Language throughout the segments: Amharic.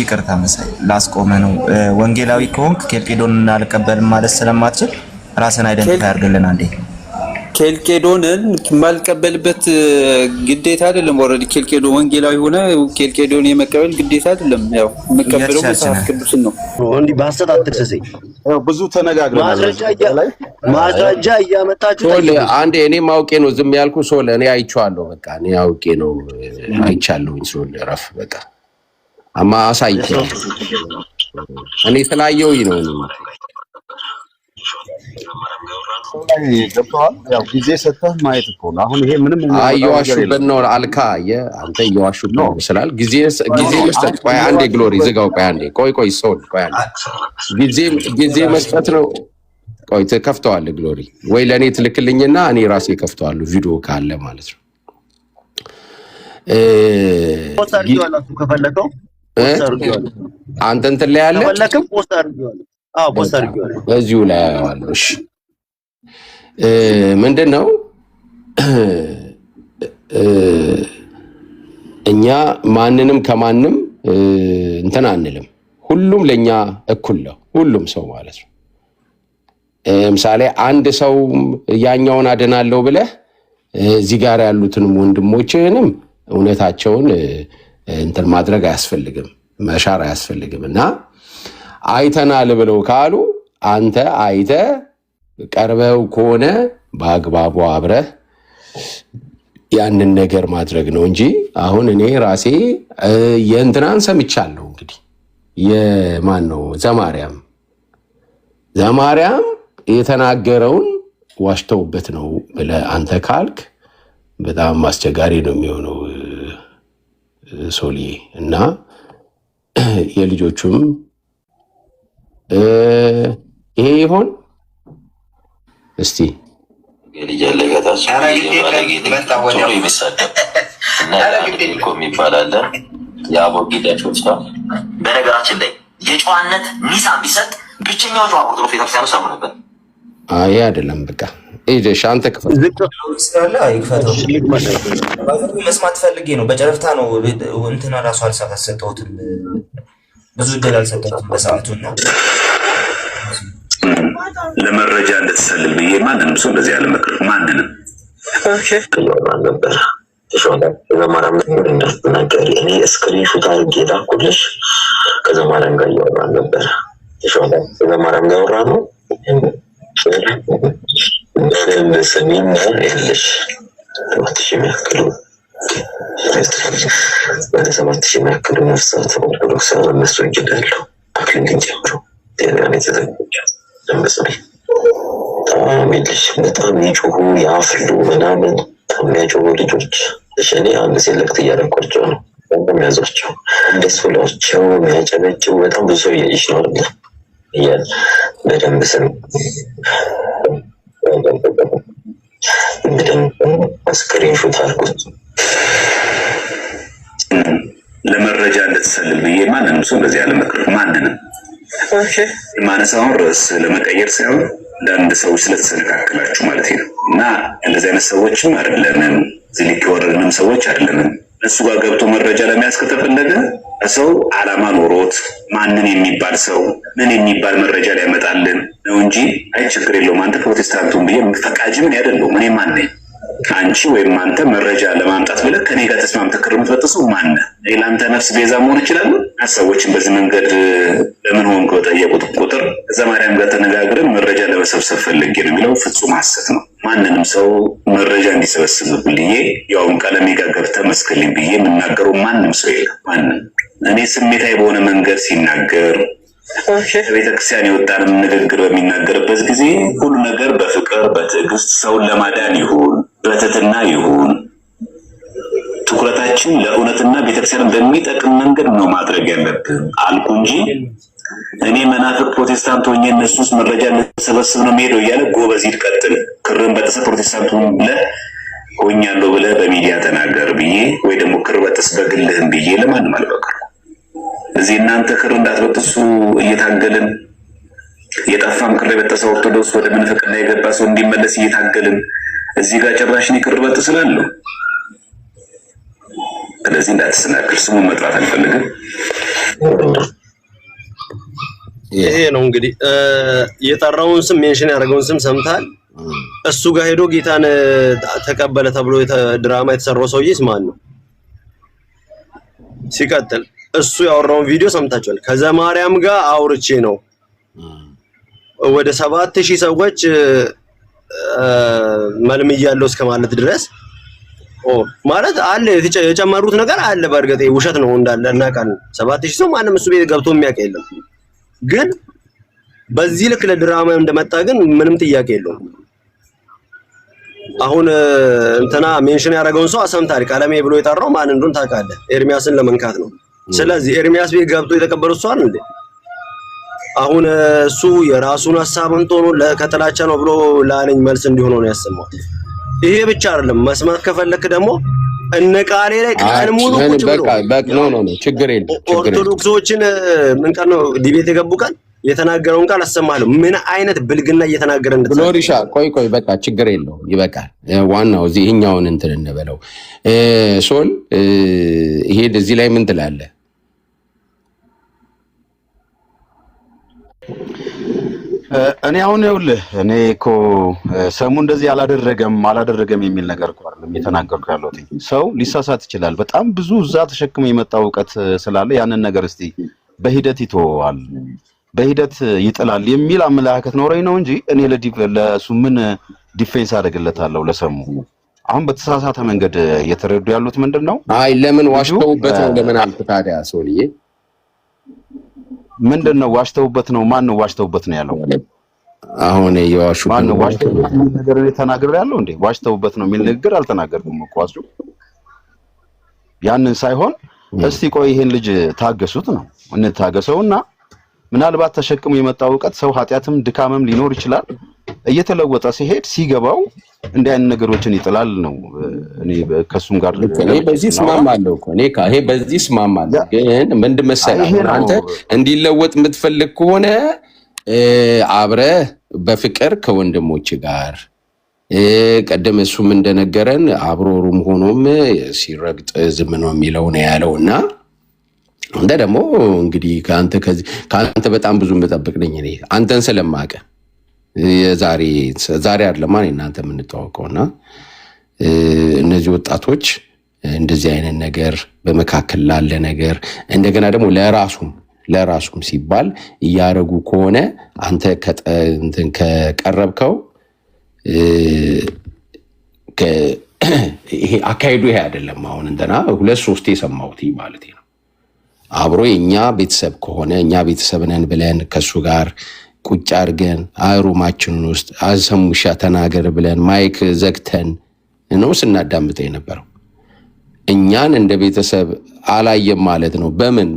ይቅርታ መሳይ ላስቆመ ነው። ወንጌላዊ ከሆንክ ኬልቄዶን አልቀበልም ማለት ስለማትችል ራስን አይደንቲፋይ አድርግልን አንዴ። ኬልቄዶንን ማልቀበልበት ግዴታ አይደለም። ኦሬዲ ኬልቄዶን ወንጌላዊ ሆነ ኬልቄዶን የመቀበል ግዴታ አይደለም። ያው መቀበለው መጽሐፍ ቅዱስ ነው። እንዴ ባሰጣት ተክሰሰኝ ያው ብዙ ተነጋግረናል። ማስረጃ እያመጣችሁ አንዴ እኔ ማውቄ ነው ዝም ያልኩ ሶለ እኔ አይቻለሁ። በቃ እኔ አውቄ ነው አይቻለሁ። ሶለ ረፍ በቃ አማ አሳይቼ እኔ ስላየሁኝ ነው። ገብቶሃል? ያው ጊዜ ሰጥተህ ማየት እኮ ነው። አሁን ይሄ ምንም እየዋሹበት ነው አልካ አንተ እየዋሹት ነው ስላል ጊዜ መስጠት ቆይ አንዴ ግሎሪ ዝጋው ቆይ አንዴ ቆይ ሶል ቆይ አንዴ ጊዜ መስጠት ነው። ቆይ ተከፍተዋል ግሎሪ ወይ ለኔ ትልክልኝና እኔ ራሴ ከፍተዋለሁ ቪዲዮ ካለ ማለት ነው። ፖስት አድርጌዋለሁ ከፈለከው ፖስት አድርጌዋለሁ። አንተ እንትን ላይ ያለ ከፈለከው ፖስት አድርጌዋለሁ። ፖስት አድርጌዋለሁ እዚሁ ላይ ያለው። እሺ ምንድነው እኛ ማንንም ከማንም እንትን አንልም። ሁሉም ለኛ እኩል ነው፣ ሁሉም ሰው ማለት ነው። ምሳሌ አንድ ሰው ያኛውን አደናለሁ ብለህ እዚህ ጋር ያሉትንም ወንድሞችንም እውነታቸውን እንትን ማድረግ አያስፈልግም፣ መሻር አያስፈልግም። እና አይተናል ብለው ካሉ አንተ አይተ ቀርበው ከሆነ በአግባቡ አብረህ ያንን ነገር ማድረግ ነው እንጂ አሁን እኔ ራሴ የእንትናን ሰምቻለሁ። እንግዲህ የማን ነው ዘማርያም የተናገረውን ዋሽተውበት ነው ብለህ አንተ ካልክ በጣም አስቸጋሪ ነው የሚሆነው ሶልዬ። እና የልጆቹም ይሄ ይሆን እስቲ በነገራችን ላይ የጨዋነት ሚሳን ቢሰጥ ብቸኛው ጨዋ ኦርቶዶክስ ቤተክርስቲያን ሰሙ ነበር። አይ አይደለም በቃ እሺ አንተ ክፈት መስማት ፈልጌ ነው። በጨረፍታ ነው እንትና ራሱ አልሰጠሁትም፣ ብዙ እድል አልሰጠሁትም በሰዓቱ ነው። ለመረጃ እንደተሰልል ብዬ ማንንም ሰው እንደዚህ ያለመክር ማንንም ነበር ዘማራም እንዳትናገሪ እኔ ስክሪንሹት አድርጌ ላኩልሽ። ከዘማራም ጋር እያወራን ነበር። ዘማራም ጋር ያወራ ነው በደንብ ስሚና የለሽ 7,000 የሚያክሉ ወደ 7,000 የሚያክሉ ነፍሳት ኦርቶዶክሳውያን እነሱ ይገዳሉ። አክሊልን ጀምሮ ጤናን የተዘጋጀ ለምስሜ በጣም ይጮሁ ያፍሉ ምናምን በጣም የሚያጮሁ ልጆች እኔ አንድ ሴሌክት እያደረኳቸው ነው የሚያዟቸው ደስ ብሏቸው የሚያጨበጭቡ በጣም ብዙ ሰው እያየሽ ነው አለ እያለ በደንብ ስም በደንብ ስክሪንሾት አድርጉት። ለመረጃ እንደተሰልል ብዬ ማንንም ሰው እንደዚህ ያለመክር ማንንም ማነሳውን ርዕስ ለመቀየር ሳይሆን አንዳንድ ሰዎች ስለተሰነካከላችሁ ማለት ነው። እና እንደዚህ አይነት ሰዎችም አይደለንም፣ ዝልክ ወረድንም ሰዎች አይደለንም። እሱ ጋር ገብቶ መረጃ ለመያዝ ከተፈለገ ሰው አላማ ኖሮት ማንን የሚባል ሰው ምን የሚባል መረጃ ሊያመጣልን ነው እንጂ አይ ችግር የለውም አንተ ፕሮቴስታንቱን ብዬ ፈቃጅ ምን ያደለው ምን ማን ነኝ አንቺ ወይም አንተ መረጃ ለማምጣት ብለህ ከኔ ጋር ተስማምተህ ክርም ተጥሰው ማን ለአንተ ነፍስ ቤዛ መሆን ይችላል። ሰዎችን በዚህ መንገድ ለምን ሆንክ በጠየቁት ቁጥር ዘማርያም ጋር ተነጋግረን መረጃ ለመሰብሰብ ፈልጌ ነው የሚለው ፍጹም ሐሰት ነው። ማንንም ሰው መረጃ እንዲሰበስብ ብዬ ያውም ቀለሜ ጋር ገብተህ መስክልኝ ብዬ የምናገረው ማንም ሰው የለም። ማንም እኔ ስሜታዊ በሆነ መንገድ ሲናገር ቤተክርስቲያን የወጣንም ንግግር በሚናገርበት ጊዜ ሁሉ ነገር በፍቅር በትዕግስት ሰውን ለማዳን ይሁን በትህትና ይሁን ትኩረታችን ለእውነትና ቤተክርስቲያን በሚጠቅም መንገድ ነው ማድረግ ያለብን አልኩ እንጂ እኔ መናፍቅ ፕሮቴስታንት ሆኜ እነሱስ መረጃ ለሰበስብ ነው የሚሄደው እያለ ጎበዝ ይቀጥል ክርን በተሰ ፕሮቴስታንቱን ብለህ ሆኛለሁ ብለህ በሚዲያ ተናገር ብዬ ወይ ደግሞ ክር በተስ በግልህም ብዬ ለማንም አልበቃም። እዚህ እናንተ ክር እንዳትበጥሱ እየታገልን የጠፋም ክር የበጠሰ ኦርቶዶክስ ወደ ምንፍቅና የገባ ሰው እንዲመለስ እየታገልን እዚህ ጋር ጭራሽን ክር በጥስላለሁ። ስለዚህ እንዳትሰናክል ስሙን መጥራት አልፈልግም። ይሄ ነው እንግዲህ የጠራውን ስም ሜንሽን ያደረገውን ስም ሰምታል። እሱ ጋር ሄዶ ጌታን ተቀበለ ተብሎ ድራማ የተሰራው ሰውዬስ ማን ነው? ሲቀጥል እሱ ያወራውን ቪዲዮ ሰምታችኋል። ከዘማርያም ጋር አውርቼ ነው ወደ 7000 ሰዎች መልምያለሁ እስከ ማለት ድረስ ማለት አለ። የጨመሩት ነገር አለ። በእርግጥ ውሸት ነው እንዳለ እናውቃለን። 7000 ሰው ማንም እሱ ቤት ገብቶ የሚያውቅ የለም። ግን በዚህ ልክ ለድራማ እንደመጣ ግን ምንም ጥያቄ የለውም። አሁን እንትና ሜንሽን ያደረገውን ሰው አሰምታል። ቀለሜ ብሎ የጠራው ማን እንደሆነ ታውቃለህ? ኤርሚያስን ለመንካት ነው። ስለዚህ ኤርሚያስ ቤት ገብቶ የተቀበለው እሱ አይደል እንዴ? አሁን እሱ የራሱን ሐሳብ እንቶኑ ለከተላቻ ነው ብሎ ላለኝ መልስ እንዲሆን ነው ያሰማው። ይሄ ብቻ አይደለም። መስማት ከፈለክ ደግሞ እነ ቃሌ ላይ ቀን ሙሉ ቁጭ ብሎ በቃ ነው ችግር የለም። ኦርቶዶክሶችን ምን ቀን ነው ዲቤት የገቡ ቀን የተናገረውን ቃል አሰማለሁ። ምን አይነት ብልግና እየተናገረ እንደተሰማ ግሎሪሻ ቆይ በቃ ችግር የለውም ይበቃል። ዋናው እዚህኛውን እንትን እንበለው። ሶል ይሄ እዚህ ላይ ምን ትላለህ? እኔ አሁን ይኸውልህ እኔ እኮ ሰሙ እንደዚህ አላደረገም የሚል ነገር እኮ አይደለም እየተናገርኩ ያለሁት። ሰው ሊሳሳት ይችላል። በጣም ብዙ እዛ ተሸክሞ የመጣ እውቀት ስላለ ያንን ነገር እስቲ በሂደት ይተዋል፣ በሂደት ይጥላል የሚል አመለካከት ኖረኝ ነው እንጂ እኔ ለሱ ምን ዲፌንስ አደርግለታለሁ ለሰሙ። አሁን በተሳሳተ መንገድ እየተረዱ ያሉት ምንድነው? አይ ለምን ዋሽተውበት ነው? ለምን አልኩ ታዲያ ሶልዬ ምንድነው ዋሽተውበት ነው? ማን ነው ዋሽተውበት ነው ያለው? አሁን የዋሹ ማን ነው ዋሽተውበት ነው ነገር ተናግሬ ያለው እንዴ? ዋሽተውበት ነው የሚል ንግግር አልተናገርኩም እኮ አሱ። ያንን ሳይሆን እስቲ ቆይ ይሄን ልጅ ታገሱት ነው እንታገሰውና ምናልባት ተሸክሞ የመጣው ዕውቀት ሰው ኃጢያትም ድካምም ሊኖር ይችላል። እየተለወጠ ሲሄድ ሲገባው እንዲህ አይነት ነገሮችን ይጥላል ነው። እኔ ከሱም ጋር እኔ በዚህ ስማማለሁ እኮ ይሄ በዚህ ስማማለሁ። ግን ምንድን መሰለህ አንተ እንዲለወጥ የምትፈልግ ከሆነ አብረህ በፍቅር ከወንድሞች ጋር ቀደም እሱም እንደነገረን አብሮሩም ሆኖም ሲረግጥ ዝም ነው የሚለው ነው ያለውና እንደ ደግሞ እንግዲህ ከአንተ በጣም ብዙ የምጠብቅ ነኝ እኔ አንተን ስለማውቅ ዛሬ አይደለም እናንተ የምንተዋወቀውና እነዚህ ወጣቶች እንደዚህ አይነት ነገር በመካከል ላለ ነገር እንደገና ደግሞ ለራሱም ሲባል እያረጉ ከሆነ አንተ ከቀረብከው ይሄ አካሄዱ ይሄ አይደለም። አሁን እንደና 2-3 የሰማሁት ማለት ነው። አብሮ የኛ ቤተሰብ ከሆነ እኛ ቤተሰብ ነን ብለን ከሱ ጋር ቁጭ አድርገን ሩማችንን ውስጥ አሰሙሻ ተናገር ብለን ማይክ ዘግተን ነው ስናዳምጠው የነበረው። እኛን እንደ ቤተሰብ አላየም ማለት ነው።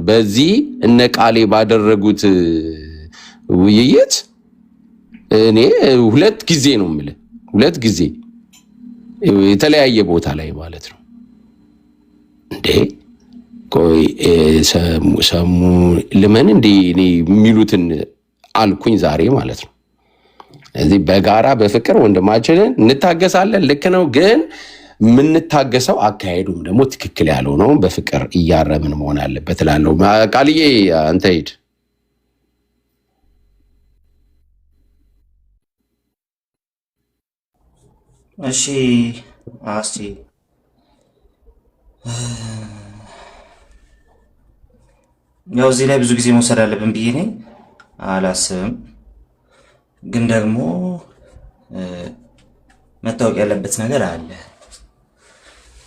በዚህ እነ ቃሌ ባደረጉት ውይይት እኔ 2 ጊዜ ነው የምልህ 2 ጊዜ የተለያየ ቦታ ላይ ማለት ነው እንዴ ቆይ ሰሙ ለምን እንዴ እኔ የሚሉትን አልኩኝ ዛሬ ማለት ነው። እዚህ በጋራ በፍቅር ወንድማችንን እንታገሳለን። ልክ ነው። ግን የምንታገሰው አካሄዱም ደግሞ ትክክል ያልሆነው በፍቅር እያረምን መሆን አለበት እላለሁ። ቃልዬ አንተ ሂድ። እሺ አስቲ ያው እዚህ ላይ ብዙ ጊዜ መውሰድ አለብን ብዬ ነኝ አላስብም። ግን ደግሞ መታወቅ ያለበት ነገር አለ።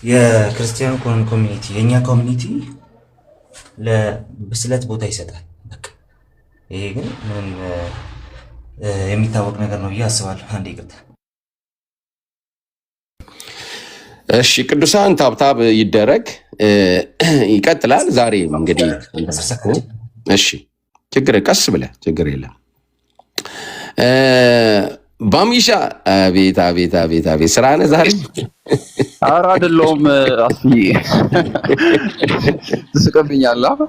የክርስቲያን ኮሚኒቲ የኛ ኮሚኒቲ ለብስለት ቦታ ይሰጣል። በቃ ይሄ ግን ምን የሚታወቅ ነገር ነው ብዬ አስባለሁ። አንዴ ይቅርታ። እሺ ቅዱሳን ታብታብ ይደረግ። ይቀጥላል። ዛሬ እንግዲህ እሺ ቀስ ብለህ ችግር የለም። ባሚሻ አቤት ስራ ነህ ዛሬ? ኧረ አይደለሁም። አስዬ ትስቅብኛለህ።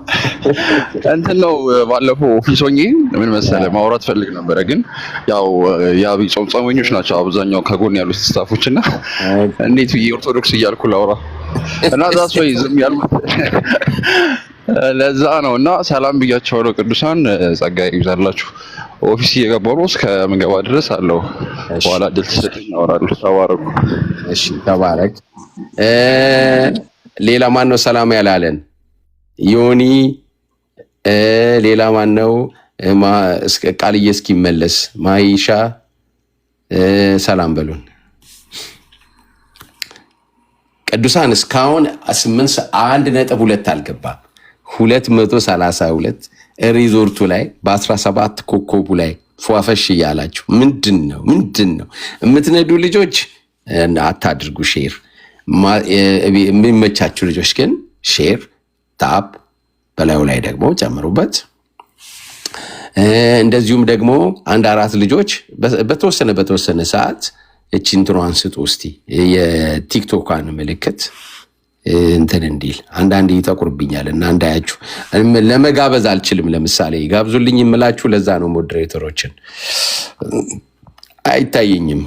እንትን ነው ባለፈው ኦፊስ ሆኜ ምን መሰለህ ማውራት ፈልግ ነበረ፣ ግን ያው የአብይ ጾም ጾመኞች ናቸው አብዛኛው ከጎን ያሉት ስታፎች እና እንዴት ብዬ ኦርቶዶክስ እያልኩ ላውራ እና ዛስ ወይ ዝም ያልኩት ለዛ ነው እና ሰላም ብያቸዋለሁ። ቅዱሳን ጸጋ ይብዛላችሁ። ኦፊስ እየገባሁ ነው። እስከምገባ ድረስ አለው። በኋላ ድል ተሰጥኝ እናወራለን። ተባረኩ። እሺ ተባረክ። ሌላ ማን ነው ሰላም ያላለን? ዮኒ። ሌላ ማን ነው? ቃልዬ እስኪመለስ ማይሻ ሰላም በሉን። ቅዱሳን እስካሁን 1.2 አልገባም። 232 ሪዞርቱ ላይ በ17 ኮከቡ ላይ ፏፈሽ እያላችሁ ምንድን ነው የምትነዱ ልጆች? አታድርጉ ሼር። የሚመቻችሁ ልጆች ግን ሼር ታፕ በላዩ ላይ ደግሞ ጨምሩበት። እንደዚሁም ደግሞ 1-4 ልጆች በተወሰነ ሰዓት እቺን እንትኗን ስጡ እስቲ የቲክቶኳን ምልክት እንትን እንዲል አንዳንዴ ይጠቁርብኛል እና እንዳያችሁ ለመጋበዝ አልችልም። ለምሳሌ ጋብዙልኝ የምላችሁ ለዛ ነው። ሞዴሬተሮችን አይታየኝም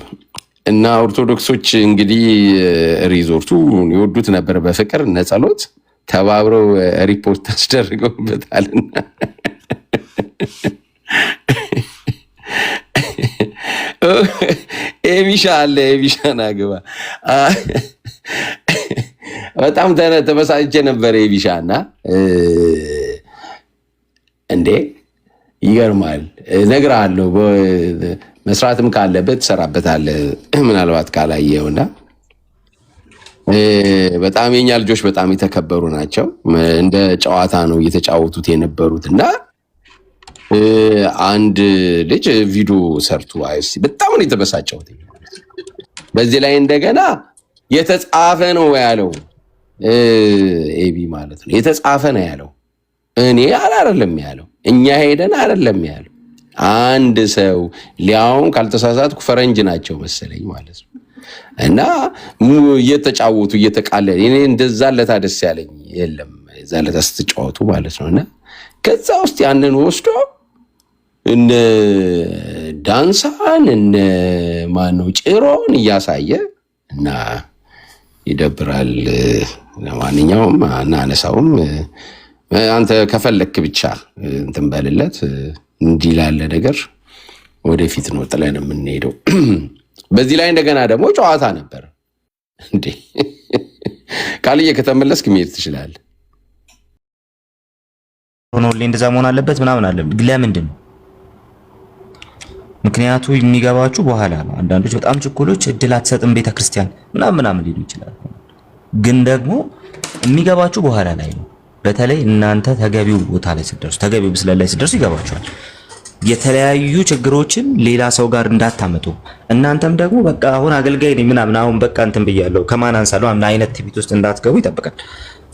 እና ኦርቶዶክሶች እንግዲህ ሪዞርቱ ይወዱት ነበር በፍቅር እነ ጸሎት ተባብረው ሪፖርት አስደርገውበታልና ኤቢሻ አለ። ኤቢሻን አግባ። በጣም ተበሳጭቼ ነበር ኤቢሻና እንዴ ይገርማል። እነግርሃለሁ መስራትም ካለበት ትሰራበታለህ። ምናልባት ካላየውና በጣም የኛ ልጆች በጣም የተከበሩ ናቸው። እንደ ጨዋታ ነው እየተጫወቱት የነበሩት እና አንድ ልጅ ቪዲዮ ሰርቶ አይሲ በጣም ነው የተበሳጨሁት። በዚህ ላይ እንደገና የተጻፈ ነው ያለው ኤቢ ማለት ነው። የተጻፈ ነው ያለው። እኔ አይደለም ያለው፣ እኛ ሄደን አይደለም ያለው። አንድ ሰው ሊያውም ካልተሳሳትኩ ፈረንጅ ናቸው መሰለኝ ማለት ነው። እና እየተጫወቱ እየተቃለለ እኔ እንደዛ ለታ ደስ ያለኝ የለም እዛ ለታ ስትጫወቱ ማለት ነው። እና ከዛ ውስጥ ያንን ወስዶ እነ ዳንሳን እነ ማነው ጭሮን እያሳየ እና ይደብራል። ለማንኛውም እናነሳውም አንተ ከፈለክ ብቻ እንትን በልለት። እንዲህ ላለ ነገር ወደፊት ነው ጥለን የምንሄደው። በዚህ ላይ እንደገና ደግሞ ጨዋታ ነበር እንዴ። ቃልዬ ከተመለስክ መሄድ ትችላለህ። ሆኖልኝ እንደዛ መሆን አለበት ምናምን አለ። ለምንድን ነው? ምክንያቱ የሚገባችሁ በኋላ ነው። አንዳንዶች በጣም ችኩሎች እድል አትሰጥም ቤተክርስቲያን ምናምን ሊሉ ይችላል። ግን ደግሞ የሚገባችሁ በኋላ ላይ ነው። በተለይ እናንተ ተገቢው ቦታ ላይ ስትደርሱ፣ ተገቢው ብስለት ላይ ስትደርሱ ይገባችኋል። የተለያዩ ችግሮችን ሌላ ሰው ጋር እንዳታመጡ። እናንተም ደግሞ በቃ አሁን አገልጋይ ነኝ ምናምን አሁን በቃ እንትን ብያለሁ ከማን አንሳለሁ ምናምን አይነት ትዕቢት ውስጥ እንዳትገቡ ይጠብቃል።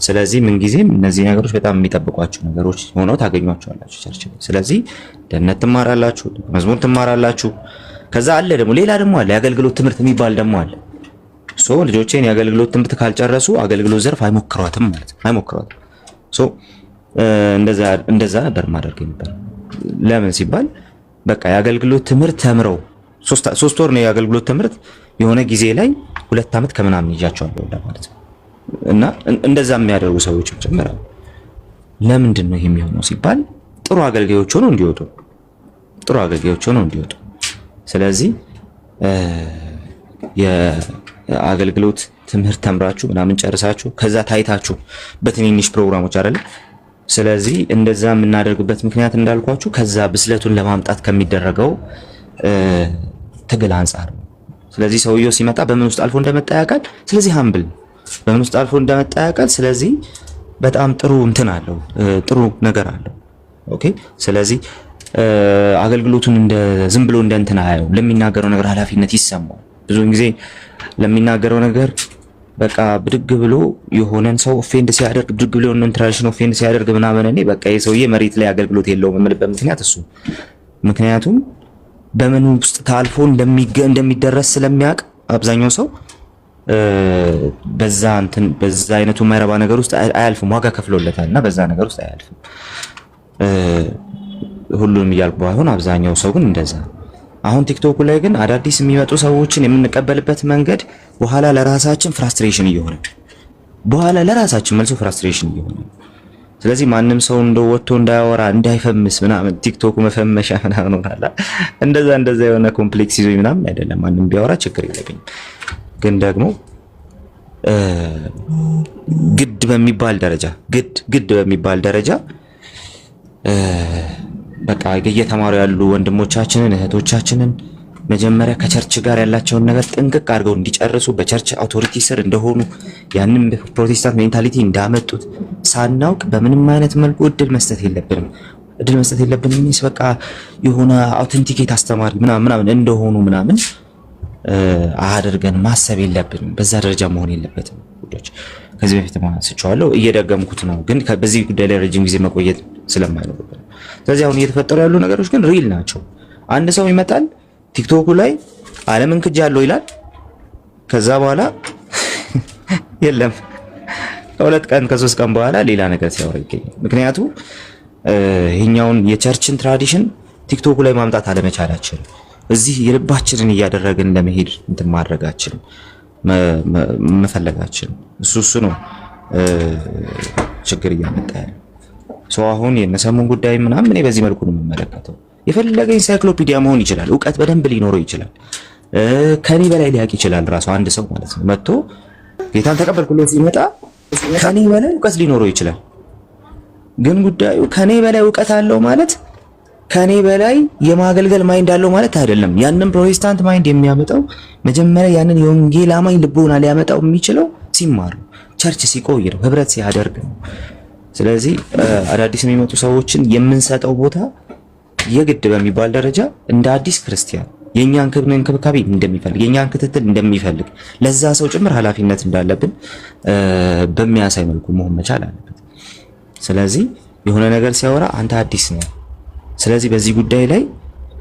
ስለዚህ ምንጊዜም እነዚህ ነገሮች በጣም የሚጠብቋችሁ ነገሮች ሆነው ታገኟቸዋላችሁ ቸርች ላይ። ስለዚህ ደህንነት ትማራላችሁ፣ መዝሙር ትማራላችሁ። ከዛ አለ ደግሞ ሌላ ደግሞ አለ የአገልግሎት ትምህርት የሚባል ደግሞ አለ። ሶ ልጆቼን የአገልግሎት ትምህርት ካልጨረሱ አገልግሎት ዘርፍ አይሞክሯትም ማለት ነው። አይሞክሯትም። ሶ እንደዛ ነበር ማደርግ ነበር። ለምን ሲባል በቃ የአገልግሎት ትምህርት ተምረው 3 ወር ነው የአገልግሎት ትምህርት የሆነ ጊዜ ላይ 2 ዓመት ከምናምን ይዣቸዋለሁ ማለት ነው። እና እንደዛ የሚያደርጉ ሰዎች ጭምር ለምንድን ነው የሚሆነው ሲባል ጥሩ አገልጋዮች ሆነው እንዲወጡ። ስለዚህ የአገልግሎት ትምህርት ተምራችሁ ምናምን ጨርሳችሁ ከዛ ታይታችሁ በትንንሽ ፕሮግራሞች አይደል። ስለዚህ እንደዛ የምናደርግበት ምክንያት እንዳልኳችሁ ከዛ ብስለቱን ለማምጣት ከሚደረገው ትግል አንጻር ነው። ስለዚህ ሰውየው ሲመጣ በምን ውስጥ አልፎ እንደመጣ ያውቃል። ስለዚህ ሃምብል በምን ውስጥ አልፎ እንደመጣ ያውቃል። ስለዚህ በጣም ጥሩ እንትን አለው፣ ጥሩ ነገር አለው። ኦኬ። ስለዚህ አገልግሎቱን እንደ ዝም ብሎ እንደ እንትን አያየውም። ለሚናገረው ነገር ኃላፊነት ይሰማው። ብዙውን ጊዜ ለሚናገረው ነገር በቃ ብድግ ብሎ የሆነን ሰው ኦፌንድ ሲያደርግ ብድግ ብሎ የሆነን ትራዲሽን ኦፌንድ ሲያደርግ ምናምን እኔ በቃ የሰውዬ መሬት ላይ አገልግሎት የለውም የምልበት ምክንያት እሱ። ምክንያቱም በምን ውስጥ ታልፎ እንደሚደረስ ስለሚያውቅ አብዛኛው ሰው በዛ አይነቱ የማይረባ ነገር ውስጥ አያልፍም። ዋጋ ከፍሎለታልና በዛ ነገር ውስጥ አያልፍም። ሁሉንም እያልኩ ባይሆን አብዛኛው ሰው ግን እንደዛ። አሁን ቲክቶክ ላይ ግን አዳዲስ የሚመጡ ሰዎችን የምንቀበልበት መንገድ በኋላ ለራሳችን ፍራስትሬሽን እየሆነ መልሶ ፍራስትሬሽን እየሆነ ስለዚህ ማንም ሰው እንደው ወጥቶ እንዳያወራ እንዳይፈምስ ምናምን ቲክቶክ መፈመሻ ምናምን ሆናላ እንደዛ የሆነ ኮምፕሌክስ ይዞ ምናምን አይደለም። ማንም ቢያወራ ችግር የለብኝም። ግን ደግሞ ግድ በሚባል ደረጃ በቃ እየተማሩ ያሉ ወንድሞቻችንን እህቶቻችንን መጀመሪያ ከቸርች ጋር ያላቸውን ነገር ጥንቅቅ አድርገው እንዲጨርሱ በቸርች አውቶሪቲ ስር እንደሆኑ ያንን ፕሮቴስታንት ሜንታሊቲ እንዳመጡት ሳናውቅ በምንም አይነት መልኩ እድል መስጠት የለብንም። በቃ የሆነ አውተንቲኬት አስተማሪ ምናምን እንደሆኑ ምናምን አድርገን ማሰብ የለብንም። በዛ ደረጃ መሆን የለበትም ጉዳዮች። ከዚህ በፊት ማንስቻለሁ፣ እየደገምኩት ነው፣ ግን በዚህ ጉዳይ ላይ ረጅም ጊዜ መቆየት ስለማይኖርብን። ስለዚህ አሁን እየተፈጠሩ ያሉ ነገሮች ግን ሪል ናቸው። አንድ ሰው ይመጣል ቲክቶኩ ላይ ዓለምን ክጃለሁ ይላል። ከዛ በኋላ የለም ከሁለት ቀን ከሶስት ቀን በኋላ ሌላ ነገር ሲያወራ ይገኛል። ምክንያቱ ይሄኛውን የቸርችን ትራዲሽን ቲክቶኩ ላይ ማምጣት አለመቻላችን፣ እዚህ የልባችንን እያደረግን ለመሄድ እንትን ማድረጋችን መፈለጋችን እሱ ነው ችግር እያመጣ ያለው። ሰው አሁን የነሰሙን ጉዳይ ምናምን እኔ በዚህ መልኩ ነው የምመለከተው። የፈለገ ኢንሳይክሎፒዲያ መሆን ይችላል፣ እውቀት በደንብ ሊኖረው ይችላል፣ ከኔ በላይ ሊያውቅ ይችላል። ራሱ አንድ ሰው ማለት ነው መጥቶ ጌታን ተቀበልኩለት ሲመጣ ከኔ በላይ እውቀት ሊኖረው ይችላል። ግን ጉዳዩ ከኔ በላይ እውቀት አለው ማለት ከኔ በላይ የማገልገል ማይንድ አለው ማለት አይደለም። ያንን ፕሮቴስታንት ማይንድ የሚያመጣው መጀመሪያ ያንን የወንጌል አማኝ ልቦና ሊያመጣው የሚችለው ሲማር ነው፣ ቸርች ሲቆይ ነው፣ ህብረት ሲያደርግ ነው። ስለዚህ አዳዲስ የሚመጡ ሰዎችን የምንሰጠው ቦታ የግድ በሚባል ደረጃ እንደ አዲስ ክርስቲያን የኛን እንክብካቤ እንደሚፈልግ የኛን ክትትል እንደሚፈልግ ለዛ ሰው ጭምር ኃላፊነት እንዳለብን በሚያሳይ መልኩ መሆን መቻል አለበት። ስለዚህ የሆነ ነገር ሲያወራ አንተ አዲስ ነህ፣ ስለዚህ በዚህ ጉዳይ ላይ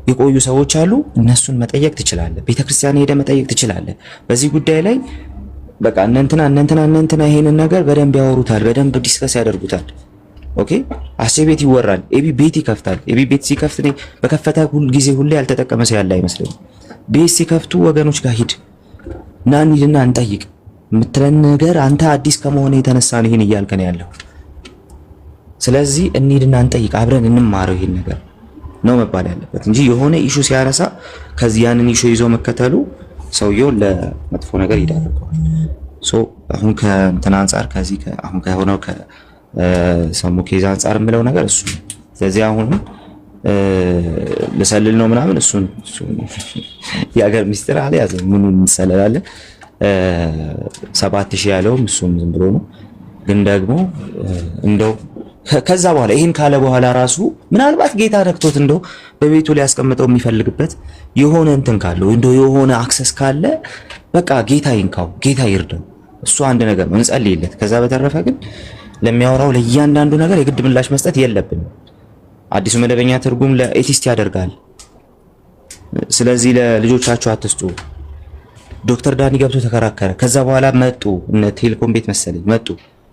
የቆዩ ሰዎች አሉ፣ እነሱን መጠየቅ ትችላለህ። ቤተክርስቲያን ሄደ መጠየቅ ትችላለህ። በዚህ ጉዳይ ላይ በቃ እነንትና ይሄንን ነገር በደንብ ያወሩታል፣ በደንብ ዲስከስ ያደርጉታል። ኦኬ አሴ ቤት ይወራል፣ ኤቢ ቤት ይከፍታል። ኤቢ ቤት ሲከፍት እኔ በከፈተ ጊዜ ሁሌ ያልተጠቀመ ሰው ያለ አይመስለኝም። ቤት ሲከፍቱ ወገኖች ጋር ሂድ ና እንሂድና እንጠይቅ የምትለን ነገር አንተ አዲስ ከመሆነ የተነሳ ነው ይሄን እያልከን ያለው። ስለዚህ እንሂድና እንጠይቅ፣ አብረን እንማረው ይሄን ነገር ነው መባል ያለበት እንጂ የሆነ ኢሹ ሲያነሳ ከዚህ ያንን ኢሹ ይዞ መከተሉ ሰውየውን ለመጥፎ ነገር ይዳርገዋል። ሶ አሁን ከእንትና አንፃር ከዚህ አሁን ከሆነው ሰሙ ኬዝ አንፃር የምለው ነገር እሱ። ስለዚህ አሁን ልሰልል ነው ምናምን እሱን የሀገር ሚስጥር አልያዘ ምኑ እንሰለላለን 7000 ያለውም እሱም ዝም ብሎ ነው። ግን ደግሞ እንደው ከዛ በኋላ ይሄን ካለ በኋላ ራሱ ምናልባት ጌታ ነክቶት እንደው በቤቱ ላይ ያስቀምጠው የሚፈልግበት የሆነ እንትን ካለው እንደው የሆነ አክሰስ ካለ በቃ ጌታ ይንካው፣ ጌታ ይርዳው። እሱ አንድ ነገር ነው፣ እንጸልይለት። ከዛ በተረፈ ግን ለሚያወራው ለእያንዳንዱ ነገር የግድ ምላሽ መስጠት የለብንም። አዲሱ መደበኛ ትርጉም ለኤቲስት ያደርጋል። ስለዚህ ለልጆቻችሁ አትስጡ። ዶክተር ዳኒ ገብቶ ተከራከረ። ከዛ በኋላ መጡ እነ ቴሌኮም ቤት መሰለኝ መጡ።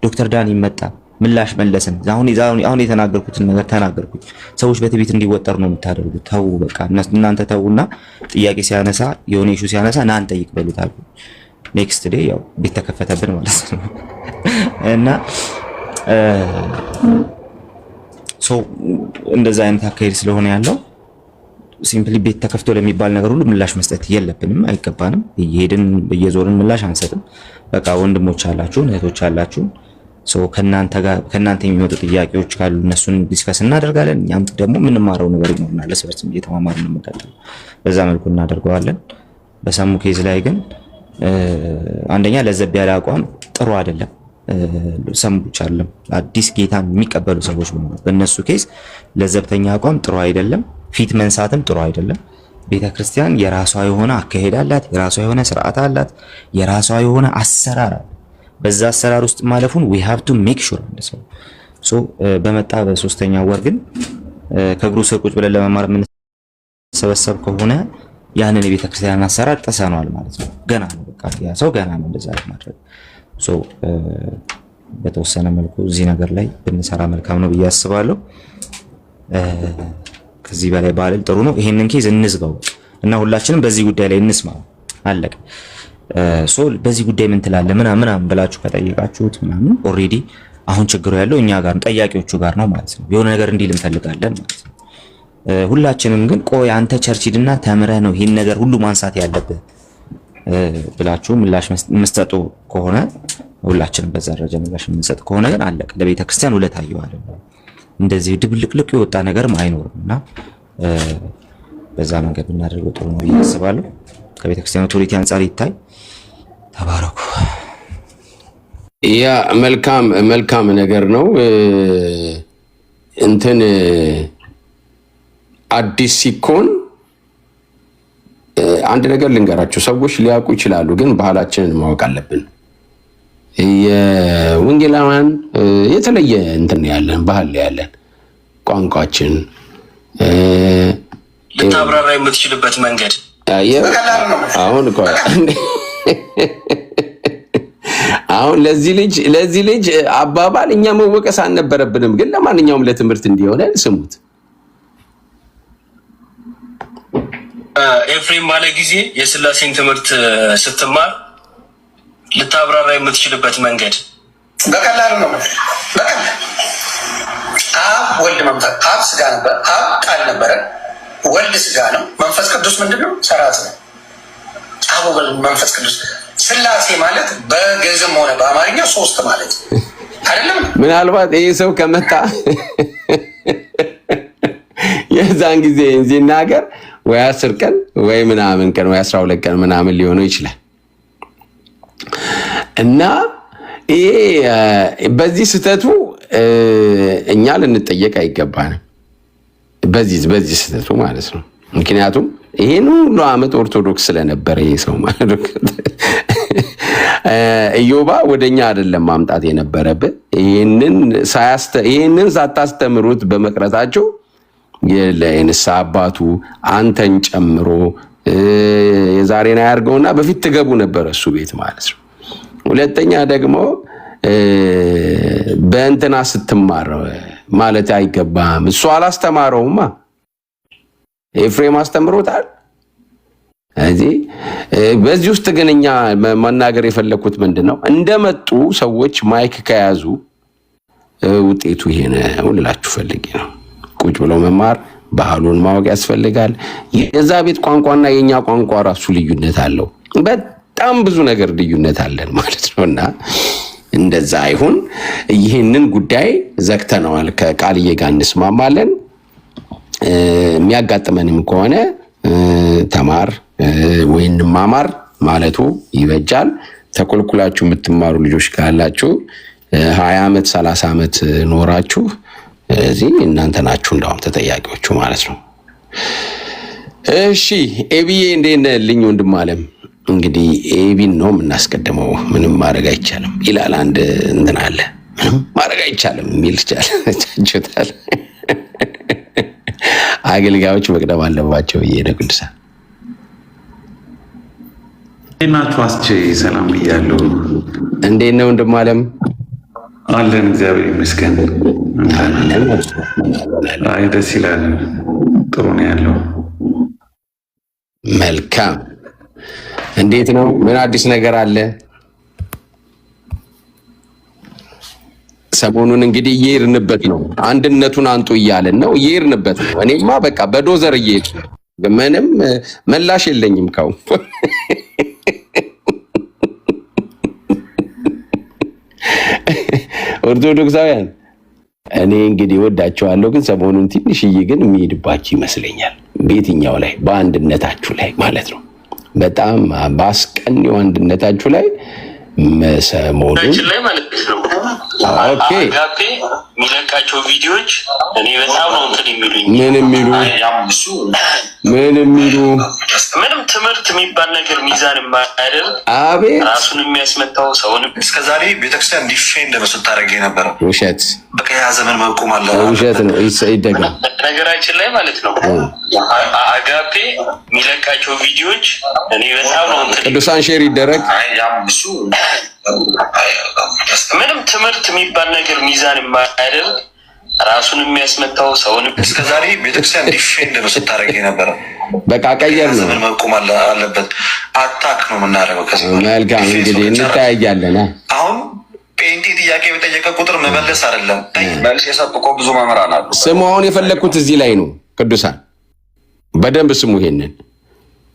ዶክተር ዳኒ መጣ፣ ምላሽ መለስን። አሁን የተናገርኩትን ነገር ተናገርኩኝ። ሰዎች በትዕቢት እንዲወጠሩ ነው የምታደርጉት። ተው በቃ እናንተ ተውና ጥያቄ ሲያነሳ የሆነ ኢሹ ሲያነሳ ና እንጠይቅ በሉት አሉ። ኔክስት ዴይ ያው ቤት ተከፈተብን ማለት ነው እና እንደዛ አይነት አካሄድ ስለሆነ ያለው ሲምፕሊ ቤት ተከፍቶ ለሚባል ነገር ሁሉ ምላሽ መስጠት የለብንም፣ አይገባንም። እየሄድን በየዞርን ምላሽ አንሰጥም። በቃ ወንድሞች አላችሁ፣ እህቶች አላችሁ። ከእናንተ የሚመጡ ጥያቄዎች ካሉ እነሱን ዲስከስ እናደርጋለን። እኛም ደግሞ የምንማረው ነገር ይኖርናል። ለስበርስ እየተማማርን እንመጣለን። በዛ መልኩ እናደርገዋለን። በሰሙ ኬዝ ላይ ግን አንደኛ ለዘብ ያለ አቋም ጥሩ አይደለም። ሰሙ ብቻ አይደለም አዲስ ጌታን የሚቀበሉ ሰዎች በእነሱ ኬዝ ለዘብተኛ አቋም ጥሩ አይደለም። ፊት መንሳትም ጥሩ አይደለም። ቤተክርስቲያን የራሷ የሆነ አካሄድ አላት፣ የራሷ የሆነ ስርዓት አላት፣ የራሷ የሆነ አሰራር አለ። በዛ አሰራር ውስጥ ማለፉን we have to make sure እንደሰው በመጣ በሶስተኛ ወር ግን ከእግሩ ስር ቁጭ ብለን ለመማር የምንሰበሰብ ከሆነ ያንን የቤተክርስቲያን አሰራር ጥሰናል ማለት ነው። ገና ነው በቃ ያ ሰው ገና ነው እንደዛ ማድረግ። በተወሰነ መልኩ እዚህ ነገር ላይ ብንሰራ መልካም ነው ብዬ አስባለሁ። ከዚህ በላይ ባልል ጥሩ ነው። ይሄንን ኬዝ እንዝጋው እና ሁላችንም በዚህ ጉዳይ ላይ እንስማ። አለቀ። በዚህ ጉዳይ ምን ትላለህ ምናምን ብላችሁ ከጠየቃችሁት ምናምን ኦሬዲ አሁን ችግሩ ያለው እኛ ጋር ጠያቂዎቹ ጋር ነው ማለት ነው። የሆነ ነገር እንዲል እንፈልጋለን ማለት ነው። ሁላችንም ግን ቆይ አንተ ቸርች ሂድና ተምረህ ነው ይሄን ነገር ሁሉ ማንሳት ያለብህ ብላችሁ ምላሽ መስጠቱ ከሆነ ሁላችንም በዛ ደረጃ ምላሽ የምንሰጥ ከሆነ ግን አለቀ። ለቤተ ክርስቲያን ውለታ ይዋል። እንደዚህ ድብልቅልቅ የወጣ ነገርም አይኖርምና በዛ መንገድ ብናደርገው ጥሩ ነው ብዬ አስባለሁ። ከቤተ ክርስቲያን አውቶሪቲ አንጻር ይታይ። ተባረኩ። ያ መልካም ነገር ነው። እንትን አዲስ ሲኮን አንድ ነገር ልንገራቸው። ሰዎች ሊያውቁ ይችላሉ፣ ግን ባህላችንን ማወቅ አለብን። የወንጌላውያን የተለየ እንትን ያለን ባህል ያለን ቋንቋችን ልታብራራ የምትችልበት መንገድ አሁን ለዚህ ልጅ አባባል እኛ መወቀስ አልነበረብንም፣ ግን ለማንኛውም ለትምህርት እንዲሆነ ስሙት። ኤፍሬም ባለ ጊዜ የስላሴን ትምህርት ስትማር ልታብራራ የምትችልበት መንገድ በቀላሉ ነው። በቀላሉ አብ ወልድ መንፈስ አብ ስጋ ነበር፣ አብ ቃል ነበረ፣ ወልድ ስጋ ነው፣ መንፈስ ቅዱስ ምንድነው? ሰራት ነው። አብ ወልድ መንፈስ ቅዱስ ስላሴ ማለት በግዕዝም ሆነ በአማርኛ ሶስት ማለት አይደለም። ምናልባት ይሄ ሰው ከመጣ የዛን ጊዜ ሲናገር ወይ 10 ቀን ወይ ምናምን ቀን ወይ 12 ቀን ምናምን ሊሆነው ይችላል። እና ይሄ በዚህ ስህተቱ እኛ ልንጠየቅ አይገባንም። በዚህ ስህተቱ ማለት ነው። ምክንያቱም ይሄን ሁሉ ዓመት ኦርቶዶክስ ስለነበረ ይሄ ሰው ማለት ነው። ኢዮባ ወደኛ አይደለም ማምጣት የነበረብህ። ይሄንን ሳታስተምሩት በመቅረታቸው የንስሐ አባቱ አንተን ጨምሮ የዛሬን አያርገውና በፊት ትገቡ ነበር እሱ ቤት ማለት ነው። ሁለተኛ ደግሞ በእንትና ስትማር ማለት አይገባም። እሱ አላስተማረውማ፣ ኤፍሬም አስተምሮታል። በዚህ ውስጥ ግን እኛ መናገር የፈለኩት ምንድነው፣ እንደመጡ ሰዎች ማይክ ከያዙ ውጤቱ ይሄ ነው ልላችሁ ፈልጌ ነው። ቁጭ ብሎ መማር፣ ባህሉን ማወቅ ያስፈልጋል። የዛ ቤት ቋንቋና የኛ ቋንቋ ራሱ ልዩነት አለው። በጣም ብዙ ነገር ልዩነት አለን ማለት ነውና እንደዛ አይሁን። ይህንን ጉዳይ ዘግተነዋል። ከቃልዬ ጋር እንስማማለን። የሚያጋጥመንም ከሆነ ተማር ወይም ማማር ማለቱ ይበጃል። ተኮልኩላችሁ የምትማሩ ልጆች ካላችሁ 20 ዓመት 30 ዓመት ኖራችሁ እዚህ እናንተ ናችሁ እንዳውም ተጠያቂዎቹ ማለት ነው። እሺ ኤቢዬ እንዴት ነህ ልኝ ወንድም አለም። እንግዲህ ኤቢን ነው የምናስቀድመው። ምንም ማድረግ አይቻልም ይላል አንድ እንትን አለ። ምንም ማድረግ አይቻልም የሚል ቻችታል። አገልጋዮች መቅደም አለባቸው። እየሄደ ቅዱሳን ናችሁ አስቼ ሰላም ብያለሁ። እንዴት ነው ወንድም አለም? አለን እግዚአብሔር ይመስገን። አይ ደስ ይላል። ጥሩ ነው ያለው። መልካም። እንዴት ነው? ምን አዲስ ነገር አለ? ሰሞኑን እንግዲህ እየሄድንበት ነው። አንድነቱን አንጡ እያለን ነው። እየሄድንበት ነው። እኔማ በቃ በዶዘር እየሄድኩ ምንም መላሽ የለኝም ካው ኦርቶዶክሳውያን እኔ እንግዲህ ወዳቸዋለሁ፣ ግን ሰሞኑን ትንሽዬ ግን የሚሄድባችሁ ይመስለኛል። በየትኛው ላይ? በአንድነታችሁ ላይ ማለት ነው። በጣም ባስቀኒው አንድነታችሁ ላይ ሰሞኑን ላይ ማለት ነው። ኦኬ አጋፔ የሚለቃቸው ቪዲዮዎች እኔ በጣም ነው እንትን የሚሉኝ። ምን የሚሉ ምንም ትምህርት የሚባል ነገር ሚዛን የማያደርግ አቤት ራሱን የሚያስመታው ሰውን እስከዛሬ ቤተክርስቲያን ዲፌንድ ነው ስታደርግ የነበረ ውሸት። በቃ ያ ዘመን መቆም አለ። ውሸት ነው ይደጋ ነገራችን ላይ ማለት ነው። አጋፔ የሚለቃቸው ቪዲዮዎች እኔ በጣም ነው እንትን ቅዱሳን ሼር ይደረግ። ምንም ትምህርት የሚባል ነገር ሚዛን የማያደርግ ራሱን የሚያስመታው ሰውን እስከዛሬ ቤተክርስቲያን ዲፌንድ ነው ስታደርግ የነበረ። በቃ ቀየር ነው ዘመን መቆም አለበት። አታክ ነው የምናደርገው። መልካም እንግዲህ እንታያያለን። አሁን ጴንጤ ጥያቄ በጠየቀ ቁጥር መመለስ አይደለም መልስ የሰጡ እኮ ብዙ መምህራን አሉ። ስሙ። አሁን የፈለግኩት እዚህ ላይ ነው። ቅዱሳን በደንብ ስሙ ይሄንን።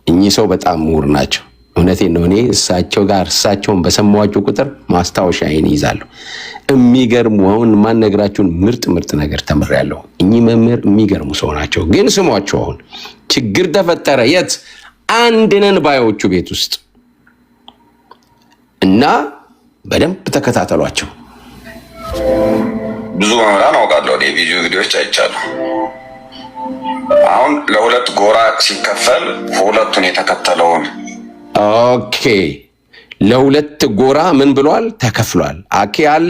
እኚህ ሰው በጣም ምሁር ናቸው። እውነቴን ነው። እኔ እሳቸውን በሰማኋቸው ቁጥር ማስታወሻዬን ይዛለሁ። የሚገርሙ አሁን ማነግራችሁን ምርጥ ነገር ተምሬያለሁ። እኚህ መምህር የሚገርሙ ሰው ናቸው። ግን ስሟቸው አሁን ችግር ተፈጠረ የት አንድ ነን ባዮቹ ቤት ውስጥ እና በደንብ ተከታተሏቸው። ብዙ መምህራን አውቃለሁ። ቪዲዮዎች አይቻለሁ። አሁን ለሁለት ጎራ ሲከፈል ሁለቱን የተከተለውን ኦኬ፣ ለሁለት ጎራ ምን ብሏል? ተከፍሏል። አኬ አለ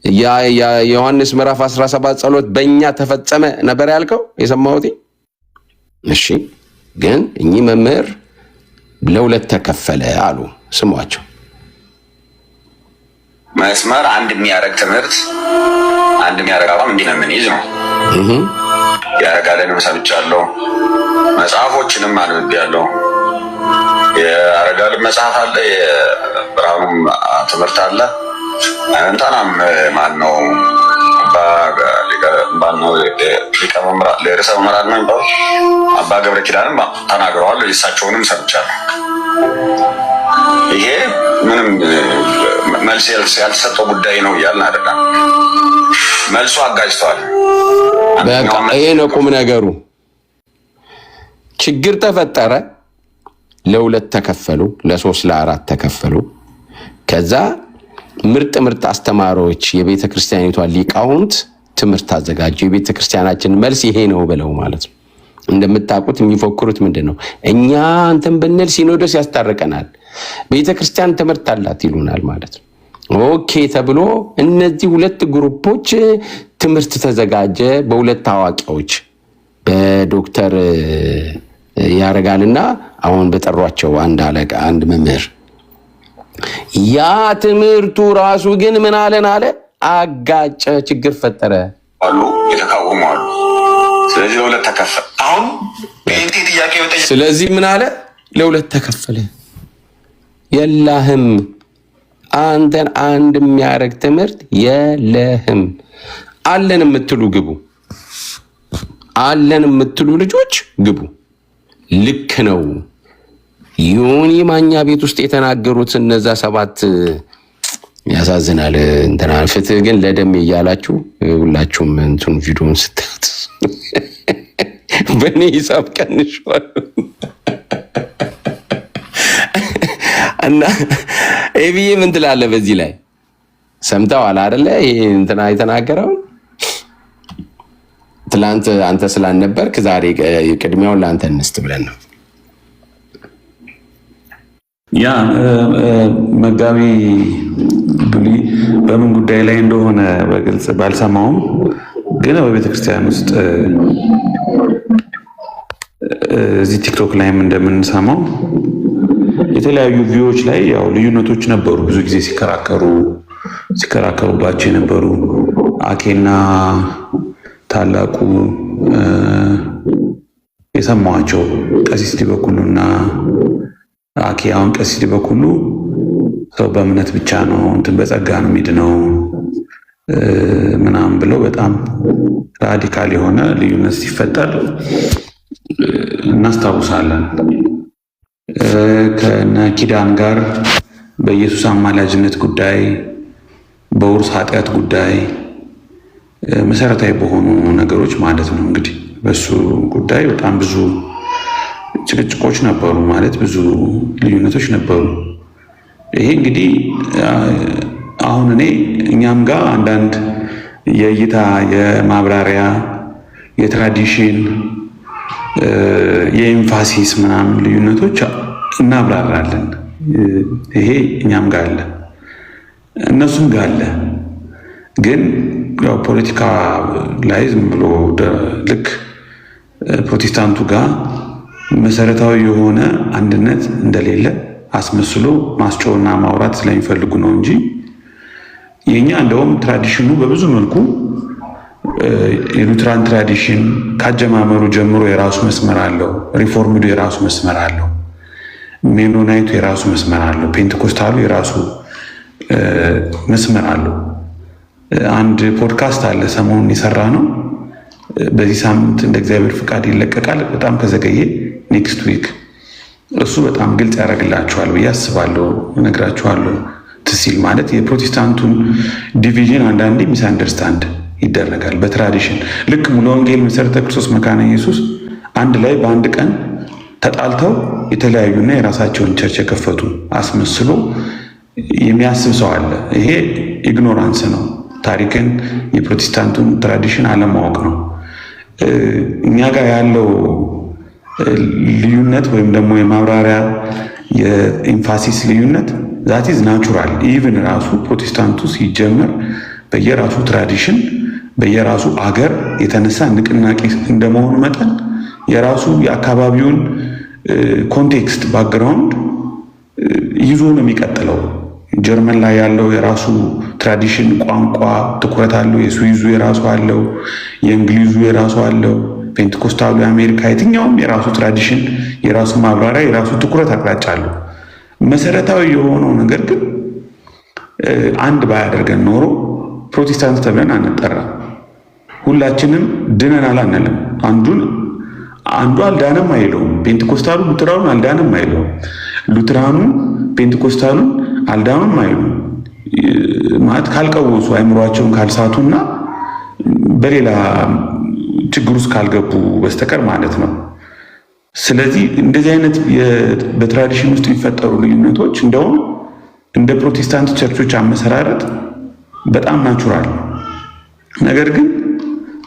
የዮሐንስ ምዕራፍ 17 ጸሎት በእኛ ተፈጸመ ነበር ያልከው የሰማሁት። እሺ፣ ግን እኚህ መምህር ለሁለት ተከፈለ አሉ። ስሟቸው። መስመር አንድ የሚያደርግ ትምህርት አንድ የሚያደርግ አቋም እንዲህ ነው የምንይዝ ነው ያረጋለንም ሰምቻለሁ። መጽሐፎችንም አንብቤያለሁ። የአረጋል መጽሐፍ አለ፣ የብርሃኑም ትምህርት አለ። እንታናም ማነው ርዕሰ መምህራን ነው የሚባለው አባ ገብረ ኪዳንም ተናግረዋል። የእሳቸውንም ሰምቻለሁ። ይሄ ምንም መልስ ያልተሰጠው ጉዳይ ነው እያልን አይደለም። መልሱ አጋጅተዋል። በቃ ይሄ ነው ቁም ነገሩ። ችግር ተፈጠረ፣ ለሁለት ተከፈሉ፣ ለሶስት ለአራት ተከፈሉ። ከዛ ምርጥ አስተማሪዎች የቤተ ክርስቲያኒቷ ሊቃውንት ትምህርት አዘጋጁ። የቤተ ክርስቲያናችን መልስ ይሄ ነው ብለው ማለት ነው። እንደምታውቁት የሚፎክሩት ምንድን ነው? እኛ አንተን ብንል ሲኖዶስ ያስታርቀናል፣ ቤተ ክርስቲያን ትምህርት አላት ይሉናል ማለት ነው። ኦኬ ተብሎ እነዚህ ሁለት ግሩፖች ትምህርት ተዘጋጀ በሁለት አዋቂዎች በዶክተር ያረጋልና አሁን በጠሯቸው አንድ መምህር። ያ ትምህርቱ ራሱ ግን ምን አለን አለ አጋጨ፣ ችግር ፈጠረ አሉ፣ የተቃወሙ አሉ። ስለዚህ ለሁለት ተከፈለ። አሁን ጴንጤ ጥያቄ በጠየቀ ስለዚህ ምን አለ ለሁለት ተከፈለ። የለህም አንተን አንድ የሚያደርግ ትምህርት የለህም። አለን የምትሉ ግቡ፣ አለን የምትሉ ልጆች ግቡ። ልክ ነው። ዮኒ ማኛ ቤት ውስጥ የተናገሩት እነዛ 7 ያሳዝናል። እንትና ፍትህ ግን ለደም እያላችሁ ሁላችሁም እንትን ቪዲዮን ስታዩት በእኔ ሂሳብ ቀንሿል እና ኤቢዬ ምን ትላለህ በዚህ ላይ? ሰምተዋል አይደለ? ይሄ እንትና የተናገረው ትላንት አንተ ስላልነበርክ ዛሬ ቅድሚያውን ለአንተ እንስጥ ብለን ነው። ያ መጋቢ ብሉይ በምን ጉዳይ ላይ እንደሆነ በግልጽ ባልሰማውም ግን በቤተክርስቲያን ውስጥ እዚህ ቲክቶክ ላይም እንደምንሰማው የተለያዩ ቪዲዮዎች ላይ ያው ልዩነቶች ነበሩ። ብዙ ጊዜ ሲከራከሩባቸው የነበሩ አኬና ታላቁ የሰማዋቸው ቀሲስ ዲበኩሉና አኬ። አሁን ቀሲስ ዲበኩሉ ሰው በእምነት ብቻ ነው እንትን በጸጋ ነው የሚድነው ምናምን ብለው በጣም ራዲካል የሆነ ልዩነት ሲፈጠር እናስታውሳለን። ከነ ኪዳን ጋር በኢየሱስ አማላጅነት ጉዳይ፣ በውርስ ኃጢአት ጉዳይ መሰረታዊ በሆኑ ነገሮች ማለት ነው እንግዲህ በሱ ጉዳይ በጣም ብዙ ጭቅጭቆች ነበሩ፣ ማለት ብዙ ልዩነቶች ነበሩ። ይሄ እንግዲህ አሁን እኛም ጋር አንዳንድ የእይታ የማብራሪያ የትራዲሽን የኤምፋሲስ ምናምን ልዩነቶች እናብራራለን። ይሄ እኛም ጋር አለ፣ እነሱም ጋር አለ። ግን ያው ፖለቲካ ላይ ዝም ብሎ ልክ ፕሮቴስታንቱ ጋር መሰረታዊ የሆነ አንድነት እንደሌለ አስመስሎ ማስጮህና ማውራት ስለሚፈልጉ ነው እንጂ የኛ እንደውም ትራዲሽኑ በብዙ መልኩ የሉትራን ትራዲሽን ካጀማመሩ ጀምሮ የራሱ መስመር አለው። ሪፎርምዱ የራሱ መስመር አለው። ሜኖናይቱ የራሱ መስመር አለው። ፔንቴኮስታሉ የራሱ መስመር አለው። አንድ ፖድካስት አለ ሰሞኑን የሰራ ነው። በዚህ ሳምንት እንደ እግዚአብሔር ፍቃድ ይለቀቃል። በጣም ከዘገየ ኔክስት ዊክ እሱ በጣም ግልጽ ያደርግላችኋል ብዬ አስባለሁ፣ እነግራችኋለሁ። ትሲል ማለት የፕሮቴስታንቱን ዲቪዥን አንዳንዴ ሚስ አንደርስታንድ ይደረጋል በትራዲሽን። ልክ ሙሉ ወንጌል መሰረተ ክርስቶስ መካነ ኢየሱስ አንድ ላይ በአንድ ቀን ተጣልተው የተለያዩና የራሳቸውን ቸርች የከፈቱ አስመስሎ የሚያስብ ሰው አለ። ይሄ ኢግኖራንስ ነው። ታሪክን የፕሮቴስታንቱን ትራዲሽን አለማወቅ ነው። እኛ ጋር ያለው ልዩነት ወይም ደግሞ የማብራሪያ የኢንፋሲስ ልዩነት ዛት ኢዝ ናቹራል። ኢቭን ራሱ ፕሮቴስታንቱ ሲጀመር በየራሱ ትራዲሽን በየራሱ አገር የተነሳ ንቅናቄ እንደመሆኑ መጠን የራሱ የአካባቢውን ኮንቴክስት ባክግራውንድ ይዞ ነው የሚቀጥለው። ጀርመን ላይ ያለው የራሱ ትራዲሽን ቋንቋ ትኩረት አለው። የስዊዙ የራሱ አለው፣ የእንግሊዙ የራሱ አለው፣ ፔንቴኮስታሉ የአሜሪካ የትኛውም የራሱ ትራዲሽን የራሱ ማብራሪያ የራሱ ትኩረት አቅጣጫ አለው። መሰረታዊ የሆነው ነገር ግን አንድ ባያደርገን ኖሮ ፕሮቴስታንት ተብለን አንጠራ። ሁላችንም ድነናል አንልም። አንዱ አልዳንም አይለውም። ፔንቴኮስታሉ ሉትራኑን አልዳንም አይለውም። ሉትራኑ ፔንቴኮስታሉን አልዳኑም አይሉም። ማለት ካልቀወሱ አይምሯቸውን ካልሳቱና በሌላ ችግር ውስጥ ካልገቡ በስተቀር ማለት ነው። ስለዚህ እንደዚህ አይነት በትራዲሽን ውስጥ የሚፈጠሩ ልዩነቶች እንደውም እንደ ፕሮቴስታንት ቸርቾች አመሰራረት በጣም ናቹራል፣ ነገር ግን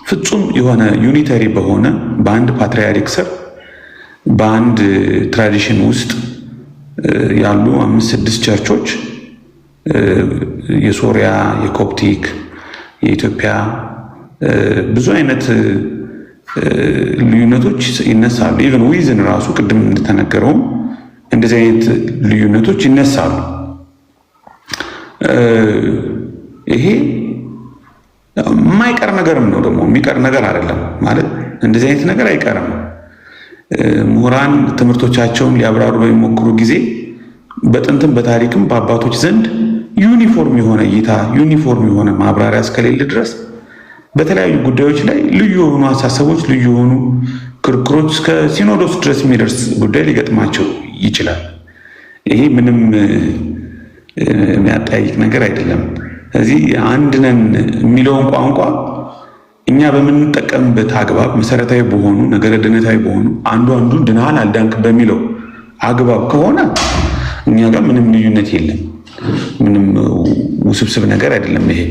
ፍጹም የሆነ ዩኒተሪ በሆነ በአንድ ፓትሪያርክ ስር በአንድ ትራዲሽን ውስጥ ያሉ 5-6 ቸርቾች የሶሪያ፣ የኮፕቲክ፣ የኢትዮጵያ ብዙ አይነት ልዩነቶች ይነሳሉ። ኢቨን ዊዝን ራሱ ቅድም እንደተነገረውም እንደዚህ አይነት ልዩነቶች ይነሳሉ። ይሄ የማይቀር ነገርም ነው፣ ደግሞ የሚቀር ነገር አይደለም። ማለት እንደዚህ አይነት ነገር አይቀርም። ምሁራን ትምህርቶቻቸውን ሊያብራሩ በሚሞክሩ ጊዜ በጥንትም በታሪክም በአባቶች ዘንድ ዩኒፎርም የሆነ እይታ ዩኒፎርም የሆነ ማብራሪያ እስከሌለ ድረስ በተለያዩ ጉዳዮች ላይ ልዩ የሆኑ አሳሰቦች፣ ልዩ የሆኑ ክርክሮች እስከ ሲኖዶስ ድረስ የሚደርስ ጉዳይ ሊገጥማቸው ይችላል። ይሄ ምንም የሚያጠያይቅ ነገር አይደለም። ስለዚህ አንድ ነን የሚለውን ቋንቋ እኛ በምንጠቀምበት አግባብ መሰረታዊ በሆኑ ነገረ ድነታዊ በሆኑ አንዱን ድናል አልዳንክ በሚለው አግባብ ከሆነ እኛ ጋር ምንም ልዩነት የለም። ምንም ውስብስብ ነገር አይደለም ይሄ።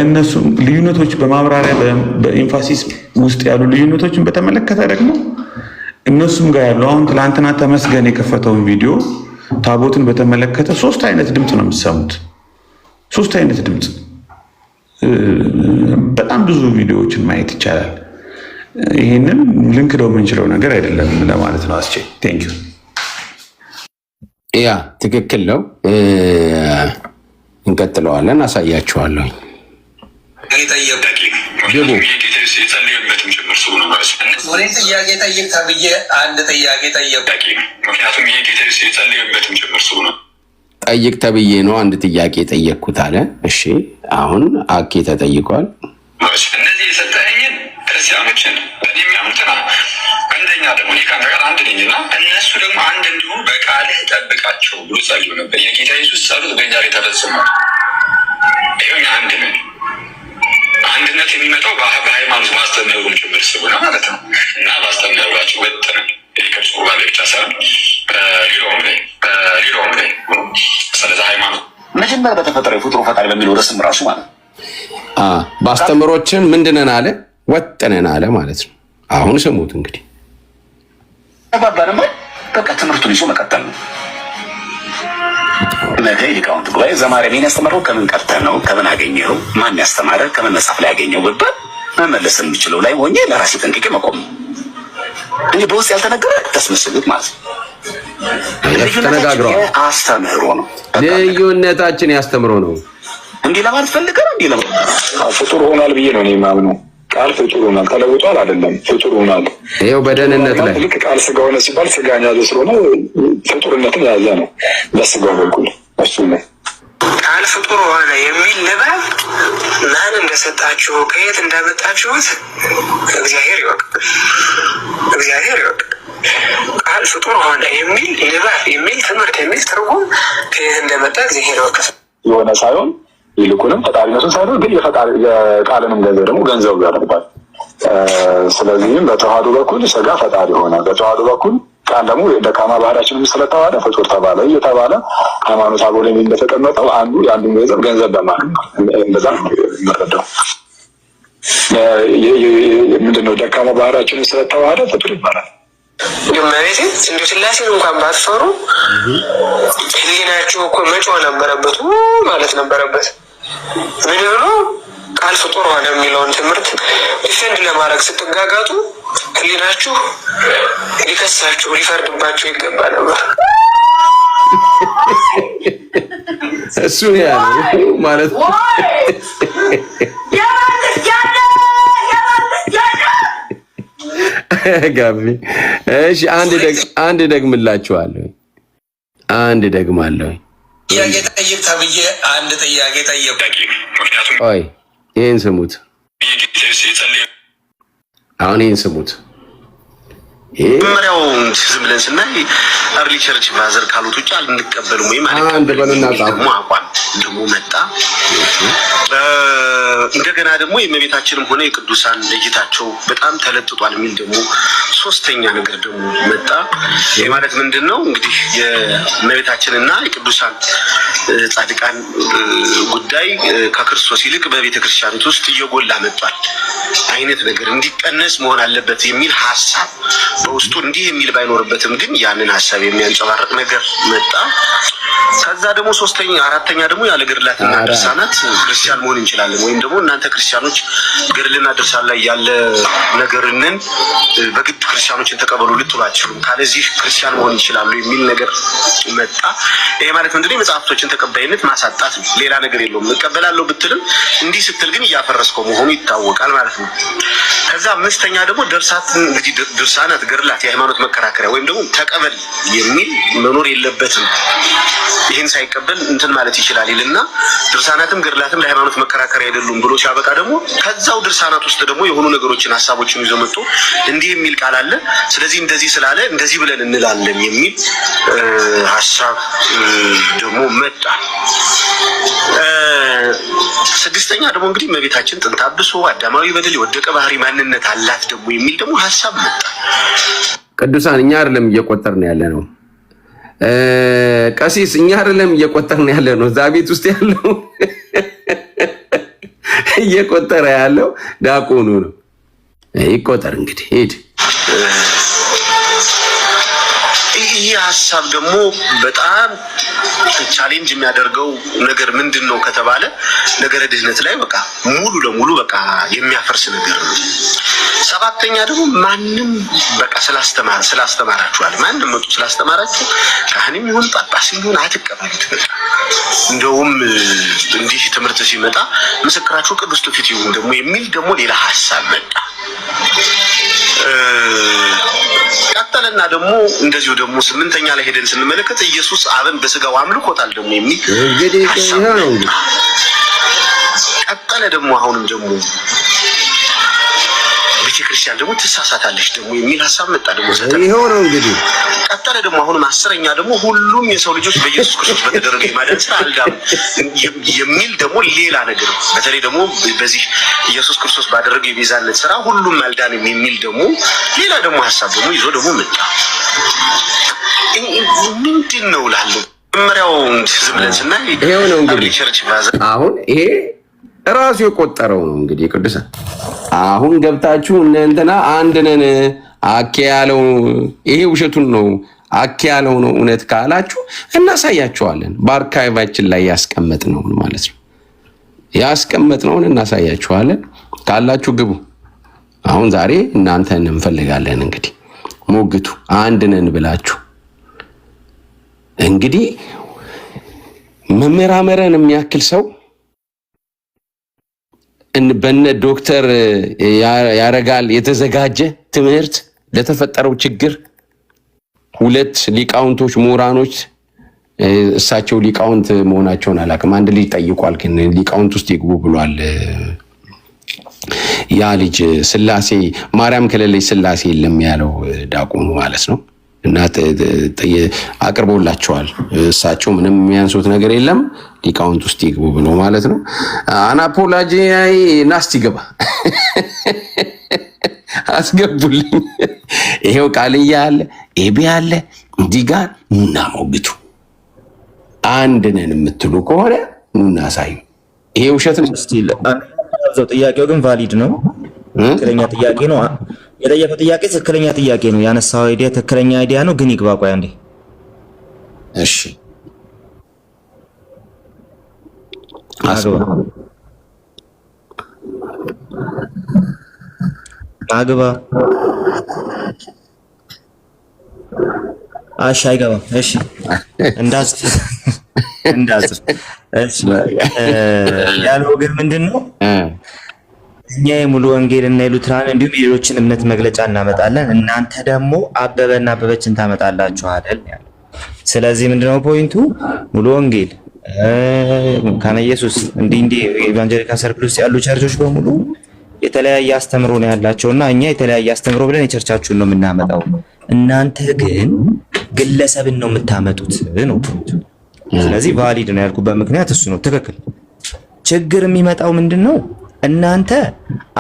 እነሱም ልዩነቶች በማብራሪያ በኢንፋሲስ ውስጥ ያሉ ልዩነቶችን በተመለከተ ደግሞ እነሱም ጋር ያለው አሁን ትላንትና ተመስገን የከፈተውን ቪዲዮ ታቦትን በተመለከተ 3 አይነት ድምፅ ነው የምትሰሙት። 3 አይነት ድምፅ። በጣም ብዙ ቪዲዮዎችን ማየት ይቻላል። ይህንን ልንክደው የምንችለው ነገር አይደለም ለማለት ነው። አስቼ ቴንክ ዩ። ያ ትክክል ነው። እንቀጥለዋለን፣ አሳያችኋለሁ። ጥያቄ ጠይቅ ተብዬ አንድ ጥያቄ ጠየቁ። ምክንያቱም ይሄ ጌታ የጸለየበትም ጭምር ሰው ነው። ጠይቅ ተብዬ ነው አንድ ጥያቄ ጠየቅኩት አለ። እሺ አሁን አኬ ተጠይቋል። እነዚህ የሰጠኸኝን ክርስቲያኖችን በእኔ የሚያምኑትና አንደኛ ደግሞ እኔ ከአንተ ጋር አንድ ነኝና እነሱ ደግሞ አንድ እንዲሁም በቃልህ ጠብቃቸው ብሎ ጸልዮ ነበር። የጌታ ኢየሱስ ጸሎት በእኛ ላይ ተፈጽሟል። ይኸው አንድ ነን። አንድነት የሚመጣው በሃይማኖት ማስተምህሩም ጭምር ስለሆነ ማለት ነው እና ማስተምህራቸው ወጥነን ከእርሱ ጋር ብቻ ሳይሆን በሌላውም ላይ ስለዚህ ሃይማኖት መጀመሪያ በተፈጠረ ፍጡሩ ፈጣሪ በሚለው ርዕስም ራሱ ማለት ነው በአስተምህሮችን ምንድነን አለ ወጥነን አለ ማለት ነው። አሁን ስሙት እንግዲህ ተባባረም በቃ ትምህርቱን ይዞ መቀጠል ነው። ነገ ሊቃውንት ጉባኤ ዘማሪያም ያስተማረው ከምን ቀርተህ ነው? ከምን አገኘኸው? ማን ያስተማረ? ከምን መጽሐፍ ላይ ያገኘው? ብባል መመለስ የምችለው ላይ ሆኜ ለራሴ ጠንቅቄ መቆም ነው። እኔ በውስጥ ያልተነገረ ተስመስሉት ማለት ነው። ተነጋግረዋል። አስተምህሮ ነው። ልዩነታችን ያስተምሮ ነው። እንዲህ ለማለት ፈልገህ ነው። እንዲህ ለማለት ፍጡር ሆኗል ብዬ ነው እኔ የማምነው። ቃል ፍጡር ሆኗል፣ ተለውጧል አይደለም፣ ፍጡር ሆኗል። ይኸው በደህንነት ላይ ልክ ቃል ስጋ ሆነ ሲባል ስጋን ያዘ ስለሆነ ፍጡርነትን ያዘ ነው። በስጋው በኩል እሱ ነው ቃል ፍጡር ሆነ የሚል ንባብ ማን እንደሰጣችሁ ከየት እንዳመጣችሁት እግዚአብሔር ይወቅ። ቃል ፍጡር ሆነ የሚል ንባብ የሚል ትምህርት የሚል ትርጉም ከየት እንደመጣ እግዚአብሔር ይወቅ። የሆነ ሳይሆን ይልቁንም ፈጣሪነቱን ሳይሆን ግን የቃልንም ገንዘብ ደግሞ ገንዘቡ ያደርጋል። ስለዚህም በተዋህዶ በኩል ስጋ ፈጣሪ ሆነ፣ በተዋህዶ በኩል ቃል ደግሞ ደካማ ባህሪያችንም ስለተባለ ፍጡር ተባለ እየተባለ ሃይማኖት አበው ላይ እንደተቀመጠው አንዱ የአንዱን ገንዘብ በማለት እንደዛ ይመረዳው። ምንድነው ደካማ ባህሪያችንም ስለተባለ ፍጡር ይባላል። ማለት እንደ ስላሴን እንኳን ባትፈሩ ህሊናችሁ እኮ መጮህ ነበረበት ማለት ነበረበት። ምን ብሎ ቃል ፍጡር ሆነ የሚለውን ትምህርት ዲፌንድ ለማድረግ ስትጋጋጡ ህሊናችሁ ሊከሳችሁ ሊፈርድባችሁ ይገባ ነበር። እሱ ያለው ማለት ጋቢ እሺ፣ አንድ ደግምላችኋለሁ። ጥያቄ ጠይቅ ተብዬ አንድ ጥያቄ ጠየቁ። ቆይ ይሄን ስሙት። አሁን ይሄን ስሙት። መጀመሪያው ዝም ብለን ስናይ አርሊ ቸርች ፋዘር ካሉት ውጭ አልንቀበልም ወይ ማለት አንድ በለና ጻፉ። አቋም ደግሞ መጣ። እንደገና ደግሞ የእመቤታችንም ሆነ የቅዱሳን ለጌታቸው በጣም ተለጥጧል የሚል ደግሞ ሶስተኛ ነገር ደግሞ መጣ። ይሄ ማለት ምንድነው? እንግዲህ የእመቤታችንና የቅዱሳን ጻድቃን ጉዳይ ከክርስቶስ ይልቅ በቤተ ክርስቲያኒቱ ውስጥ እየጎላ መጥቷል አይነት ነገር እንዲቀነስ መሆን አለበት የሚል ሐሳብ በውስጡ እንዲህ የሚል ባይኖርበትም ግን ያንን ሐሳብ የሚያንጸባርቅ ነገር መጣ። ከዛ ደግሞ ሶስተኛ አራተኛ ደግሞ ያለ ገድላትና ድርሳናት ክርስቲያን መሆን እንችላለን ወይም ደግሞ እናንተ ክርስቲያኖች ገድልና ድርሳን ላይ ያለ ነገርንን በግድ ክርስቲያኖችን ተቀበሉ ልትሏችሁ ካለዚህ ክርስቲያን መሆን ይችላሉ የሚል ነገር መጣ። ይሄ ማለት ምንድነው? መጽሐፍቶችን ተቀባይነት ማሳጣት ነው። ሌላ ነገር የለውም። እቀበላለሁ ብትልም እንዲህ ስትል ግን እያፈረስከው መሆኑ ይታወቃል ማለት ነው። ከዛ አምስተኛ ደግሞ ድርሳናት ገድላት የሃይማኖት መከራከሪያ ወይም ደግሞ ተቀበል የሚል መኖር የለበትም። ይህን ሳይቀበል እንትን ማለት ይችላል ይልና ድርሳናትም ገድላትም ለሃይማኖት መከራከሪያ አይደሉም ብሎ ሲያበቃ ደግሞ ከዛው ድርሳናት ውስጥ ደግሞ የሆኑ ነገሮችን ሐሳቦችን ይዞ መጥቶ እንዲህ የሚል ቃል አለ፣ ስለዚህ እንደዚህ ስላለ እንደዚህ ብለን እንላለን የሚል ሐሳብ ደግሞ መጣ። ስድስተኛ ደግሞ እንግዲህ እመቤታችን ጥንተ አብሶ አዳማዊ በደል የወደቀ ባህሪ ማንነት አላት ደግሞ የሚል ደግሞ ሐሳብ መጣ። ቅዱሳን እኛ አይደለም እየቆጠርን ያለ ነው። ቀሲስ እኛ አይደለም እየቆጠርን ያለ ነው። እዛ ቤት ውስጥ ያለው እየቆጠረ ያለው ዲያቆኑ ነው። ይቆጠር እንግዲህ ሂድ። ይህ ሐሳብ ደግሞ በጣም ቻሌንጅ የሚያደርገው ነገር ምንድነው ከተባለ ነገረ ድህነት ላይ በቃ ሙሉ ለሙሉ በቃ የሚያፈርስ ነገር ነው። ሰባተኛ ደግሞ ማንም በቃ ስላስተማራችኋል ማንም መጡ ስላስተማራችሁ ካህንም ይሁን ጳጳስም ይሁን አትቀበሉት። በቃ እንደውም እንዲህ ትምህርት ሲመጣ ምስክራችሁ ቅዱስ ትውፊት ይሁን ደግሞ የሚል ደግሞ ሌላ ሐሳብ መጣ። ቀጠለና ደግሞ እንደዚሁ ደግሞ ስምንተኛ ላይ ሄደን ስንመለከት ኢየሱስ አብን በስጋው አምልኮታል ደግሞ የሚል እንግዲህ ነው። ቀጠለ ደግሞ አሁንም ደግሞ ቤተክርስቲያን ደግሞ ትሳሳታለች ደግሞ የሚል ሐሳብ መጣ። ደግሞ ይሄው ነው እንግዲህ ቀጠለ ደግሞ አሁንም አስረኛ ደግሞ ሁሉም የሰው ልጆች በኢየሱስ ክርስቶስ በተደረገ የማዳን ስራ አልዳም የሚል ደግሞ ሌላ ነገር በተለይ ደግሞ በዚህ ኢየሱስ ክርስቶስ ባደረገው የቤዛነት ስራ ሁሉም አልዳንም የሚል ደግሞ ሌላ ደግሞ ሐሳብ ደግሞ ይዞ ደግሞ መጣ። ምንድነው ላለው መመሪያው ዝም ብለን ስናይ ይሄው ነው እንግዲህ አሁን ይሄ ራሱ የቆጠረው ነው እንግዲህ ቅዱሳን። አሁን ገብታችሁ እንትና አንድ ነን አኬ ያለው ይሄ ውሸቱን ነው አኬ ያለው ነው እውነት ካላችሁ እናሳያችኋለን። በአርካይቫችን ላይ ያስቀመጥነው ማለት ነው። ያስቀመጥነውን እናሳያችኋለን። ካላችሁ ግቡ። አሁን ዛሬ እናንተን እንፈልጋለን። እንግዲህ ሞግቱ አንድ ነን ብላችሁ እንግዲህ መመራመረን የሚያክል ሰው በነ ዶክተር ያረጋል የተዘጋጀ ትምህርት ለተፈጠረው ችግር ሁለት ሊቃውንቶች ምሁራኖች እሳቸው ሊቃውንት መሆናቸውን አላውቅም። አንድ ልጅ ጠይቋል፣ ግን ሊቃውንት ውስጥ ይግቡ ብሏል። ያ ልጅ ስላሴ ማርያም ከሌለች ስላሴ የለም ያለው ዳቁሙ ማለት ነው። እና አቅርቦላቸዋል። እሳቸው ምንም የሚያንሱት ነገር የለም ሊቃውንት ውስጥ ይግቡ ብሎ ማለት ነው። አናፖላጂያይ ናስቲ ገባ አስገቡልኝ። ይሄው ቃልያ አለ ኤቢ አለ እንዲህ ጋር ኑና ሞግቱ። አንድ ነን የምትሉ ከሆነ ኑና ሳዩ። ይሄ ውሸት ነው። ጥያቄው ግን ቫሊድ ነው። ትክክለኛ ጥያቄ ነው። የጠየቀው ጥያቄ ትክክለኛ ጥያቄ ነው። ያነሳው አይዲያ ትክክለኛ አይዲያ ነው። ግን ይግባ። ቆይ አንዴ። እሺ አግባ። እሺ አይገባም። እሺ እንዳጽፍ እሺ ያለው ግን ምንድነው? እኛ የሙሉ ወንጌል እና የሉትራን እንዲሁም የሌሎችን እምነት መግለጫ እናመጣለን፣ እናንተ ደግሞ አበበና አበበችን ታመጣላችሁ አይደል ያለው። ስለዚህ ምንድነው ፖይንቱ? ሙሉ ወንጌል ካነ ኢየሱስ እንዲህ ኢቫንጀሊካል ሰርክል ውስጥ ያሉ ቸርቾች በሙሉ የተለያየ አስተምሮ ነው ያላቸውና እኛ የተለያየ አስተምሮ ብለን የቸርቻችሁን ነው የምናመጣው። እናንተ ግን ግለሰብን ነው የምታመጡት ነው ፖይንቱ። ስለዚህ ቫሊድ ነው ያልኩበት ምክንያት እሱ ነው። ትክክል። ችግር የሚመጣው ምንድነው? እናንተ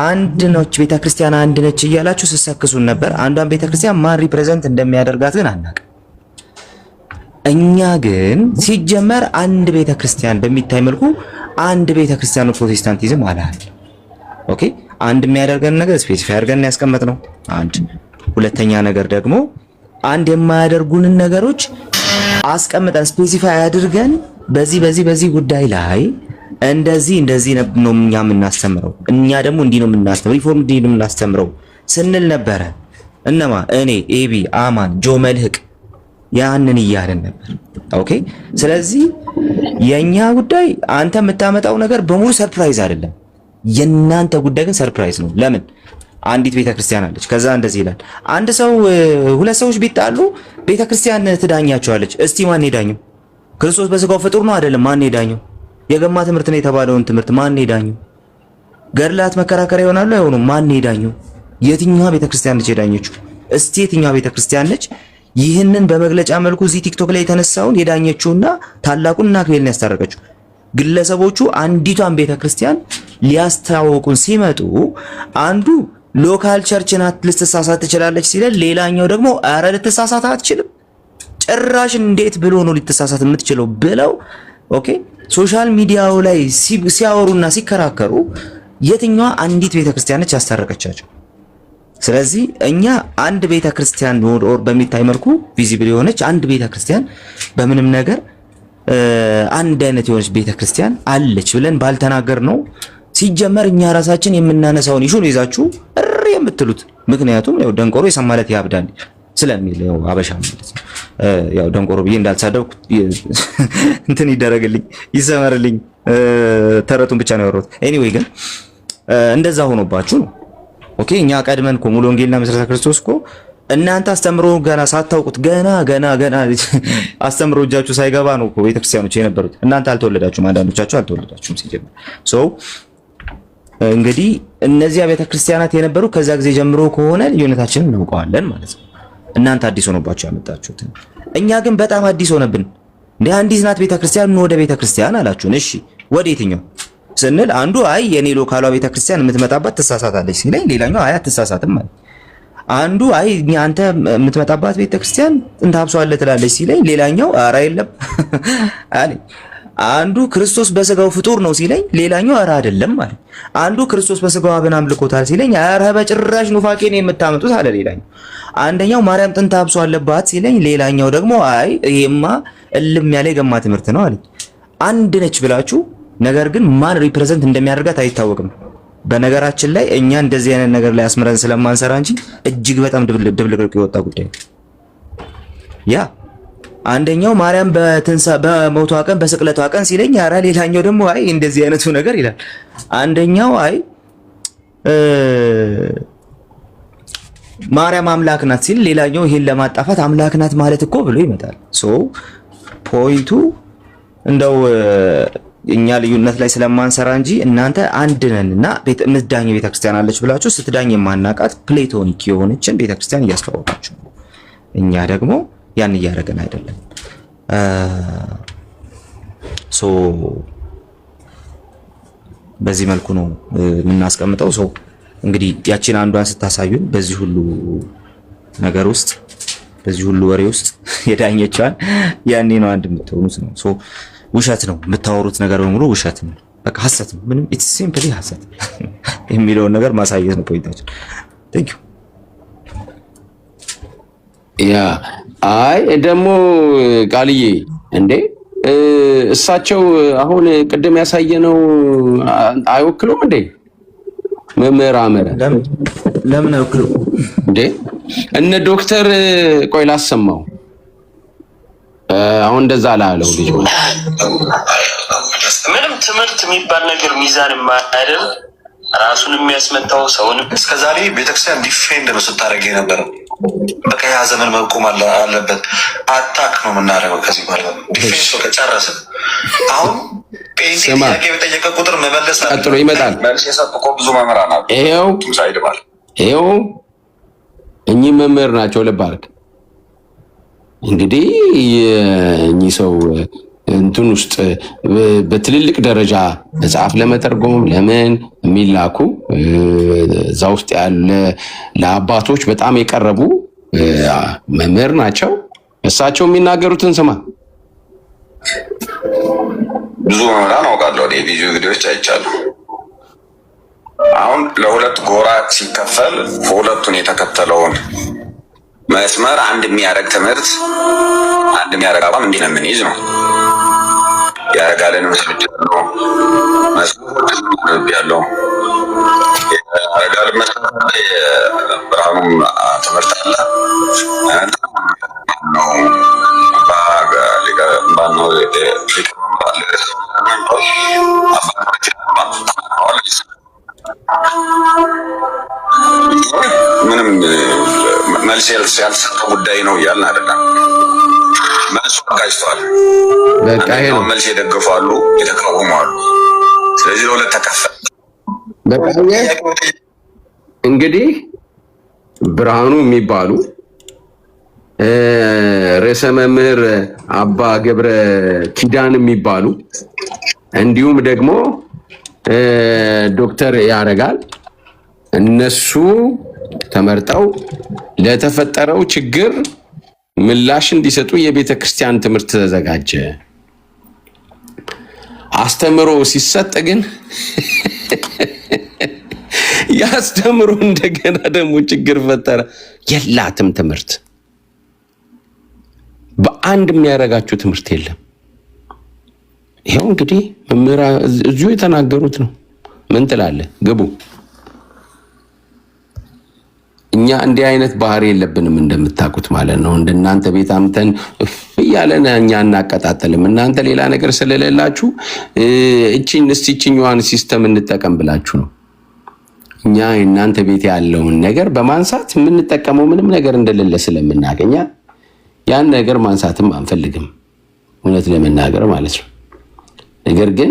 አንድ ነች ቤተክርስቲያን አንድ ነች እያላችሁ ስትሰክሱን ነበር። አንዷን ቤተክርስቲያን ማን ሪፕሬዘንት እንደሚያደርጋት ግን አናውቅም። እኛ ግን ሲጀመር አንድ ቤተክርስቲያን በሚታይ መልኩ አንድ ቤተክርስቲያን ፕሮቴስታንቲዝም አላል። ኦኬ፣ አንድ የሚያደርገን ነገር ስፔሲፋይ አድርገን ያስቀመጥነው አንድ። ሁለተኛ ነገር ደግሞ አንድ የማያደርጉንን ነገሮች አስቀምጠን ስፔሲፋይ አድርገን በዚህ ጉዳይ ላይ እንደዚህ ነው እኛ የምናስተምረው፣ እኛ ደግሞ እንዲህ ነው የምናስተምረው፣ ሪፎርም እንዲህ ነው የምናስተምረው ስንል ነበረ። እነማ እኔ ኤቢ አማን ጆ መልህቅ ያንን እያልን ነበር። ኦኬ። ስለዚህ የኛ ጉዳይ አንተ የምታመጣው ነገር በሙሉ ሰርፕራይዝ አይደለም። የናንተ ጉዳይ ግን ሰርፕራይዝ ነው። ለምን? አንዲት ቤተክርስቲያን አለች። ከዛ እንደዚህ ይላል። አንድ ሰው ሁለት ሰዎች ቢጣሉ ቤተክርስቲያን ትዳኛቸዋለች። እስቲ ማን ሄዳኘው? ክርስቶስ በስጋው ፍጡር ነው አይደለም? ማን ሄዳኘው? የገማ ትምህርት ነው የተባለውን ትምህርት ማን ሄዳኘው? ገድላት መከራከሪያ ይሆናሉ አይሆኑም? ማን ሄዳኘው? የትኛዋ ቤተክርስቲያን ነች ሄዳኘችው? እስቲ የትኛዋ ቤተክርስቲያን ነች ይህንን በመግለጫ መልኩ እዚህ ቲክቶክ ላይ የተነሳውን የዳኘችውና ታላቁን አክሊልን ያስታረቀችው? ግለሰቦቹ አንዲቷን ቤተክርስቲያን ሊያስተዋውቁን ሲመጡ አንዱ ሎካል ቸርች ናት ልትሳሳት ትችላለች ሲለን፣ ሌላኛው ደግሞ አረ ልትሳሳት አትችልም ጭራሽ እንዴት ብሎ ነው ልትሳሳት የምትችለው ብለው ኦኬ ሶሻል ሚዲያው ላይ ሲያወሩና ሲከራከሩ የትኛዋ አንዲት ቤተክርስቲያን ነች ያስታረቀቻቸው? ስለዚህ እኛ አንድ ቤተክርስቲያን ኦር በሚታይ መልኩ ቪዚብል የሆነች አንድ ቤተክርስቲያን በምንም ነገር አንድ አይነት የሆነች ቤተክርስቲያን አለች ብለን ባልተናገር ነው። ሲጀመር እኛ ራሳችን የምናነሳውን ኢሹ ነው ይዛችሁ እሪ የምትሉት። ምክንያቱም ያው ደንቆሮ የሰማለት ያብዳል ስለሚል ያው አበሻ ማለት ነው። ያው ደንቆሮ ብዬ እንዳልሳደብኩ እንትን ይደረግልኝ ይሰመርልኝ፣ ተረቱን ብቻ ነው ያወራሁት። ኤኒዌይ ግን እንደዛ ሆኖባችሁ ነው። ኦኬ እኛ ቀድመን እኮ ሙሉ ወንጌልና መሰረተ ክርስቶስ እኮ እናንተ አስተምሮ ገና ሳታውቁት ገና አስተምሮ እጃችሁ ሳይገባ ነው እኮ ቤተክርስቲያኖች የነበሩት። እናንተ አልተወለዳችሁም፣ አንዳንዶቻችሁ አልተወለዳችሁም ሲጀምር። ሶ እንግዲህ እነዚያ ቤተክርስቲያናት የነበሩ ከዛ ጊዜ ጀምሮ ከሆነ ልዩነታችንን እናውቀዋለን ማለት ነው። እናንተ አዲስ ሆኖባችሁ ያመጣችሁት፣ እኛ ግን በጣም አዲስ ሆነብን። እንደ አንዲት ናት ቤተክርስቲያን ነው ወደ ቤተክርስቲያን አላችሁን። እሺ ወደ የትኛው ስንል አንዱ አይ የኔ ሎካሏ ቤተክርስቲያን የምትመጣባት ትሳሳታለች ሲለኝ፣ ሌላኛው አይ አትሳሳትም ማለት አንዱ አይ አንተ የምትመጣባት ቤተክርስቲያን ጥንተ ሀብሶ አለ ትላለች ሲለኝ፣ ሌላኛው ኧረ የለም አለኝ። አንዱ ክርስቶስ በስጋው ፍጡር ነው ሲለኝ፣ ሌላኛው ኧረ አይደለም ማለት። አንዱ ክርስቶስ በስጋው አብን አምልኮታል ሲለኝ፣ ኧረ በጭራሽ ኑፋቄ ነው የምታመጡት አለ ሌላኛው። አንደኛው ማርያም ጥንተ ሀብሶ አለባት ሲለኝ፣ ሌላኛው ደግሞ አይ ይሄማ እልም ያለ የገማ ትምህርት ነው አለኝ። አንድ ነች ብላችሁ ነገር ግን ማን ሪፕሬዘንት እንደሚያደርጋት አይታወቅም። በነገራችን ላይ እኛ እንደዚህ አይነት ነገር ላይ አስመረን ስለማንሰራ እንጂ እጅግ በጣም ድብልቅልቅ የወጣ ጉዳይ ያ አንደኛው ማርያም በሞቷ ቀን በስቅለቷ ቀን ሲለኝ፣ ኧረ ሌላኛው ደግሞ አይ እንደዚህ አይነቱ ነገር ይላል። አንደኛው አይ ማርያም አምላክ ናት ሲል፣ ሌላኛው ይሄን ለማጣፋት አምላክ ናት ማለት እኮ ብሎ ይመጣል። ሶ ፖይንቱ እንደው እኛ ልዩነት ላይ ስለማንሰራ እንጂ እናንተ አንድ ነንና ምትዳኝ ቤተክርስቲያን አለች ብላችሁ ስትዳኝ የማናቃት ፕሌቶኒክ የሆነችን ቤተክርስቲያን እያስተዋወቃችሁ ነው። እኛ ደግሞ ያን እያደረገን አይደለም። ሶ በዚህ መልኩ ነው የምናስቀምጠው። ሶ እንግዲህ ያቺን አንዷን ስታሳዩን በዚህ ሁሉ ነገር ውስጥ በዚህ ሁሉ ወሬ ውስጥ የዳኘቻን ያኔ ነው አንድ የምትሆኑት ነው። ሶ ውሸት ነው የምታወሩት ነገር በሙሉ ውሸት ነው፣ በቃ ሐሰት ነው። ምንም ኢትስ ሲምፕሊ ሐሰት የሚለውን ነገር ማሳየት ነው ፖይንታችን። ቴንክ ዩ። ያ አይ ደግሞ ቃልዬ እንዴ እሳቸው አሁን ቅድም ያሳየነው አይወክሉም እንዴ? መምህር አመረ ለምን አይወክሉም እንዴ? እነ ዶክተር ቆይ ላሰማው። አሁን እንደዛ ላለው ልጅ ምንም ትምህርት የሚባል ነገር ሚዛን የማያደርግ ራሱን የሚያስመታው ሰውን እስከዛሬ ቤተክርስቲያን ዲፌንድ ነው ስታደርግ የነበረው። በቃ ያ ዘመን መቆም አለበት። አታክ ነው የምናደርገው ከዚህ በኋላ ዲፌንስ ከጨረስን። አሁን ጴንጤ ጥያቄ በጠየቀ ቁጥር መመለስ ቀጥሎ ይመጣል። መልስ የሰጡ እኮ ብዙ መምህራን አሉ። ይኸው እኚህ መምህር ናቸው። ልብ አድርግ እንግዲህ እኚህ ሰው እንትን ውስጥ በትልልቅ ደረጃ መጽሐፍ ለመተርጎም ለምን የሚላኩ እዛ ውስጥ ያለ ለአባቶች በጣም የቀረቡ መምህር ናቸው። እሳቸው የሚናገሩትን ስማ። ብዙ መምህራን አውቃለሁ፣ ብዙ ቪዲዮዎች አይቻለሁ። አሁን ለሁለት ጎራ ሲከፈል ሁለቱን የተከተለውን መስመር አንድ የሚያደርግ ትምህርት አንድ የሚያደርግ አቋም እንዲህ ነው የምንይዝ ነው ያረጋለን መስሎች ነው መስሎች ያለው ያረጋል መስሎች ብርሃኑ ትምህርት አለ ነው ባኖ ምንም መልስ ያልተሰጠ ጉዳይ ነው እያልን አይደለም። መልሱ አጋጅቷል። በቃ ይሄ ነው። መልስ የደገፉ አሉ፣ የተቃወሙ አሉ። ስለዚህ ለሁለት ተከፈለ። በቃ እንግዲህ ብርሃኑ የሚባሉ ርዕሰ መምህር አባ ገብረ ኪዳን የሚባሉ እንዲሁም ደግሞ ዶክተር ያረጋል እነሱ ተመርጠው ለተፈጠረው ችግር ምላሽ እንዲሰጡ የቤተ ክርስቲያን ትምህርት ተዘጋጀ። አስተምሮ ሲሰጥ ግን ያስተምሮ እንደገና ደግሞ ችግር ፈጠረ። የላትም ትምህርት በአንድ የሚያረጋችሁ ትምህርት የለም። ይሄው እንግዲህ መምህራ እዚሁ የተናገሩት ነው። ምን ትላለህ? ግቡ። እኛ እንዲህ አይነት ባህሪ የለብንም እንደምታውቁት ማለት ነው። እንደናንተ ቤት አምተን እያለን እኛ እናቀጣጥልም። እናንተ ሌላ ነገር ስለሌላችሁ እቺኛዋን ሲስተም እንጠቀም ብላችሁ ነው። እኛ እናንተ ቤት ያለውን ነገር በማንሳት የምንጠቀመው ምንም ነገር እንደሌለ ስለምናገኛ ያን ነገር ማንሳትም አንፈልግም፣ እውነት ለመናገር ማለት ነው። ነገር ግን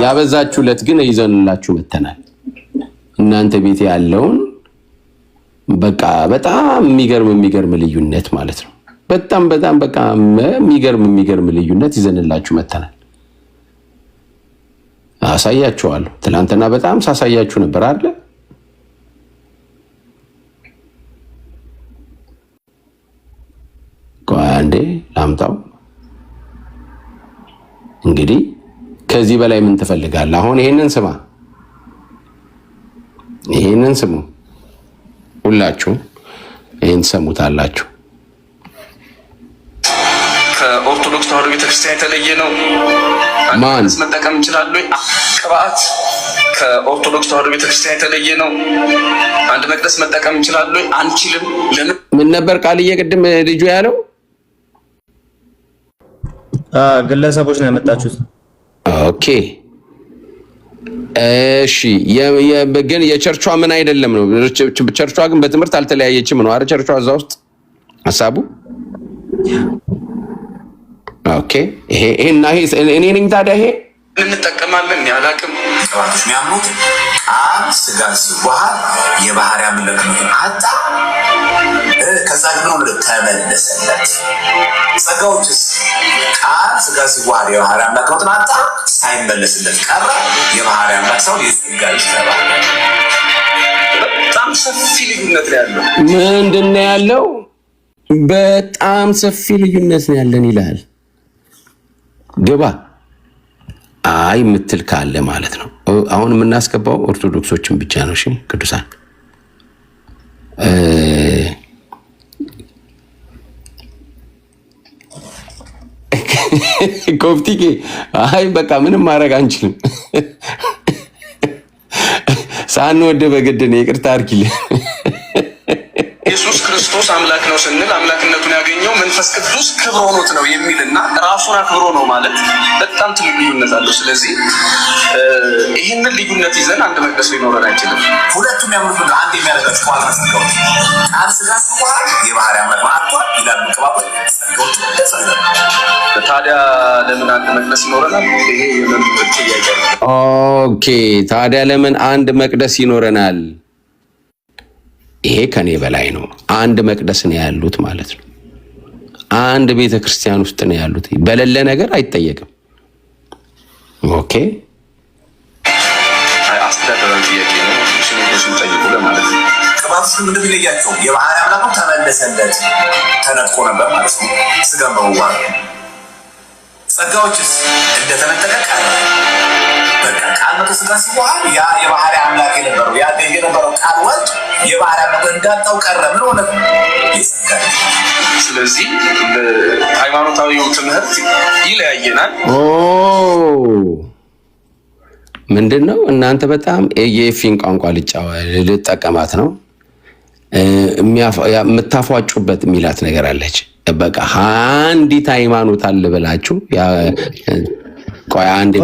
ያበዛችሁለት ግን ይዘንላችሁ መተናል። እናንተ ቤት ያለውን በቃ በጣም የሚገርም ልዩነት ማለት ነው። በጣም በቃ የሚገርም ልዩነት ይዘንላችሁ መተናል። አሳያችኋለሁ። ትናንትና በጣም ሳሳያችሁ ነበር አይደል? አንዴ ላምጣው። እንግዲህ ከዚህ በላይ ምን ትፈልጋለህ? አሁን ይሄንን ስማ፣ ይሄንን ስሙ። ሁላችሁም ይሄን ሰሙታላችሁ። ከኦርቶዶክስ ተዋሕዶ ቤተክርስቲያን የተለየ ነው። ማን መጠቀም እንችላለን ወይ? ቅባት ከኦርቶዶክስ ተዋሕዶ ቤተክርስቲያን የተለየ ነው። አንድ መቅደስ መጠቀም እንችላለን ወይ? አንችልም። ለምን? ምን ነበር ቃልዬ ቅድም ልጁ ያለው? ግለሰቦች ነው ያመጣችሁት። ኦኬ እሺ። ግን የቸርቿ ምን አይደለም ነው። ቸርቿ ግን በትምህርት አልተለያየችም ነው። አረ ቸርቿ እዛ ውስጥ ሐሳቡ። ኦኬ ይሄና ይሄ እኔ ነኝ ታዲያ ይሄ እንጠቀማለን ያላቅም ቅባቶች የሚያምኑት ቃል ስጋ ሲዋሃድ የባህሪ አምላክነቱን አጣ። ከዛ ግን ሆነ ተመለሰለት። ጸጋዎችስ ቃል ስጋ ሲዋሃድ የባህሪ አምላክነቱን አጣ፣ ሳይመለስለት ቀረ። የባህሪ አምላክ ሰው የጸጋ ይሰራል። በጣም ሰፊ ልዩነት ነው ያለው። ምንድነው ያለው? በጣም ሰፊ ልዩነት ነው ያለን ይላል። ግባ አይ ምትል ካለ ማለት ነው። አሁን የምናስገባው ኦርቶዶክሶችን ብቻ ነው። እሺ ቅዱሳን ኮፍቲኬ አይ በቃ ምንም ማድረግ አንችልም። ሳንወድ በግድ ነው። ይቅርታ አድርጊልኝ። ኢየሱስ ክርስቶስ አምላክ ነው ስንል አምላክነቱን ያገኘው መንፈስ ቅዱስ ክብር ሆኖት ነው የሚልና ራሱን አክብሮ ነው ማለት በጣም ትልቅ ልዩነት አለው። ስለዚህ ይህንን ልዩነት ይዘን አንድ መቅደስ ሊኖረን አይችልም። ሁለቱም ያምኑት አንድ የሚያደርጋቸው ማለት ነው። ቃል ስጋ ሲዋሃድ የባህሪ አምላክ አጥቷል ይላል ቅባቶች። ታዲያ ለምን አንድ መቅደስ ይኖረናል? ይሄ የመንፈስ ጥያቄ ነው። ኦኬ ታዲያ ለምን አንድ መቅደስ ይኖረናል? ይሄ ከኔ በላይ ነው። አንድ መቅደስ ነው ያሉት ማለት ነው። አንድ ቤተ ክርስቲያን ውስጥ ነው ያሉት። በሌለ ነገር አይጠየቅም። ኦኬ አስተዳደራዊ ጥያቄ ነው። ሲኖዶሱን ጠይቁ ለማለት ነው። ቅባቶች ምንድን ይለያቸው? የባህሪ አምላክ ተመለሰለት፣ ተነጥቆ ነበር ማለት ነው ስጋን በመዋሃድ። ጸጋዎችስ እንደተነጠቀ ቀረ። በቃ ቃል ከስጋ ሲዋሃድ ያ የባህሪ አምላክ የነበረው ያ የነበረው ቃል ወልድ የባህሪ አምላክ እንዳጣው ቀረ። ምን ሆነ? ይሰካል። ስለዚህ ሃይማኖታዊው ትምህርት ይለያየናል። ምንድነው እናንተ በጣም የፊን ቋንቋ ልጠቀማት ነው የምታፏጩበት ሚላት ነገር አለች። በቃ አንዲት ሃይማኖት አለ ብላችሁ ቆይ አንዴ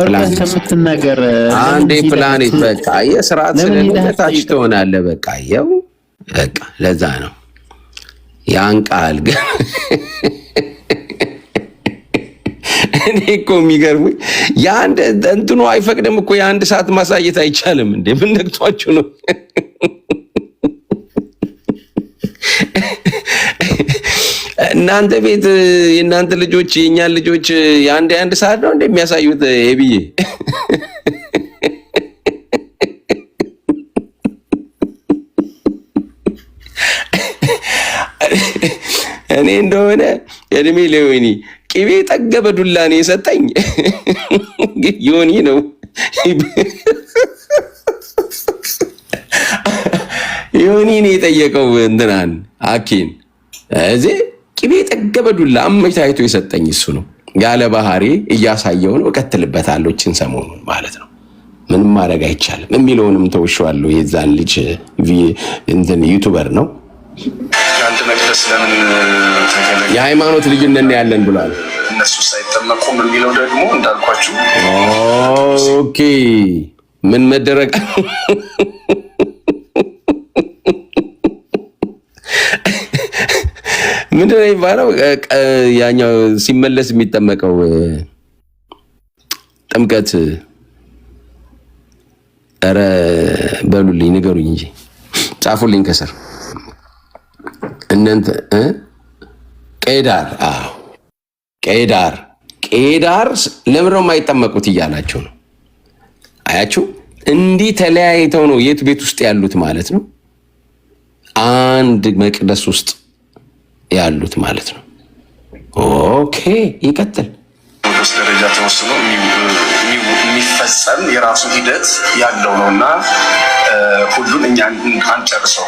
ፕላኔት በቃ የስርዓት ስለታች ትሆናለህ። በቃ ይኸው በቃ ለዛ ነው ያን ቃል ግን እኔ እኮ የሚገርሙኝ የአንድ እንትኑ አይፈቅድም እኮ የአንድ ሰዓት ማሳየት አይቻልም እንዴ? ምን ነግቷችሁ ነው? እናንተ ቤት የእናንተ ልጆች የእኛን ልጆች የአንድ ሰዓት ነው እንደሚያሳዩት ብዬ እኔ እንደሆነ እድሜ ለዮኒ ቅቤ ጠገበ ዱላ ነው የሰጠኝ። ዮኒ ነው ዮኒ ነው የጠየቀው እንትናን አኪን እዚህ ቅቤ ጠገበ ዱላ አመቻችቶ የሰጠኝ እሱ ነው። ያለ ባህሪ እያሳየው ነው። እቀጥልበታለሁ እችን ሰሞኑን ማለት ነው። ምንም ማድረግ አይቻልም የሚለውንም ተውሻለሁ። የዛን ልጅ እንትን ዩቲዩበር ነው። አንድ መቅደስ ለምን ተገለገለ? የሃይማኖት ልዩነት ያለን ብሏል። እነሱ ሳይጠመቁም የሚለው ደግሞ እንዳልኳችሁ ኦኬ ምን መደረግ ምንድነው የሚባለው? ያኛው ሲመለስ የሚጠመቀው ጥምቀት። ኧረ በሉልኝ ንገሩኝ እንጂ ጻፉልኝ ከስር እናንተ ቄዳር። አዎ ቄዳር ለምን ነው የማይጠመቁት እያላችሁ ነው። አያችሁ እንዲህ ተለያይተው ነው የት ቤት ውስጥ ያሉት ማለት ነው። አንድ መቅደስ ውስጥ ያሉት ማለት ነው። ኦኬ ይቀጥል። በስ ደረጃ ተወስኖ የሚፈጸም የራሱ ሂደት ያለው ነውና ሁሉን እኛ አንጨርሰው።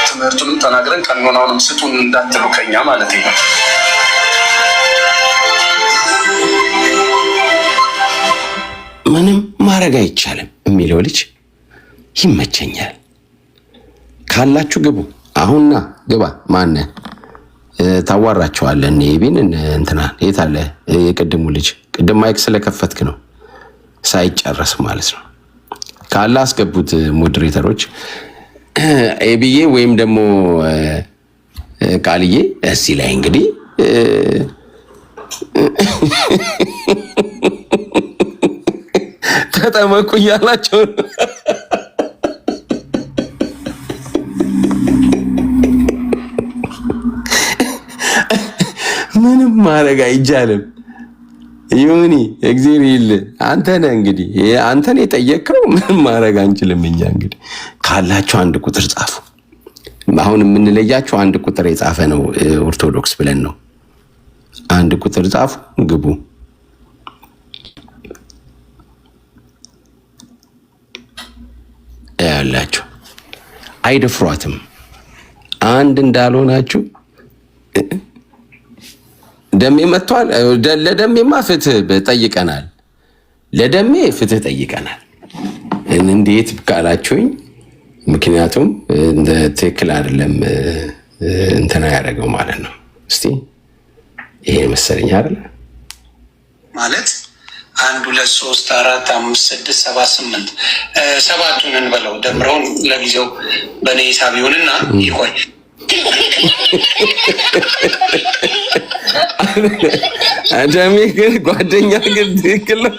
ትምህርቱንም ተናግረን ቀኖናውንም ስጡን እንዳትሉ ከኛ ማለት ነው። ምንም ማድረግ አይቻልም የሚለው ልጅ ይመቸኛል። ካላችሁ ግቡ። አሁንና ግባ። ማነ ታዋራቸዋለህ? ኔቢን እንትና የት አለ? የቅድሙ ልጅ ቅድም ማይክ ስለከፈትክ ነው ሳይጨረስ ማለት ነው። ካለ አስገቡት ሞዴሬተሮች ኤቢዬ ወይም ደግሞ ቃልዬ እዚህ ላይ እንግዲህ ተጠመቁ እያላቸው ምንም ማድረግ አይቻልም። ይሁኒ እግዚአብሔር ይል አንተ ነህ እንግዲህ አንተን የጠየቀው ምንም ማድረግ አንችልም። እኛ እንግዲህ ካላችሁ አንድ ቁጥር ጻፉ። አሁን የምንለያችሁ አንድ ቁጥር የጻፈ ነው ኦርቶዶክስ ብለን ነው። አንድ ቁጥር ጻፉ፣ ግቡ። ያላችሁ አይደፍሯትም። አንድ እንዳልሆናችሁ ደሜ መጥቷል። ለደሜማ ፍትህ ጠይቀናል። ለደሜ ፍትህ ጠይቀናል። እንዴት ካላችሁኝ ምክንያቱም ትክክል አይደለም እንትና ያደረገው ማለት ነው። እስቲ ይሄ መሰለኝ አይደል ማለት 1 2 3 4 5 6 7 8 ሰባቱን እንበለው ደምረውን ለጊዜው በኔ ሂሳብ ይሁንና ይቆይ። አዳሜ ግን ጓደኛ ግን ትክክል ነው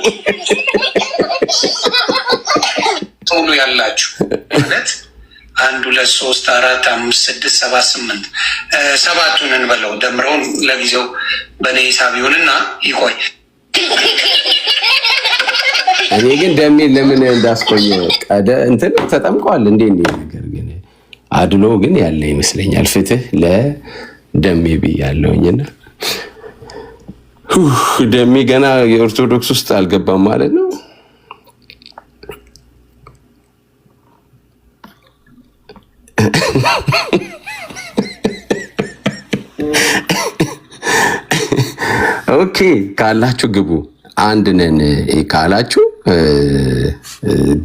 ቶሎ ያላችሁ ማለት 1 2 3 4 5 6 7 8 ሰባቱን እንበለው ደምረውን ለጊዜው በኔ ሂሳብ ይሁንና ይቆይ። እኔ ግን ደሜ ለምን እንዳስቆየ ቀደ እንትን ተጠምቀዋል እንዴ ነገር ግን አድሎ ግን ያለ ይመስለኛል። ፍትህ ለደሜ ብያለሁኝና ደሜ ገና የኦርቶዶክስ ውስጥ አልገባም ማለት ነው። ኦኬ ካላችሁ ግቡ። አንድ ነን ካላችሁ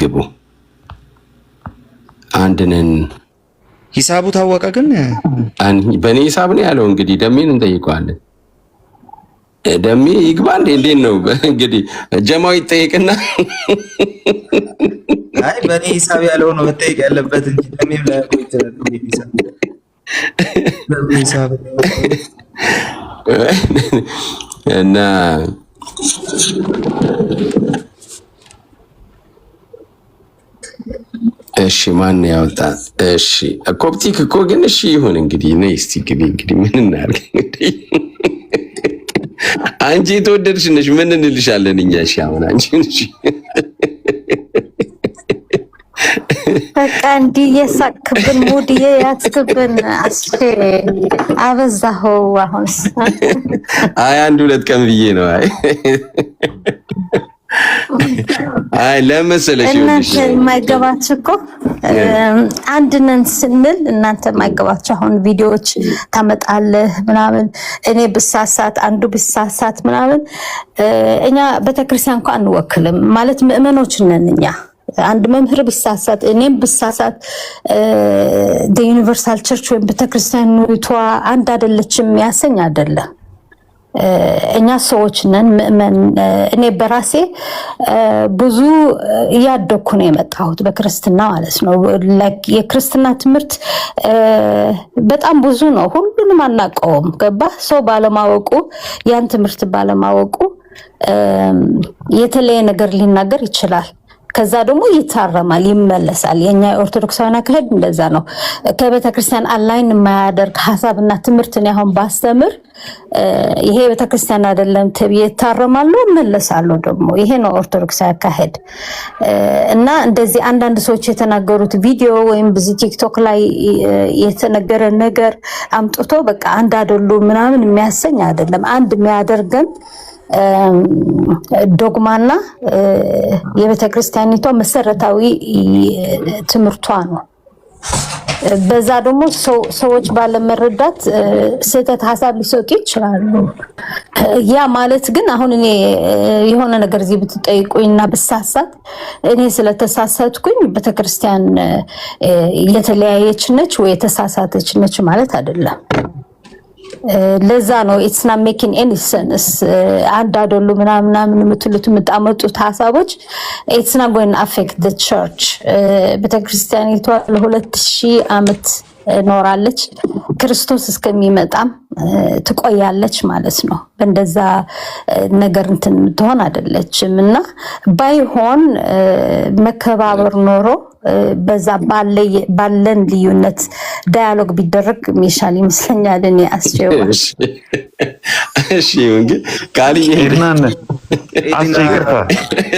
ግቡ። አንድ ነን ሂሳቡ ታወቀ። ግን በእኔ ሂሳብ ነው ያለው። እንግዲህ ደሜን እንጠይቀዋለን። ደሜ ይግባ እንዴት ነው እንግዲህ ጀማው ይጠይቅና አይ በእኔ ሂሳብ ያለው ነው መጠየቅ ያለበት እንጂ ደሜም ላይ ይችላል። ሂሳብ እና እሺ ማን ያወጣ? እሺ ኮፕቲክ እኮ ግን እሺ ይሁን እንግዲህ ነይ እስቲ ግቢ። እንግዲህ ምን እናድርግ እንግዲህ አንቺ የተወደድሽ ነሽ። ምን እንልሻለን እኛ? እሺ አሁን አንቺ ነሽ በቃ እንዲህ የሳቅብን ሙድ ያስክብን አስፌ አበዛኸው። አሁንስ አይ 1-2 ቀን ብዬ ነው። አይ ለመሰለሽ እናንተ የማይገባችሁ እኮ አንድ ነን ስንል እናንተ የማይገባችሁ አሁን ቪዲዮዎች ታመጣለህ ምናምን እኔ ብሳሳት አንዱ ብሳሳት ምናምን እኛ ቤተክርስቲያን እንኳን አንወክልም ማለት ምእመኖች ነን እኛ። አንድ መምህር ብሳሳት እኔም ብሳሳት ዩኒቨርሳል ቸርች ወይም ቤተክርስቲያኒቷ አንድ አይደለችም ያሰኝ አይደለም። እኛ ሰዎች ነን ምእመን። እኔ በራሴ ብዙ እያደኩ ነው የመጣሁት በክርስትና ማለት ነው። የክርስትና ትምህርት በጣም ብዙ ነው። ሁሉንም አናውቀውም። ገባ ሰው ባለማወቁ ያን ትምህርት ባለማወቁ የተለየ ነገር ሊናገር ይችላል። ከዛ ደግሞ ይታረማል፣ ይመለሳል። የኛ ኦርቶዶክሳውያን አካሄድ እንደዛ ነው። ከቤተክርስቲያን አላይን የማያደርግ ሀሳብና ትምህርትን ያሁን ባስተምር ይሄ ቤተክርስቲያን አይደለም ተብዬ ይታረማለሁ፣ እመለሳለሁ። ደግሞ ይሄ ነው ኦርቶዶክሳዊ አካሄድ እና እንደዚህ አንዳንድ ሰዎች የተናገሩት ቪዲዮ ወይም በዚህ ቲክቶክ ላይ የተነገረ ነገር አምጥቶ በቃ አንድ አይደሉ ምናምን የሚያሰኝ አይደለም። አንድ የሚያደርገን ዶግማና የቤተክርስቲያኒቷ መሰረታዊ ትምህርቷ ነው። በዛ ደግሞ ሰዎች ባለመረዳት ስህተት ሀሳብ ሊሰጡ ይችላሉ። ያ ማለት ግን አሁን እኔ የሆነ ነገር እዚህ ብትጠይቁኝና ብሳሳት እኔ ስለተሳሳትኩኝ ቤተክርስቲያን የተለያየች ነች ወይ የተሳሳተች ነች ማለት አይደለም። ለዛ ነው ኢትስ ናት ሜኪንግ ኤኒ ሴንስ አንድ አይደሉ ምናምን የምትሉት የምታመጡት ሀሳቦች ኢትስ ናት ጎይንግ አፌክት ዘ ቸርች። ቤተክርስቲያኒቷ ለ2000 ዓመት ኖራለች። ክርስቶስ እስከሚመጣም ትቆያለች ማለት ነው። በእንደዛ ነገር እንትን ትሆን አይደለችም እና ባይሆን መከባበር ኖሮ በዛ ባለን ልዩነት ዳያሎግ ቢደረግ ሚሻል ይመስለኛል። እኔ አስጨው እሺ እንግዲህ ቃልዬ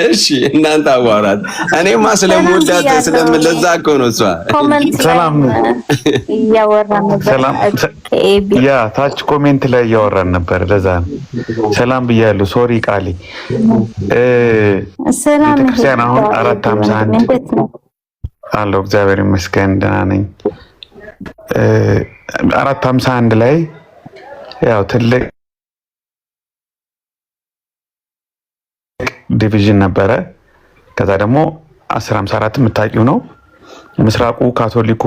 እሺ እናንተ አዋራት እኔማ ስለምወዳት ስለምለዛ እኮ ነው እሷ ሰላም እያወራን ነበር። ያ ታች ኮሜንት ላይ እያወራን ነበር። ለዛ ሰላም ብያለሁ። ሶሪ ቃሊ ሰላም ቤተክርስቲያን አሁን 451 አለው። እግዚአብሔር ይመስገን ደህና ነኝ። 451 ላይ ያው ትልቅ ዲቪዥን ነበረ። ከዛ ደግሞ 1054 የምታውቂው ነው። ምስራቁ፣ ካቶሊኩ፣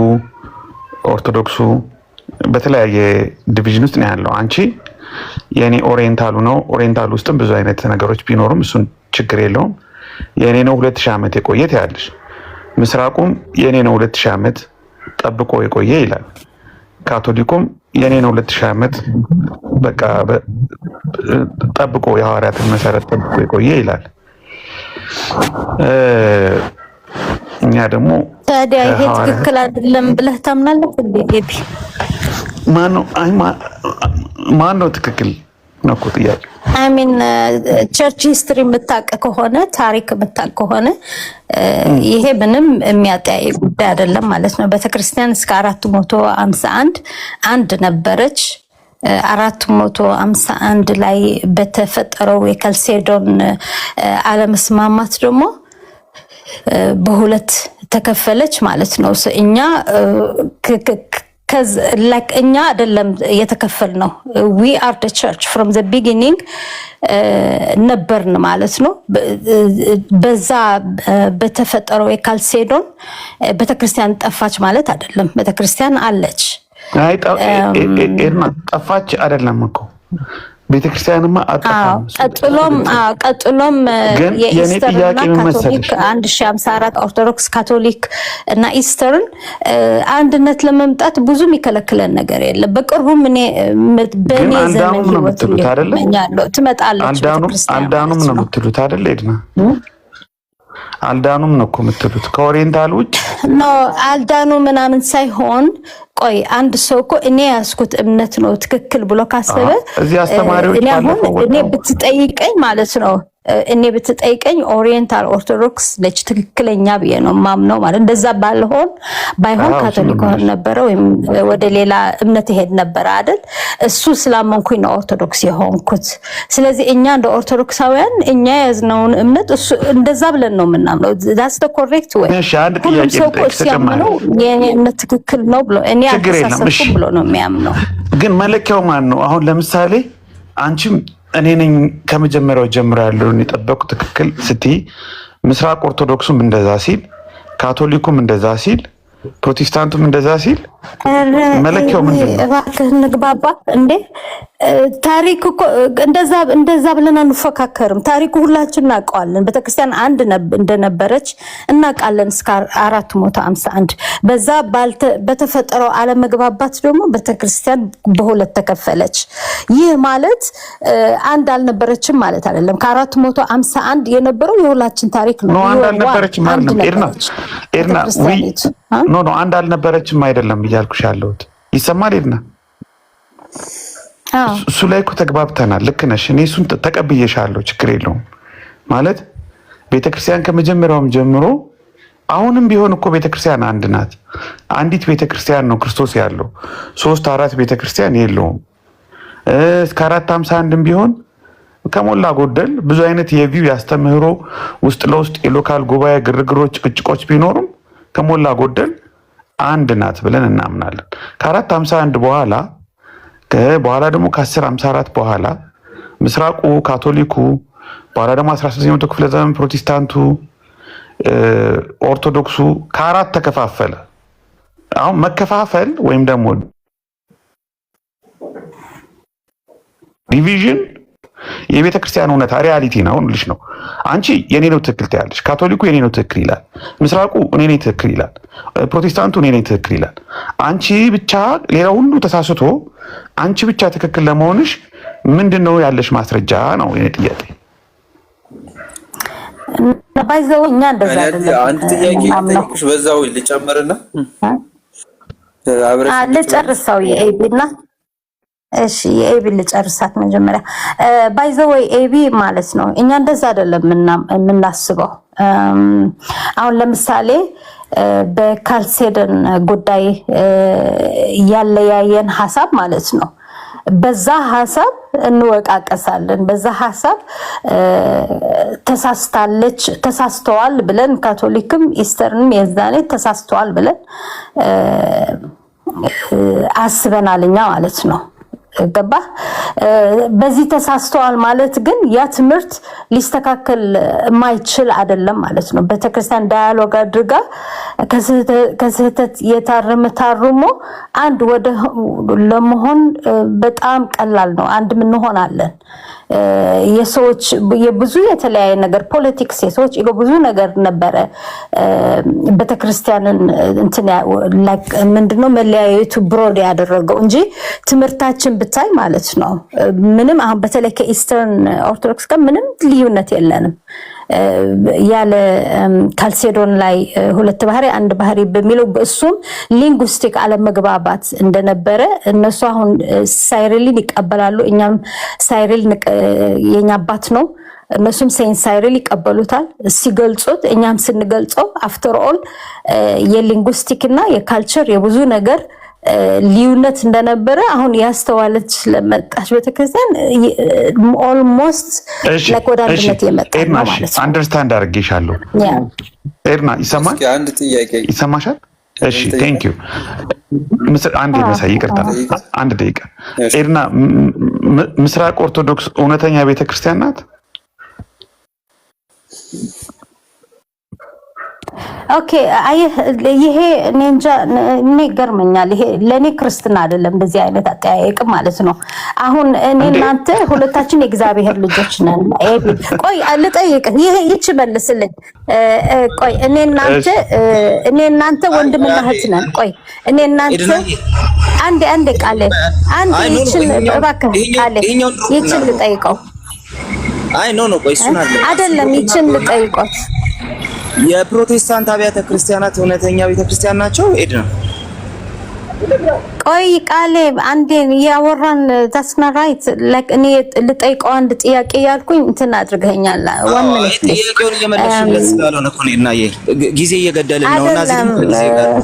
ኦርቶዶክሱ በተለያየ ዲቪዥን ውስጥ ነው ያለው። አንቺ የኔ ኦሪየንታሉ ነው። ኦሪየንታሉ ውስጥም ብዙ አይነት ነገሮች ቢኖሩም እሱን ችግር የለውም። የኔ ነው 2000 ዓመት የቆየ ያለሽ። ምስራቁም የኔ ነው 2000 ዓመት ጠብቆ የቆየ ይላል። ካቶሊኩም የኔ ነው 2000 ዓመት በቃ ጠብቆ የሐዋርያትን መሰረት ጠብቆ የቆየ ይላል። እኛ ደግሞ ታዲያ ይሄ ትክክል አይደለም ብለህ ታምናለህ እንዴ? ጌቢ ማን ነው ትክክል ነው እኮ ጥያቄ። አሚን ቸርች ሂስትሪ የምታውቅ ከሆነ ታሪክ የምታውቅ ከሆነ ይሄ ምንም የሚያጠያይቅ ጉዳይ አይደለም ማለት ነው። ቤተክርስቲያን እስከ 451 አንድ ነበረች። 451 ላይ በተፈጠረው የከልሴዶን አለመስማማት ደግሞ በሁለት ተከፈለች ማለት ነው። እኛ እኛ አይደለም የተከፈል ነው። we are the church from the beginning ነበርን ማለት ነው። በዛ በተፈጠረው የካልሴዶን ቤተክርስቲያን ጠፋች ማለት አይደለም። ቤተክርስቲያን አለች። አይ ጠፋች አይደለም እኮ ቤተክርስቲያንማ አጣጣም። ቀጥሎም የኢስተርና ካቶሊክ 1054 ኦርቶዶክስ ካቶሊክ እና ኢስተርን አንድነት ለመምጣት ብዙ የሚከለክለን ነገር የለም። በቅርቡም እኔ በኔ ዘመን ህይወት ነው ትመጣለች። አልዳኑም ነው የምትሉት አይደል? ኤድና አልዳኑም ነው እኮ የምትሉት ከኦሪየንታል ውጭ ነው። አልዳኑ ምናምን ሳይሆን ቆይ አንድ ሰው እኮ እኔ ያስኩት እምነት ነው ትክክል ብሎ ካሰበ እዚህ አስተማሪዎች እኔ ብትጠይቀኝ ማለት ነው እኔ ብትጠይቀኝ ኦሪየንታል ኦርቶዶክስ ለች ትክክለኛ ብዬ ነው ማምነው ማለት እንደዛ ባይሆን ካቶሊክ ሆነ ነበር ወይም ወደ ሌላ እምነት ይሄድ ነበር አይደል? እሱ ስላመንኩኝ ነው ኦርቶዶክስ የሆንኩት። ስለዚህ እኛ እንደ ኦርቶዶክሳውያን እኛ ያዝነውን እምነት እሱ እንደዛ ብለን ነው የምናምነው። that's the correct way። እሺ አንድ ጥያቄ ተጨማሪ የኔ እምነት ትክክል ነው ብሎ እኔ አስተሳሰብኩ ብሎ ነው የሚያምነው። ግን መለኪያው ማን ነው? አሁን ለምሳሌ አንቺም እኔ ነኝ ከመጀመሪያው ጀምሮ ያለውን የጠበቁ ትክክል ስትይ ምስራቅ ኦርቶዶክሱም እንደዛ ሲል፣ ካቶሊኩም እንደዛ ሲል፣ ፕሮቴስታንቱም እንደዛ ሲል መለኪያው ምንድን ነው? እባክህ እንግባባ እንዴ። ታሪክ እኮ እንደዛ ብለን አንፎካከርም። ታሪኩ ሁላችን እናውቀዋለን። ቤተክርስቲያን አንድ እንደነበረች እናውቃለን እስከ 451 በዛ በተፈጠረው አለመግባባት ደግሞ ቤተክርስቲያን በሁለት ተከፈለች። ይህ ማለት አንድ አልነበረችም ማለት አይደለም። ከ451 የነበረው የሁላችን ታሪክ ነው። አንድ አልነበረችም ማለት ነው። ኤርና ኖ አንድ አልነበረችም አይደለም እያልኩሽ ያለሁት ይሰማል ኤርና? እሱ ላይ እኮ ተግባብተናል። ልክ ነሽ። እኔ እሱን ተቀብዬሻለሁ። ችግር የለውም ማለት ቤተክርስቲያን ከመጀመሪያውም ጀምሮ አሁንም ቢሆን እኮ ቤተክርስቲያን አንድ ናት። አንዲት ቤተክርስቲያን ነው ክርስቶስ ያለው። 3-4 ቤተክርስቲያን የለውም። እስከ 451 ቢሆን ከሞላ ጎደል ብዙ አይነት የቪው ያስተምህሮ ውስጥ ለውስጥ የሎካል ጉባኤ ግርግሮች፣ ጭቅጭቆች ቢኖሩም ከሞላ ጎደል አንድ ናት ብለን እናምናለን። ከ451 በኋላ ደግሞ ከ1054 በኋላ ምስራቁ ካቶሊኩ፣ በኋላ ደግሞ 16ኛው ክፍለ ዘመን ፕሮቴስታንቱ፣ ኦርቶዶክሱ ከአራት ተከፋፈለ። አሁን መከፋፈል ወይም ደግሞ ዲቪዥን የቤተ ክርስቲያን እውነታ ሪያሊቲ ነው ልሽ ነው። አንቺ የኔ ነው ትክክል ትያለሽ፣ ካቶሊኩ የኔ ነው ትክክል ይላል፣ ምስራቁ እኔ ነኝ ትክክል ይላል፣ ፕሮቴስታንቱ እኔ ነኝ ትክክል ይላል። አንቺ ብቻ ሌላ ሁሉ ተሳስቶ አንቺ ብቻ ትክክል ለመሆንሽ ምንድነው ያለሽ ማስረጃ ነው የኔ ጥያቄ። ባይዘው እኛ እንደዛ አይደለም። አንድ ጥያቄ ልጠይቅሽ በዛው ልጨምርና ልጨርሰው የኤቢና እሺ የኤቢ ልጨርሳት መጀመሪያ። ባይዘው ኤቢ ማለት ነው እኛ እንደዛ አይደለም የምናስበው። አሁን ለምሳሌ በካልሴዶን ጉዳይ ያለያየን ሐሳብ ማለት ነው በዛ ሐሳብ እንወቃቀሳለን። በዛ ሐሳብ ተሳስተዋል ብለን ካቶሊክም ኢስተርንም የዛኔ ተሳስተዋል ብለን አስበናል እኛ ማለት ነው። ገባ? በዚህ ተሳስተዋል ማለት ግን ያ ትምህርት ሊስተካከል የማይችል አይደለም ማለት ነው። ቤተክርስቲያን ዳያሎግ አድርጋ ከስህተት የታረመ አንድ ወደ ለመሆን በጣም ቀላል ነው። አንድ ምን ሆናለን የሰዎች የብዙ የተለያየ ነገር ፖለቲክስ የሰዎች ብዙ ነገር ነበረ ቤተክርስቲያንን እንትን ላይክ ምንድነው መለያየቱ ብሮድ ያደረገው እንጂ ትምህርታችን ብታይ ማለት ነው ምንም አሁን በተለይ ከኢስተርን ኦርቶዶክስ ጋር ምንም ልዩነት የለንም። ያለ ካልሴዶን ላይ ሁለት ባህሪ አንድ ባህሪ በሚለው እሱም ሊንጉስቲክ አለመግባባት እንደነበረ እነሱ አሁን ሳይሪልን ይቀበላሉ። እኛም ሳይሪል የኛ አባት ነው እነሱም ሴን ሳይሪል ይቀበሉታል ሲገልጹት እኛም ስንገልጸው አፍተር ኦል የሊንጉስቲክ እና የካልቸር የብዙ ነገር ልዩነት እንደነበረ አሁን ያስተዋለች ስለመጣች ቤተክርስቲያን ኦልሞስት ለቆዳነት የመጣ ነው ማለት ነው። አንደርስታንድ አድርጌሻለሁ ኤርና ይሰማል? አንድ ጥያቄ ይሰማሻል? እሺ ቴንክ ዩ አንድ መሳይ ይቅርታ አንድ ደቂቃ ኤርና ምስራቅ ኦርቶዶክስ እውነተኛ ቤተክርስቲያን ናት? ኦኬ ይሄ እንጃ እኔ ገርመኛል። ይሄ ለኔ ክርስትና አይደለም እንደዚህ አይነት አጠያየቅ ማለት ነው። አሁን እኔ እናንተ ሁለታችን የእግዚአብሔር ልጆች ነን። ቆይ ልጠይቅ ይሄ ይች መልስልኝ። ቆይ እኔ እናንተ ወንድምና እህት ነን። ቆይ እኔ እናንተ አንዴ ቃሌ ይችን እባክህ ቃሌ ይችን ልጠይቀው። አይ ኖ ቆይ እሱን አይደለም ይችን ልጠይቆት የፕሮቴስታንት አብያተ ክርስቲያናት እውነተኛ ቤተክርስቲያን ናቸው? ኤድና ቆይ ቃሌ አንዴ ያወራን ታስና ራይት ላይክ እኔ ልጠይቀው አንድ ጥያቄ ያልኩኝ እንትን አድርገኛል። ዋን ሚኒት ጥያቄውን እየመለስሽለት ስላልሆነ እኮ ነው እና ጊዜ እየገደልን ነውና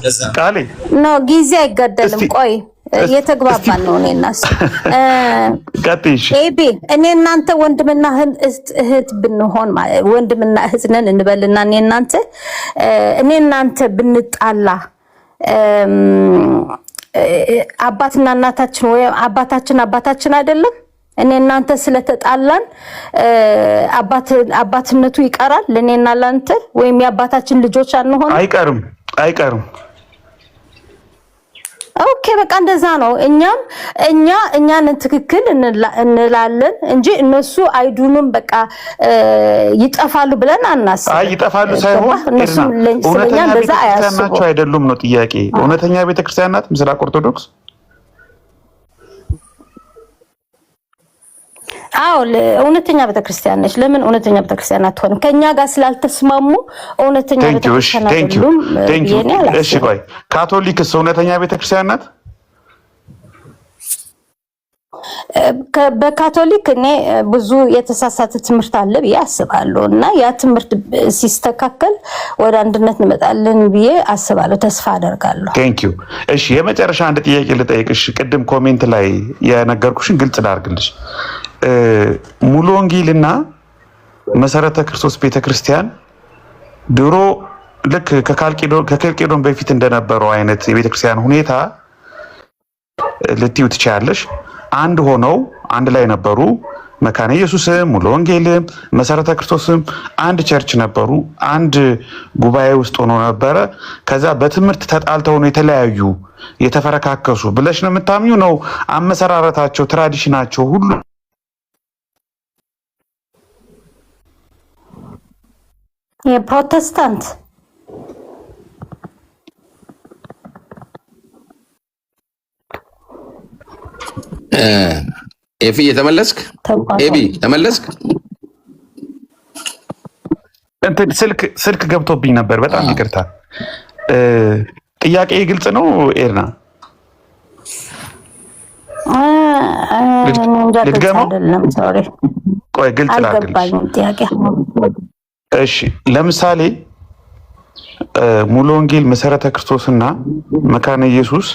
እዚህ ቃሌ ኖ ጊዜ አይገደልም። ቆይ የተግባባን ነው እኔና እሱ ኤቢ እኔ እናንተ ወንድምና እህት ብንሆን ወንድምና እህት ነን እንበልና እኔ እናንተ ብንጣላ አባትና እናታችን ወይ አባታችን አይደለም? እኔ እናንተ ስለተጣላን አባትነቱ ይቀራል ለኔና ላንተ ወይም የአባታችን ልጆች አንሆን? አይቀርም። ኦኬ በቃ እንደዛ ነው። እኛን ትክክል እንላለን እንጂ እነሱ አይዱንም በቃ ይጠፋሉ ብለን አናስብ። ይጠፋሉ ሳይሆን እውነተኛ ቤተክርስቲያን ናቸው አይደሉም ነው ጥያቄ። እውነተኛ ቤተክርስቲያን ናት ምስራቅ ኦርቶዶክስ? አዎ እውነተኛ ቤተክርስቲያን ነች። ለምን እውነተኛ ቤተክርስቲያን አትሆንም? ከኛ ጋር ስላልተስማሙ እውነተኛ ቤተክርስቲያን አይደሉም። እሺ ቆይ ካቶሊክስ እውነተኛ ቤተክርስቲያን ናት? በካቶሊክ እኔ ብዙ የተሳሳተ ትምህርት አለ ብዬ አስባለሁ እና ያ ትምህርት ሲስተካከል ወደ አንድነት እንመጣለን ብዬ አስባለሁ፣ ተስፋ አደርጋለሁ። ቴንክ ዩ። እሺ የመጨረሻ አንድ ጥያቄ ልጠይቅሽ። ቅድም ኮሜንት ላይ የነገርኩሽን ግልጽ ላድርግልሽ። ሙሉ ወንጌልና መሰረተ ክርስቶስ ቤተክርስቲያን ድሮ ልክ ከኬልቄዶን በፊት እንደነበረው አይነት የቤተክርስቲያን ሁኔታ ልትዩ ትችያለሽ። አንድ ሆነው አንድ ላይ ነበሩ። መካነ ኢየሱስም ሙሉ ወንጌልም መሰረተ ክርስቶስም አንድ ቸርች ነበሩ። አንድ ጉባኤ ውስጥ ሆኖ ነበረ። ከዛ በትምህርት ተጣልተው ነው የተለያዩ የተፈረካከሱ ብለሽ ነው የምታምኙ? ነው አመሰራረታቸው ትራዲሽናቸው ሁሉ የፕሮቴስታንት ኤፊ የተመለስክ ኤቢ ተመለስክ? እንትን ስልክ ገብቶብኝ ነበር። በጣም ይቅርታ። ጥያቄ ግልጽ ነው ኤርና? ልድገመው? ቆይ ግልጽ ላድርግልሽ። እሺ ለምሳሌ ሙሉ ወንጌል መሰረተ ክርስቶስና መካነ ኢየሱስ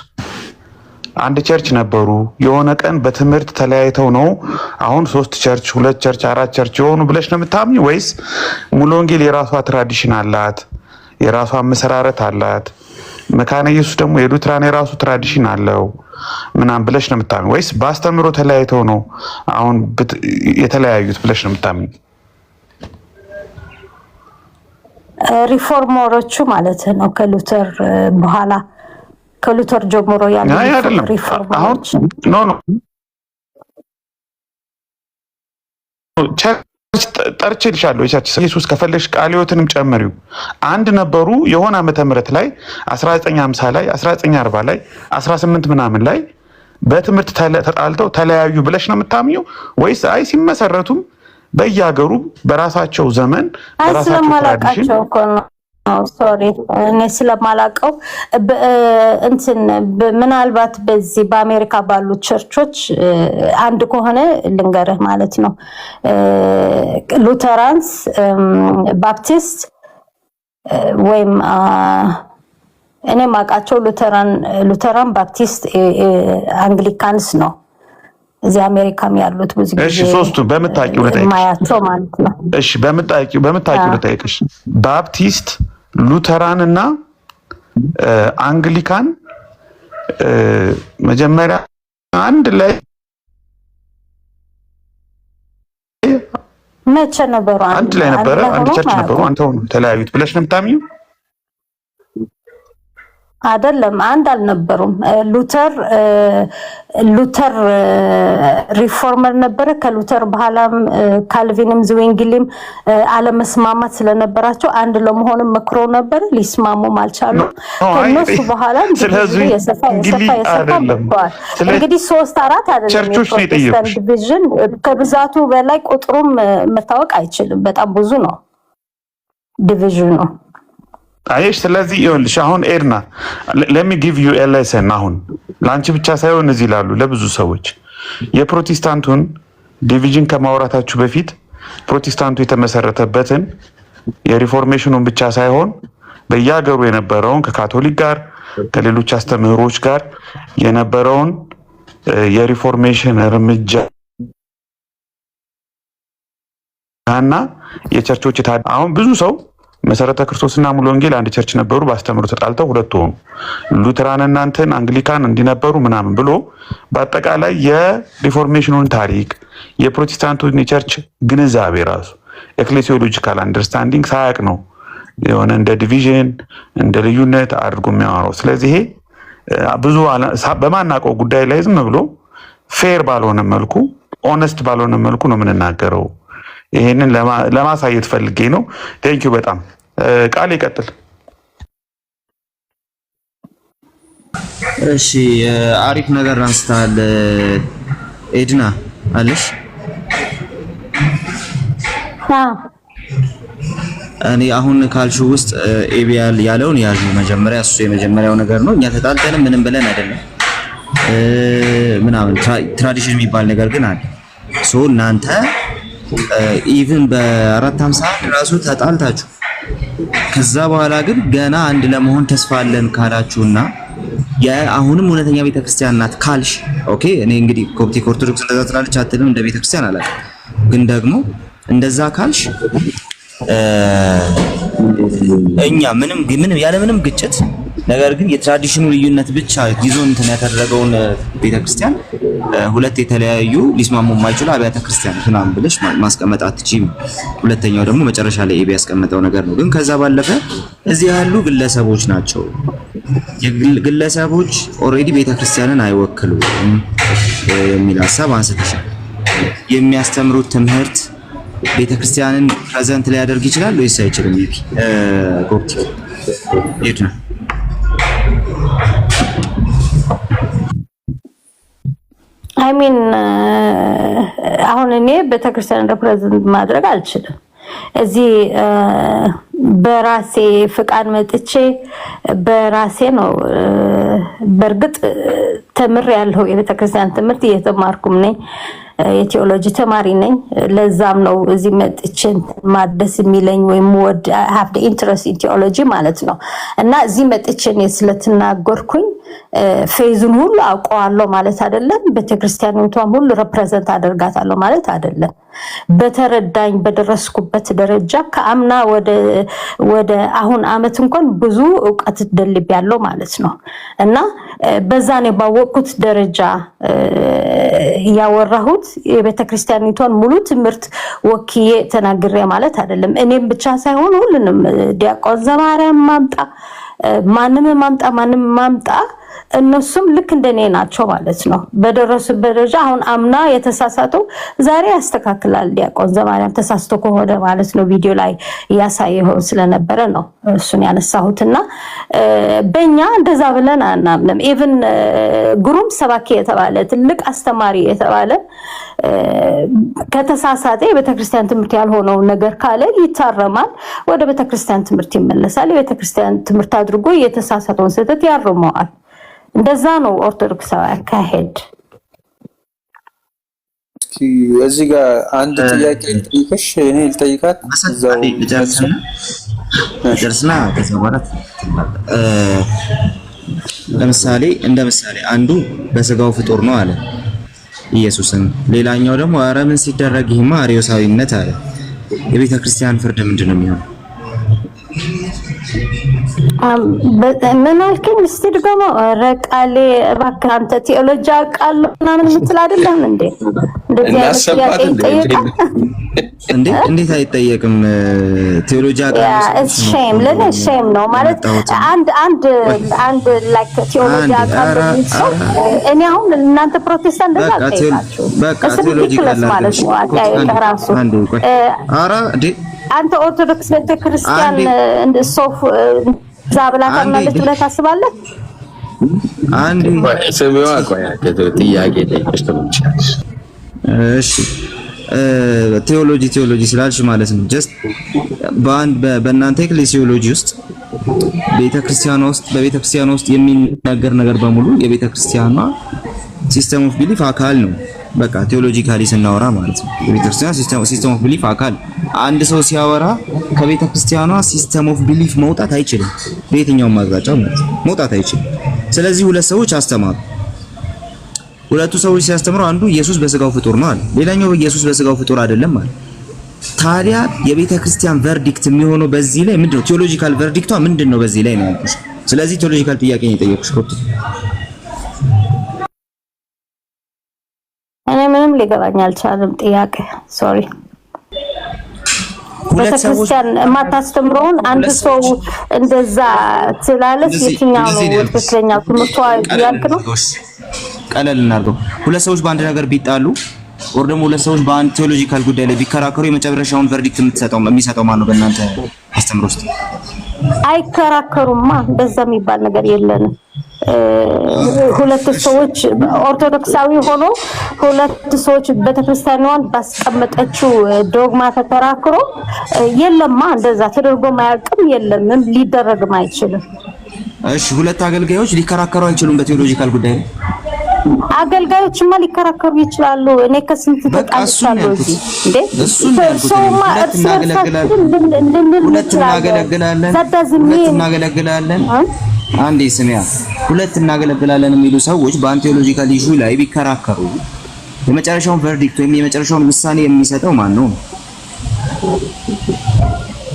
አንድ ቸርች ነበሩ። የሆነ ቀን በትምህርት ተለያይተው ነው አሁን 3 ቸርች 2 ቸርች 4 ቸርች የሆኑ ብለሽ ነው የምታምኚ? ወይስ ሙሉ ወንጌል የራሷ ትራዲሽን አላት፣ የራሷ መሰራረት አላት፣ መካነ ኢየሱስ ደግሞ የሉትራን የራሱ ትራዲሽን አለው ምናምን ብለሽ ነው የምታምኚ? ወይስ በአስተምሮ ተለያይተው ነው አሁን የተለያዩት ብለሽ ነው የምታምኚ? ሪፎርመሮቹ ማለት ነው ከሉተር በኋላ ከሉተር ጀምሮ ያሉ ሪፎርመሮች ቸርች ጠርቼልሻለሁ። ቸርች ኢየሱስ ከፈለሽ ቃለ ሕይወትንም ጨምሪው አንድ ነበሩ። የሆነ ዓመተ ምህረት ላይ 1950 ላይ 1940 ላይ 18 ምናምን ላይ በትምህርት ተጣልተው ተለያዩ ብለሽ ነው የምታምኚው? ወይስ አይ ሲመሰረቱም በየሀገሩ በራሳቸው ዘመን በራሳቸው ትራዲሽን ሶሪ እኔ ስለማላውቀው እንትን ምናልባት በዚህ በአሜሪካ ባሉ ቸርቾች አንድ ከሆነ ልንገርህ ማለት ነው። ሉተራንስ፣ ባፕቲስት ወይም እኔ ማውቃቸው ሉተራን፣ ባፕቲስት፣ አንግሊካንስ ነው እዚህ አሜሪካም ያሉት ብዙ ጊዜ። እሺ ሶስቱ በምታውቂው ማያቸው ማለት ነው። እሺ በምታውቂው ልጠይቅሽ። ባፕቲስት፣ ሉተራን እና አንግሊካን መጀመሪያ አንድ ላይ መቼ ነበሩ? አንድ ላይ ነበረ፣ አንድ ቸርች ነበሩ። አንተው ተለያዩት ብለሽ ነው የምታምኚው? አይደለም፣ አንድ አልነበሩም። ሉተር ሪፎርመር ነበረ። ከሉተር በኋላም ካልቪንም ዝዊንግሊም አለመስማማት ስለነበራቸው አንድ ለመሆንም መክሮ ነበር። ሊስማሙም አልቻሉም። ከነሱ በኋላ የሰፋ እንግዲህ 3-4 አይደለም የፕሮቴስታንት ዲቪዥን ከብዛቱ በላይ ቁጥሩም መታወቅ አይችልም። በጣም ብዙ ነው ዲቪዥኑ። አይሽ ስለዚህ ይኸውልሽ አሁን ኤርና let me give you a lesson። አሁን ላንቺ ብቻ ሳይሆን እዚህ ላሉ ለብዙ ሰዎች የፕሮቴስታንቱን ዲቪዥን ከማውራታችሁ በፊት ፕሮቴስታንቱ የተመሰረተበትን የሪፎርሜሽኑን ብቻ ሳይሆን በየሀገሩ የነበረውን ከካቶሊክ ጋር ከሌሎች አስተምህሮች ጋር የነበረውን የሪፎርሜሽን እርምጃ እና የቸርቾች አሁን ብዙ ሰው መሰረተ ክርስቶስና ሙሉ ወንጌል አንድ ቸርች ነበሩ፣ በአስተምሮ ተጣልተው ሁለት ሆኑ። ሉተራን እናንተን አንግሊካን እንዲነበሩ ምናምን ብሎ በአጠቃላይ የሪፎርሜሽኑን ታሪክ የፕሮቴስታንቱን የቸርች ግንዛቤ ራሱ ኤክሌሲዮሎጂካል አንደርስታንዲንግ ሳያቅ ነው የሆነ እንደ ዲቪዥን እንደ ልዩነት አድርጎ የሚያወራው። ስለዚህ ብዙ በማናውቀው ጉዳይ ላይ ዝም ብሎ ፌር ባልሆነ መልኩ ኦነስት ባልሆነ መልኩ ነው የምንናገረው። ይሄንን ለማሳየት ፈልጌ ነው። ቴንኪዩ በጣም ቃል ይቀጥል። እሺ አሪፍ ነገር አንስታል። ኤድና አለሽ? እኔ አሁን ካልሽው ውስጥ ኤቢያል ያለውን ያዙ መጀመሪያ። እሱ የመጀመሪያው ነገር ነው። እኛ ተጣልተንም ምንም ብለን አይደለም ምናምን ትራዲሽን የሚባል ነገር ግን አለ። ሶ እናንተ ኢቭን በ450 ራሱ ተጣልታችሁ ከዛ በኋላ ግን ገና አንድ ለመሆን ተስፋ አለን ካላችሁና አሁንም እውነተኛ ቤተክርስቲያን ናት ካልሽ ኦኬ። እኔ እንግዲህ ኮፕቲክ ኦርቶዶክስ እንደዛ ትላለች አትልም እንደ ቤተክርስቲያን አላውቅም፣ ግን ደግሞ እንደዛ ካልሽ እኛ ምንም ያለ ምንም ግጭት ነገር ግን የትራዲሽኑ ልዩነት ብቻ ይዞ እንትን ያደረገውን ቤተክርስቲያን ሁለት የተለያዩ ሊስማሙ የማይችሉ አብያተ ክርስቲያናት ምናምን ብለሽ ማስቀመጥ አትችይም። ሁለተኛው ደግሞ መጨረሻ ላይ ኤቢ ያስቀመጠው ነገር ነው። ግን ከዛ ባለፈ እዚህ ያሉ ግለሰቦች ናቸው። ግለሰቦች ኦልሬዲ ቤተክርስቲያንን አይወክሉም የሚል ሀሳብ አንስተሻል። የሚያስተምሩት ትምህርት ቤተክርስቲያንን ፕሬዘንት ሊያደርግ ይችላል ወይስ አይችልም? ይሄ ኮፕቲክ ኤድና አይ ሚን አሁን እኔ ቤተክርስቲያን ሪፕሬዘንት ማድረግ አልችልም። እዚህ በራሴ ፍቃድ መጥቼ በራሴ ነው። በርግጥ ተምር ያለው የቤተክርስቲያን ትምህርት እየተማርኩም ነኝ። የቴዎሎጂ ተማሪ ነኝ። ለዛም ነው እዚህ መጥቼ ማደስ የሚለኝ ወይም ወድ have the interest in theology ማለት ነው። እና እዚህ መጥቼ እኔ ስለተናገርኩኝ ፌዙን ሁሉ አውቀዋለሁ ማለት አይደለም። ቤተክርስቲያኒቷም ሁሉ ሪፕሬዘንት አደርጋታለሁ ማለት አይደለም። በተረዳኝ በደረስኩበት ደረጃ ከአምና ወደ አሁን አመት እንኳን ብዙ ዕውቀት ደልቤያለሁ ማለት ነው። እና በዛ ነው ባወቅኩት ደረጃ ያወራሁት። የቤተክርስቲያኒቷን ሙሉ ትምህርት ወክዬ ተናግሬ ማለት አይደለም። እኔም ብቻ ሳይሆን ሁሉንም ዲያቆን ዘማርያም ማንም ማምጣ እነሱም ልክ እንደኔ ናቸው ማለት ነው። በደረሱበት ደረጃ አሁን አምና የተሳሳተው ዛሬ ያስተካክላል ዲያቆን ዘማርያም ተሳስቶ ከሆነ ማለት ነው። ቪዲዮ ላይ ያሳየው ስለነበረ ነው እሱን ያነሳሁትና በእኛ እንደዛ ብለን አናምንም። ኢቭን ግሩም ሰባኪ የተባለ ትልቅ አስተማሪ የተባለ ከተሳሳተ የቤተክርስቲያን ትምህርት ያልሆነው ነገር ካለ ይታረማል፣ ወደ ቤተክርስቲያን ትምህርት ይመለሳል። የቤተክርስቲያን ትምህርት አድርጎ የተሳሳተውን ስህተት ያርመዋል። እንደዛ ነው ኦርቶዶክሳዊ አካሄድ። እዚህ ጋር አንድ ጥያቄ ልጠይቅሽ፣ እኔ ልጠይቃት እዛው ጨርስና ከዛ በኋላ ለምሳሌ እንደ ምሳሌ አንዱ በስጋው ፍጡር ነው አለ ኢየሱስን፣ ሌላኛው ደግሞ ኧረ ምን ሲደረግ ይሄማ አርዮሳዊነት አለ። የቤተ ክርስቲያን ፍርድ ምንድነው የሚሆነው? ምን አልከኝ? እስቲ ደግሞ ረቃሌ እባክህ አንተ ቴዎሎጂ አውቃለሁ ምናምን የምትል አይደለም እንዴ? እንዴት አይጠየቅም? ቴዎሎጂ አውቃለሁ ሼም ለኔ ነው ማለት አንድ ላይክ ቴዎሎጂ አውቃለሁ እኔ አሁን እናንተ ፕሮቴስታንት እንደታጠይቃችሁ በቃ ቴዎሎጂ ማለት ነው አጣይራሱ አንተ ኦርቶዶክስ ቤተክርስቲያን እንደ ሶፍ ዛብላ ታምናለች ብለህ ታስባለህ? አንዴ ሰሚዋ ቆያ ጥያቄ ጠይቀሽ ተመልሻለሽ። እሺ ቴዎሎጂ ስላልሽ ማለት ነው ጀስት በእናንተ ኤክሌሲዮሎጂ ውስጥ በቤተክርስቲያኗ ውስጥ የሚናገር ነገር በሙሉ የቤተክርስቲያኗ ሲስተም ኦፍ ቢሊፍ አካል ነው። በቃ ቴዎሎጂካሊ ስናወራ ማለት ነው የቤተክርስቲያን ሲስተም ኦፍ ቢሊፍ አካል። አንድ ሰው ሲያወራ ከቤተክርስቲያኗ ሲስተም ኦፍ ቢሊፍ መውጣት አይችልም፣ በየትኛውም አቅጣጫ መውጣት አይችልም። ስለዚህ ሁለት ሰዎች አስተማሩ። ሁለቱ ሰዎች ሲያስተምሩ አንዱ ኢየሱስ በስጋው ፍጡር ነው አለ፣ ሌላኛው ኢየሱስ በስጋው ፍጡር አይደለም አለ። ታዲያ የቤተክርስቲያን ቨርዲክት የሚሆነው በዚህ ላይ ምንድነው? ቴዎሎጂካል ቨርዲክቷ ምንድነው በዚህ ላይ ነው ያልኩሽ። ስለዚህ ቴዎሎጂካል ጥያቄ ነው የጠየኩሽ። እኔ ምንም ሊገባኝ አልቻለም ጥያቄ ሶሪ። ቤተክርስቲያን የማታስተምረውን አንድ ሰው እንደዛ ስላለስ የትኛው ነው ትክክለኛው ትምህርቷ ያልክ ነው? ቀለል እናድርገው። ሁለት ሰዎች በአንድ ነገር ቢጣሉ ወር ደግሞ ሁለት ሰዎች በአንድ ቴዎሎጂካል ጉዳይ ላይ ቢከራከሩ የመጨረሻውን ቨርዲክት የሚሰጠው ማን ነው በእናንተ አስተምሮ ውስጥ? አይከራከሩማ፣ በዛ የሚባል ነገር የለንም። ሁለት ሰዎች ኦርቶዶክሳዊ ሆኖ ሁለት ሰዎች ቤተክርስቲያኗን ባስቀመጠችው ዶግማ ተከራክሮ የለማ፣ እንደዛ ተደርጎ ማያውቅም፣ የለምም፣ ሊደረግም አይችልም። እሺ ሁለት አገልጋዮች ሊከራከሩ አይችሉም በቴዎሎጂካል ጉዳይ ላይ? አገልጋዮችማ ሊከራከሩ ይችላሉ። እኔ ከስንት ተጣልቻለሁ እዚህ እንዴ ሰውማ እርስ እናገለግላለን። አንዴ ስሚያ፣ ሁለት እናገለግላለን የሚሉ ሰዎች በአንቴዎሎጂካል ኢሹ ላይ ቢከራከሩ የመጨረሻውን ቨርዲክት ወይም የመጨረሻውን ውሳኔ የሚሰጠው ማን ነው?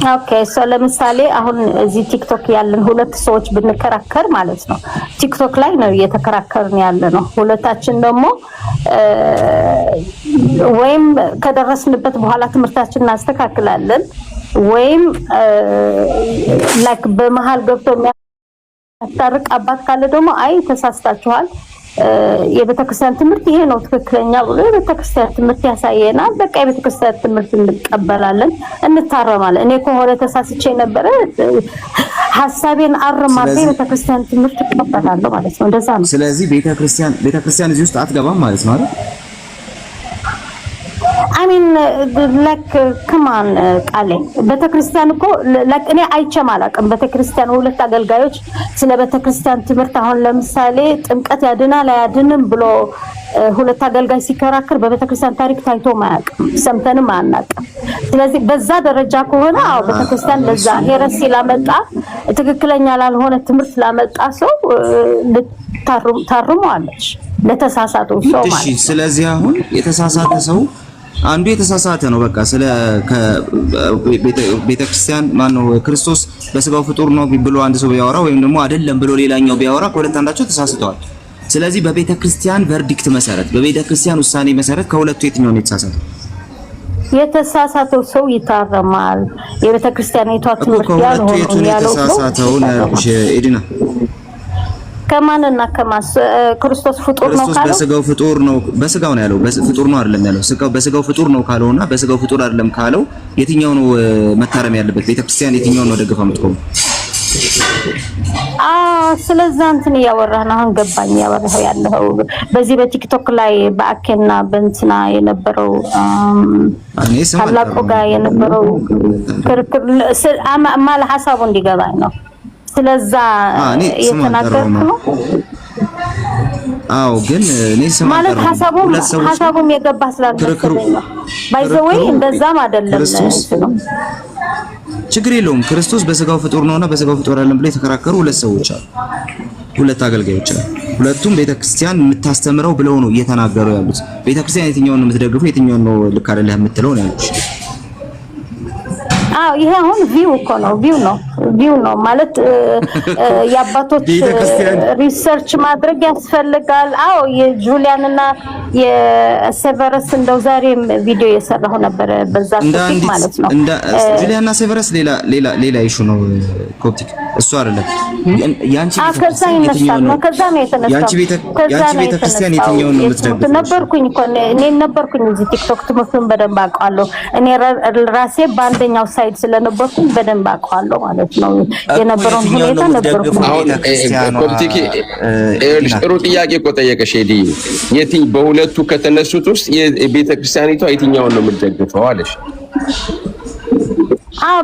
ኦኬ ሶ ለምሳሌ አሁን እዚህ ቲክቶክ ያለን ሁለት ሰዎች ብንከራከር ማለት ነው፣ ቲክቶክ ላይ ነው እየተከራከርን ያለ ነው። ሁለታችን ደግሞ ወይም ከደረስንበት በኋላ ትምህርታችንን እናስተካክላለን ወይም ላይክ በመሃል ገብቶ የሚያስታርቅ አባት ካለ ደግሞ አይ ተሳስታችኋል፣ የቤተክርስቲያን ትምህርት ይሄ ነው ትክክለኛ ብሎ የቤተክርስቲያን ትምህርት ያሳየናል። በቃ የቤተክርስቲያን ትምህርት እንቀበላለን፣ እንታረማለን። እኔ ከሆነ ተሳስቼ ነበረ ሐሳቤን አርማለሁ ቤተክርስቲያን ትምህርት እቀበላለሁ ማለት ነው። እንደዛ ነው። ስለዚህ ቤተክርስቲያን እዚህ ውስጥ አትገባም ማለት ነው አይደል? I mean like come on ቃሌ ቤተክርስቲያን እኮ like እኔ አይቼም አላውቅም። ቤተክርስቲያን ሁለት አገልጋዮች ስለ ቤተክርስቲያን ትምህርት አሁን ለምሳሌ ጥምቀት ያድናል አያድንም ብሎ ሁለት አገልጋይ ሲከራከር በቤተክርስቲያን ታሪክ ታይቶ ማያውቅም፣ ሰምተንም አናውቅም። ስለዚህ በዛ ደረጃ ከሆነ አዎ ቤተክርስቲያን ለዛ ሄረሲ ላመጣ ትክክለኛ ላልሆነ ትምህርት ላመጣ ሰው ታርመዋለች ለተሳሳተው ሰው ማለት። እሺ ስለዚህ አሁን የተሳሳተ ሰው አንዱ የተሳሳተ ነው በቃ ስለ ቤተክርስቲያን ማነው ክርስቶስ በስጋው ፍጡር ነው ብሎ አንድ ሰው ቢያወራ ወይም ደግሞ አይደለም ብሎ ሌላኛው ቢያወራ ከሁለት አንዳቸው ተሳስተዋል። ስለዚህ በቤተክርስቲያን ቨርዲክት መሰረት በቤተክርስቲያን ውሳኔ መሰረት ከሁለቱ የትኛው ነው የተሳሳተው? የተሳሳተው ሰው ይታረማል። የቤተክርስቲያኒቷ ትምህርት ያለው የተሳሳተው ነው ኤዲና ከማንና ከማስ ክርስቶስ ፍጡር ነው ካለው በስጋው ፍጡር ነው በስጋው ነው ያለው ፍጡር ነው አይደለም ያለው በስጋው ፍጡር ነው ካለውና በስጋው ፍጡር አይደለም ካለው የትኛው ነው መታረም ያለበት? ቤተክርስቲያን የትኛው ነው ደግፋ የምትቆመው? ስለዚህ እንትን ያወራህ ነው አሁን ገባኝ። ያወራህ ያለው በዚህ በቲክቶክ ላይ በአኬና በእንትና የነበረው ታላቁ ጋር የነበረው ክርክር ማለ ሐሳቡ እንዲገባኝ ነው። ስለዛ የተናገርኩ ነው። አዎ ግን እኔ ስማ ማለት ሐሳቡም የገባ ስላልመሰለኝ ነው። ባይዘወይ እንደዛም አይደለም ነው። ችግር የለውም። ክርስቶስ በስጋው ፍጡር ነውና በስጋው ፍጡር አይደለም ብለው የተከራከሩ ሁለት ሰዎች አሉ፣ ሁለት አገልጋዮች አሉ። ሁለቱም ቤተክርስቲያን የምታስተምረው ብለው ነው እየተናገሩ ያሉት። ቤተክርስቲያን የትኛውን ነው የምትደግፈው የትኛውን ነው ልክ አይደለም የምትለው ነው ያሉት። ይሄ አሁን ቪው ነው ማለት የአባቶች ሪሰርች ማድረግ ያስፈልጋል። የጁሊያንና የሴቨረስ እንደው ዛሬም ቪዲዮ የሰራሁ ነበር በዛ ቶፒክ ማለት ነው። ጁሊያንና ሴቨረስ ሌላ ኢሹ ነው። ኮፕቲክ እሱ አይደለም። ያንቺ ቤተክርስቲያን የትኛውን ነው የምትደግፈው? ነበርኩኝ እኮ እኔ ነበርኩኝ እዚህ ቲክቶክ ትምህርቱን በደንብ አውቃለሁ። እኔ ራሴ በአንደኛው ሳይድ ስለነበርኩኝ በደንብ አውቃለሁ ማለት ነው። የነበረውን ሁኔታ ነበርኩኝ። ኮፕቲክ ጥሩ ጥያቄ እኮ ጠየቀሽ ሄዲ። በሁለቱ ከተነሱት ውስጥ የቤተክርስቲያኒቷ የትኛውን ነው የምትደግፈው አለሽ?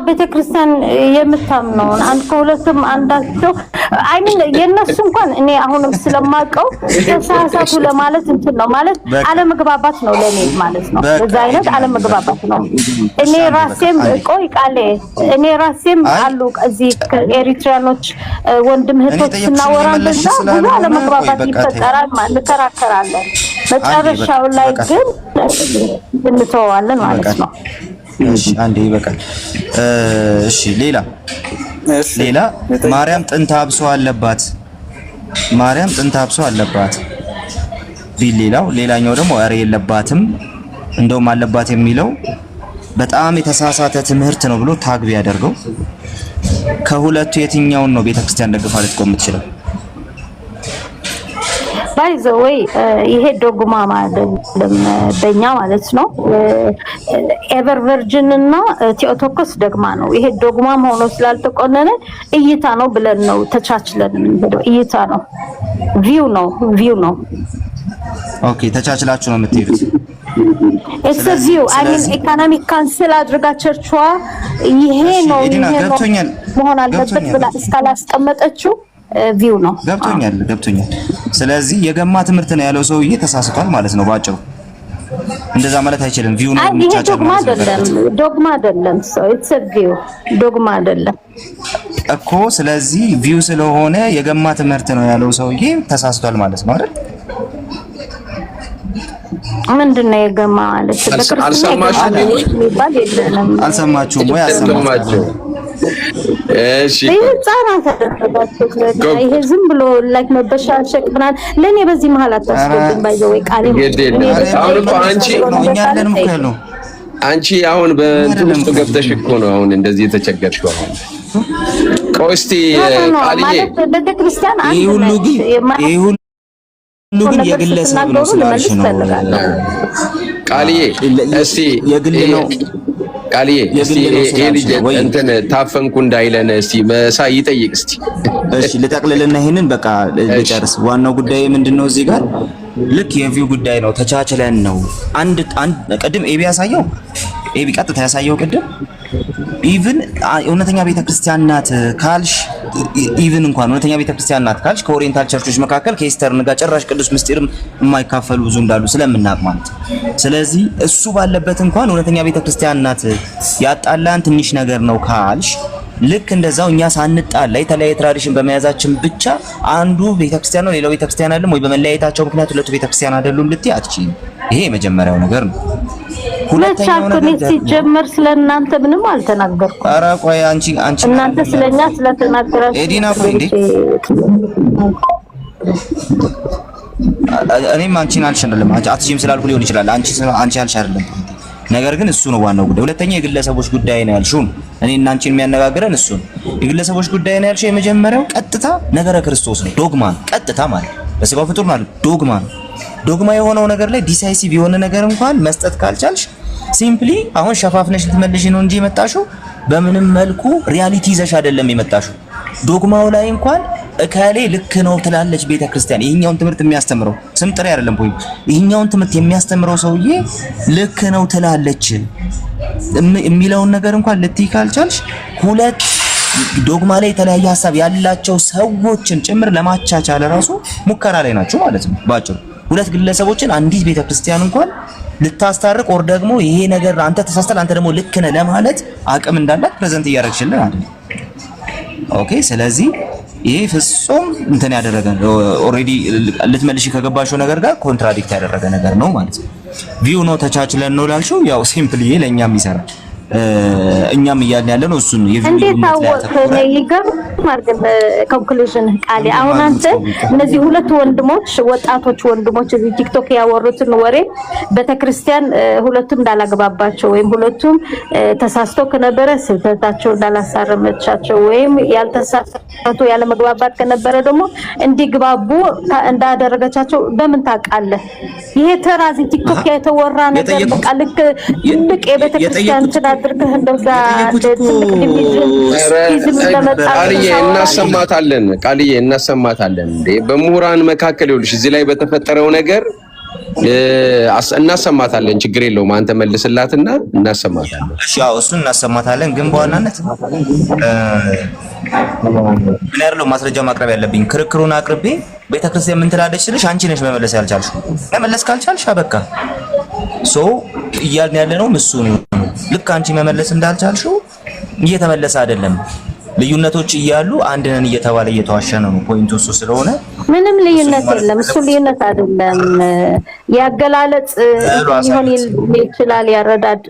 ቤተክርስቲያን የምታምነውን አንድ ከሁለቱም አንዳቸው አይምን የነሱ እንኳን እኔ አሁንም ስለማውቀው ተሳሳቱ ለማለት እንትን ነው ማለት አለመግባባት ነው ለኔ ማለት ነው። በዛ አይነት አለመግባባት ነው። እኔ ራሴም አሉ እዚህ ኤሪትሪያኖች ወንድም እህቶች ስናወራ በዛ ብዙ አለመግባባት ይፈጠራል ማለት እንከራከራለን። መጨረሻው ላይ ግን እንተዋለን ማለት ነው። እሺ አንዴ ይበቃል። እሺ ሌላ ማርያም ጥንተ አብሶ አለባት ቢል ሌላኛው ደግሞ ኧረ የለባትም እንደውም አለባት የሚለው በጣም የተሳሳተ ትምህርት ነው ብሎ ታግቢ ያደርገው። ከሁለቱ የትኛውን ነው ቤተክርስቲያን ደግፋ ልትቆም የምትችለው? ባይዘወይ ይሄ ዶግማ አይደለም በእኛ ማለት ነው። ኤቨር ቨርጅን እና ቴዎቶኮስ ደግማ ነው። ይሄ ዶግማ ሆኖ ስላልተቆነነ እይታ ነው ብለን ነው ተቻችለን የምንሄደው። እይታ ነው፣ ቪው ነው። ኦኬ ተቻችላችሁ ነው የምትሄዱት። it's a view I mean ኢኮኖሚክ ካንስል አድርጋ ቸርቿ ይሄ ነው መሆን አለበት ብላ እስካላስቀመጠችው ቪው ነው። ገብቶኛል። ስለዚህ የገማ ትምህርት ነው ያለው ሰውዬ ተሳስቷል ማለት ነው ባጭሩ። እንደዛ ማለት አይችልም። ቪው ነው የሚቻቻል ማለት ነው። ዶግማ አይደለም so it's a view ዶግማ አይደለም እኮ። ስለዚህ ቪው ስለሆነ የገማ ትምህርት ነው ያለው ሰውዬ ተሳስቷል ማለት ነው አይደል? ምንድነው የገማ ማለት? አልሰማችሁም ወይ? አልሰማችሁም? እሺ ይሄ ዝም ብሎ ላይክ መበሻሸቅ ምናምን ለኔ በዚህ መሀል አታስገቡኝ። ባይዘው ቃሌ አሁን እኮ አንቺ አሁን በእንትን ውስጥ ገብተሽ እኮ ነው አሁን እንደዚህ የተቸገርሽው። አሁን ቆይ እስኪ ቃልዬ ቤተክርስቲያን ይሄ ሁሉ ግን የግለሰብ ነው ስላልሽ ነው ቃልዬ እስኪ የግል ነው ቃልዬ እስቲ ይሄ ልጅ እንትን ታፈንኩ እንዳይለን እስቲ መሳይ ይጠይቅ እስቲ። እሺ ልጠቅልልና ይሄንን በቃ ልጨርስ። ዋናው ጉዳይ ምንድነው እዚህ ጋር ልክ የቪው ጉዳይ ነው። ተቻችለን ነው አንድ ቅድም ኤቢ ያሳየው ኤቢ ቀጥታ ያሳየው ቅድም ኢቭን እውነተኛ ቤተክርስቲያን ናት ካልሽ ኢቭን እንኳን እውነተኛ ቤተክርስቲያን ናት ካልሽ ከኦሪየንታል ቸርቾች መካከል ከኢስተርን ጋር ጭራሽ ቅዱስ ምስጢርም የማይካፈሉ ብዙ እንዳሉ ስለምናውቅ ማለት። ስለዚህ እሱ ባለበት እንኳን እውነተኛ ቤተክርስቲያን ናት ያጣላን ትንሽ ነገር ነው ካልሽ ልክ እንደዛው እኛ ሳንጣላ የተለያየ ትራዲሽን በመያዛችን ብቻ አንዱ ቤተክርስቲያን ነው ሌላው ቤተክርስቲያን አይደለም ወይ በመለያየታቸው ምክንያት ሁለቱ ቤተክርስቲያን አይደሉም ልትይ አትችይም። ይሄ የመጀመሪያው ነገር ነው። ሁለተኛው ነገር ሲጀመር ስለናንተ ምንም አልተናገርኩም። ኧረ ቆይ አንቺ እናንተ ስለኛ ስለተናገራችሁ ኤዲና ቆይ እንዴ እኔም አንቺን አልሽ አይደለም አትችይም ስላልኩ ሊሆን ይችላል። አንቺ አልሽ አይደለም። ነገር ግን እሱ ነው ዋናው ጉዳይ። ሁለተኛ የግለሰቦች ጉዳይ ነው ያልሽው። እኔ እና አንቺን የሚያነጋግረን እሱ ነው። የግለሰቦች ጉዳይ ነው ያልሽው። የመጀመሪያው ቀጥታ ነገረ ክርስቶስ ነው። ዶግማ ቀጥታ ማለት በስጋው ፍጡር ማለት ዶግማ ነው። ዶግማ የሆነው ነገር ላይ ዲሳይሲቭ የሆነ ነገር እንኳን መስጠት ካልቻልሽ ሲምፕሊ አሁን ሸፋፍነሽ ልትመልሽ ነው እንጂ የመጣሽው በምንም መልኩ ሪያሊቲ ይዘሽ አይደለም የመጣሽው። ዶግማው ላይ እንኳን እካሌ ልክ ነው ትላለች ቤተክርስቲያን። ይሄኛውን ትምህርት የሚያስተምረው ስም ጥሪ አይደለም ወይ ይሄኛውን ትምህርት የሚያስተምረው ሰውዬ ልክ ነው ትላለች የሚለውን ነገር እንኳን ልትይ ካልቻልሽ ሁለት ዶግማ ላይ የተለያየ ሐሳብ ያላቸው ሰዎችን ጭምር ለማቻቻል ራሱ ሙከራ ላይ ናቸው ማለት ነው። ባጭሩ ሁለት ግለሰቦችን አንዲት ቤተክርስቲያን እንኳን ልታስታርቅ ወር ደግሞ ይሄ ነገር አንተ ተሳስተል አንተ ደግሞ ልክ ነህ ለማለት አቅም እንዳላት ፕሬዘንት እያደረግሽልን አይደል? ኦኬ። ስለዚህ ይሄ ፍጹም እንትን ያደረገ ኦሬዲ ልትመልሺ ከገባሽው ነገር ጋር ኮንትራዲክት ያደረገ ነገር ነው ማለት ነው። ቪው ነው ተቻችለን ነው ላልሽው ያው ሲምፕሊ ለኛም ይሰራል። እኛም እያልን ያለ ነው እሱን እንዴት ታወቀ ይገርማል። ግን ኮንክሉዥን ቃል አሁን አንተ እነዚህ ሁለት ወንድሞች ወጣቶች ወንድሞች እዚህ ቲክቶክ ያወሩትን ወሬ ቤተክርስቲያን ሁለቱም እንዳላግባባቸው ወይም ሁለቱም ተሳስተው ከነበረ ስህተታቸው እንዳላሳረመቻቸው ወይም ያልተሳሳቱ ያለ መግባባት ከነበረ ደግሞ እንዲግባቡ እንዳደረገቻቸው በምን ታውቃለህ? ይሄ ተራዚ ቲክቶክ የተወራ ነገር በቃ ልክ ልቅ የቤተክርስቲያን አድርገህ እንደዛ ትልቅ ዲቪዥን ቃልዬ እናሰማታለን እንዴ በምሁራን መካከል ይኸውልሽ እዚህ ላይ በተፈጠረው ነገር እናሰማታለን። ችግር የለውም። አንተ መልስላትና እናሰማታለን። እሺ ያው እሱን እናሰማታለን። ግን በዋናነት ምን ያለው ማስረጃ ማቅረብ ያለብኝ ክርክሩን አቅርቤ ቤተክርስቲያን ምን ትላለች ስልሽ አንቺ ነሽ መመለስ ያልቻልሽው። መመለስ ካልቻልሽ አበቃ ሶ እያልን ያለነው እሱ ነው። ልክ አንቺ መመለስ እንዳልቻልሽው እየተመለሰ አይደለም። ልዩነቶች እያሉ አንድ ነን እየተባለ እየተዋሸነ ነው። ፖይንቱ እሱ ስለሆነ ምንም ልዩነት የለም። እሱ ልዩነት አይደለም። ያገላለጽ ሊሆን ይችላል፣ ያረዳድ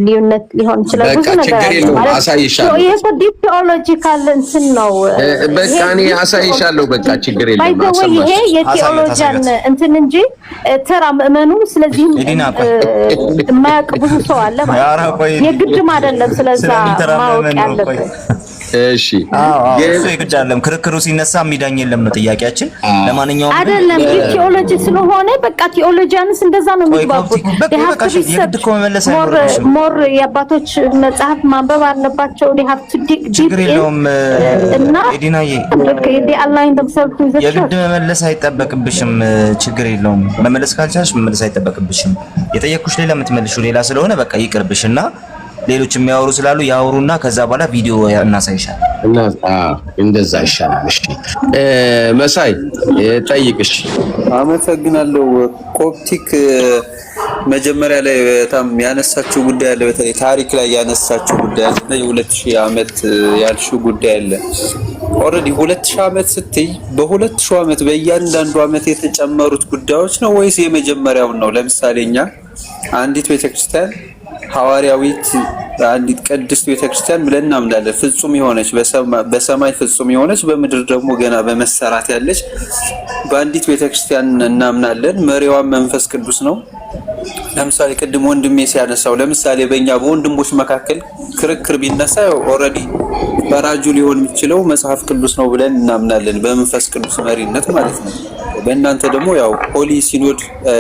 ልዩነት ሊሆን ይችላል። ብዙ ነገር አሳይሻለሁ። ይሄ ቲዮሎጂካል እንትን ነው። በቃ እኔ አሳይሻለሁ። በቃ ችግር የለም። ባይዘው ይሄ የቲዮሎጂያን እንትን እንጂ ተራ ምእመኑ ስለዚህ የማያውቅ ብዙ ሰው አለ ማለት የግድም አይደለም። ስለዛ ማወቅ ያለበት እሺ እሱ የግድ አይደለም። ክርክሩ ሲነሳ የሚዳኝ የለም ነው ጥያቄያችን። ለማንኛውም አይደለም ቲዮሎጂ ስለሆነ በቃ ቲዮሎጂያንስ እንደዛ ነው የሚባቡት። ሞር የአባቶች መጽሐፍ ማንበብ አለባቸው። they have to dig deep እና ኤዲናዬ የግድ መመለስ አይጠበቅብሽም። ችግር የለውም። መመለስ ካልቻልሽ መመለስ አይጠበቅብሽም። የጠየኩሽ ሌላ የምትመልሺው ሌላ ስለሆነ በቃ ይቅርብሽና ሌሎች የሚያወሩ ስላሉ ያወሩና ከዛ በኋላ ቪዲዮ እናሳይሻለን እና እንደዛ ይሻላል። እሺ መሳይ ጠይቅሽ። አመሰግናለሁ። ኮፕቲክ መጀመሪያ ላይ በጣም ያነሳችው ጉዳይ አለ። በተለይ ታሪክ ላይ ያነሳችው ጉዳይ አለ። የ2000 ዓመት ያልሽው ጉዳይ አለ። ኦሬዲ 2000 ዓመት ስትይ በ2000 ዓመት በእያንዳንዱ ዓመት የተጨመሩት ጉዳዮች ነው ወይስ የመጀመሪያውን ነው? ለምሳሌ እኛ አንዲት ቤተክርስቲያን ሐዋርያዊት አንዲት ቅድስት ቤተክርስቲያን ብለን እናምናለን። ፍጹም የሆነች በሰማይ ፍጹም የሆነች በምድር ደግሞ ገና በመሰራት ያለች በአንዲት ቤተክርስቲያን እናምናለን። መሪዋም መንፈስ ቅዱስ ነው። ለምሳሌ ቅድም ወንድሜ ሲያነሳው ለምሳሌ በእኛ በወንድሞች መካከል ክርክር ቢነሳ ኦልሬዲ ፈራጁ ሊሆን የሚችለው መጽሐፍ ቅዱስ ነው ብለን እናምናለን፣ በመንፈስ ቅዱስ መሪነት ማለት ነው። በእናንተ ደግሞ ያው ሆሊ ሲኖድ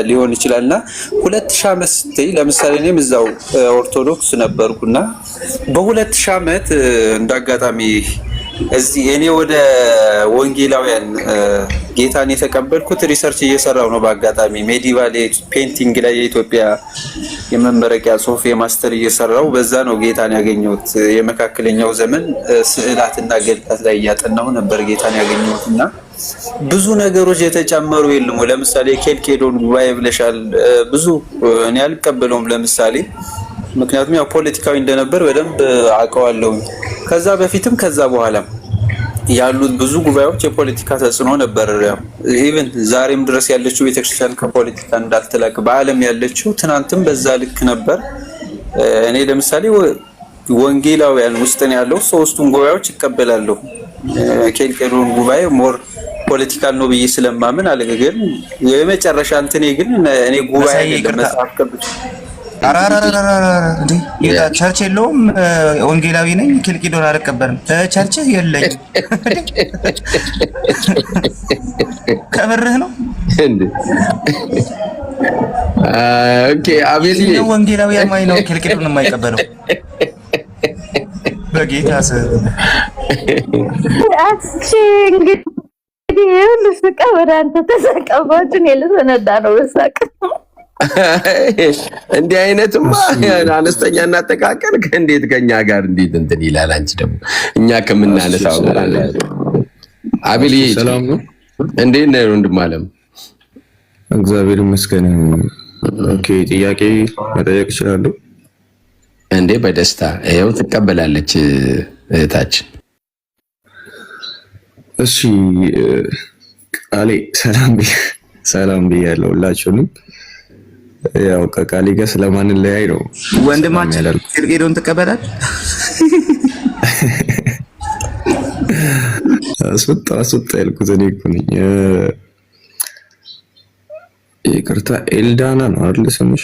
ሊሆን ይችላልና 2000 ዓመት ስትይ ለምሳሌ እኔም እዛው ኦርቶዶክስ ነበርኩና በ2000 ዓመት እንዳጋጣሚ እዚህ እኔ ወደ ወንጌላውያን ጌታን የተቀበልኩት ሪሰርች እየሰራው ነው። በአጋጣሚ ሜዲቫል ፔንቲንግ ላይ የኢትዮጵያ የመመረቂያ ጽሁፍ የማስተር እየሰራው በዛ ነው ጌታን ያገኘሁት። የመካከለኛው ዘመን ስዕላትና ገልጣት ላይ እያጠናሁ ነበር ጌታን ያገኘሁትና ብዙ ነገሮች የተጨመሩ የለም። ለምሳሌ ኬልቄዶን ጉባኤ ብለሻል። ብዙ እኔ አልቀበለውም ለምሳሌ ምክንያቱም ያው ፖለቲካዊ እንደነበር በደንብ አውቀዋለሁ። ከዛ በፊትም ከዛ በኋላም ያሉት ብዙ ጉባኤዎች የፖለቲካ ተጽዕኖ ነበር። ያው ኢቭን ዛሬም ድረስ ያለችው ቤተክርስቲያን ከፖለቲካ እንዳልተላቀ በዓለም ያለችው ትናንትም በዛ ልክ ነበር። እኔ ለምሳሌ ወንጌላውያን ውስጥ ነው ያለው ሶስቱን ጉባኤዎች ይቀበላለሁ። ኬልቄዶን ጉባኤ ሞር ፖለቲካል ነው ብዬ ስለማምን አለ። ግን የመጨረሻ እንትኔ ግን እኔ ጉባኤ አይደለም መጽሐፍ ቅዱስ እንዴ ቸርች የለውም ወንጌላዊ ነኝ ኬልቄዶን አልቀበልም ቸርች የለኝ ከበርህ ነው እንዴ ኦኬ አቤል ወንጌላዊ ማይ ነው ኬልቄዶን የማይቀበለው በጌታ ስም አቺ እንግዲህ ልስቀ ወደ አንተ ተሰቀባችን የለሰነዳ ነው በሳቅ እንዲህ አይነትማ አነስተኛ እናጠቃቀል እንዴት ከኛ ጋር እንዴት እንትን ይላል። አንቺ ደግሞ እኛ ከምናነሳው ጋር አለ። አቤል ሰላም ነው እንዴት ነው ወንድም አለም? እግዚአብሔር ይመስገን። ኦኬ ጥያቄ መጠየቅ እችላለሁ እንዴ? በደስታ ይኸው ትቀበላለች እህታችን። እሺ ቃሌ ሰላም ብያለሁ ሁላችሁንም። ያው ከቃሌ ጋር ስለማንን ላይ ነው ወንድማችን ኬልቄዶን ተቀበላል። አስወጣ ያልኩት እኔ እኮ ነኝ። ይቅርታ ኤልዳና ነው አይደል ስምሽ?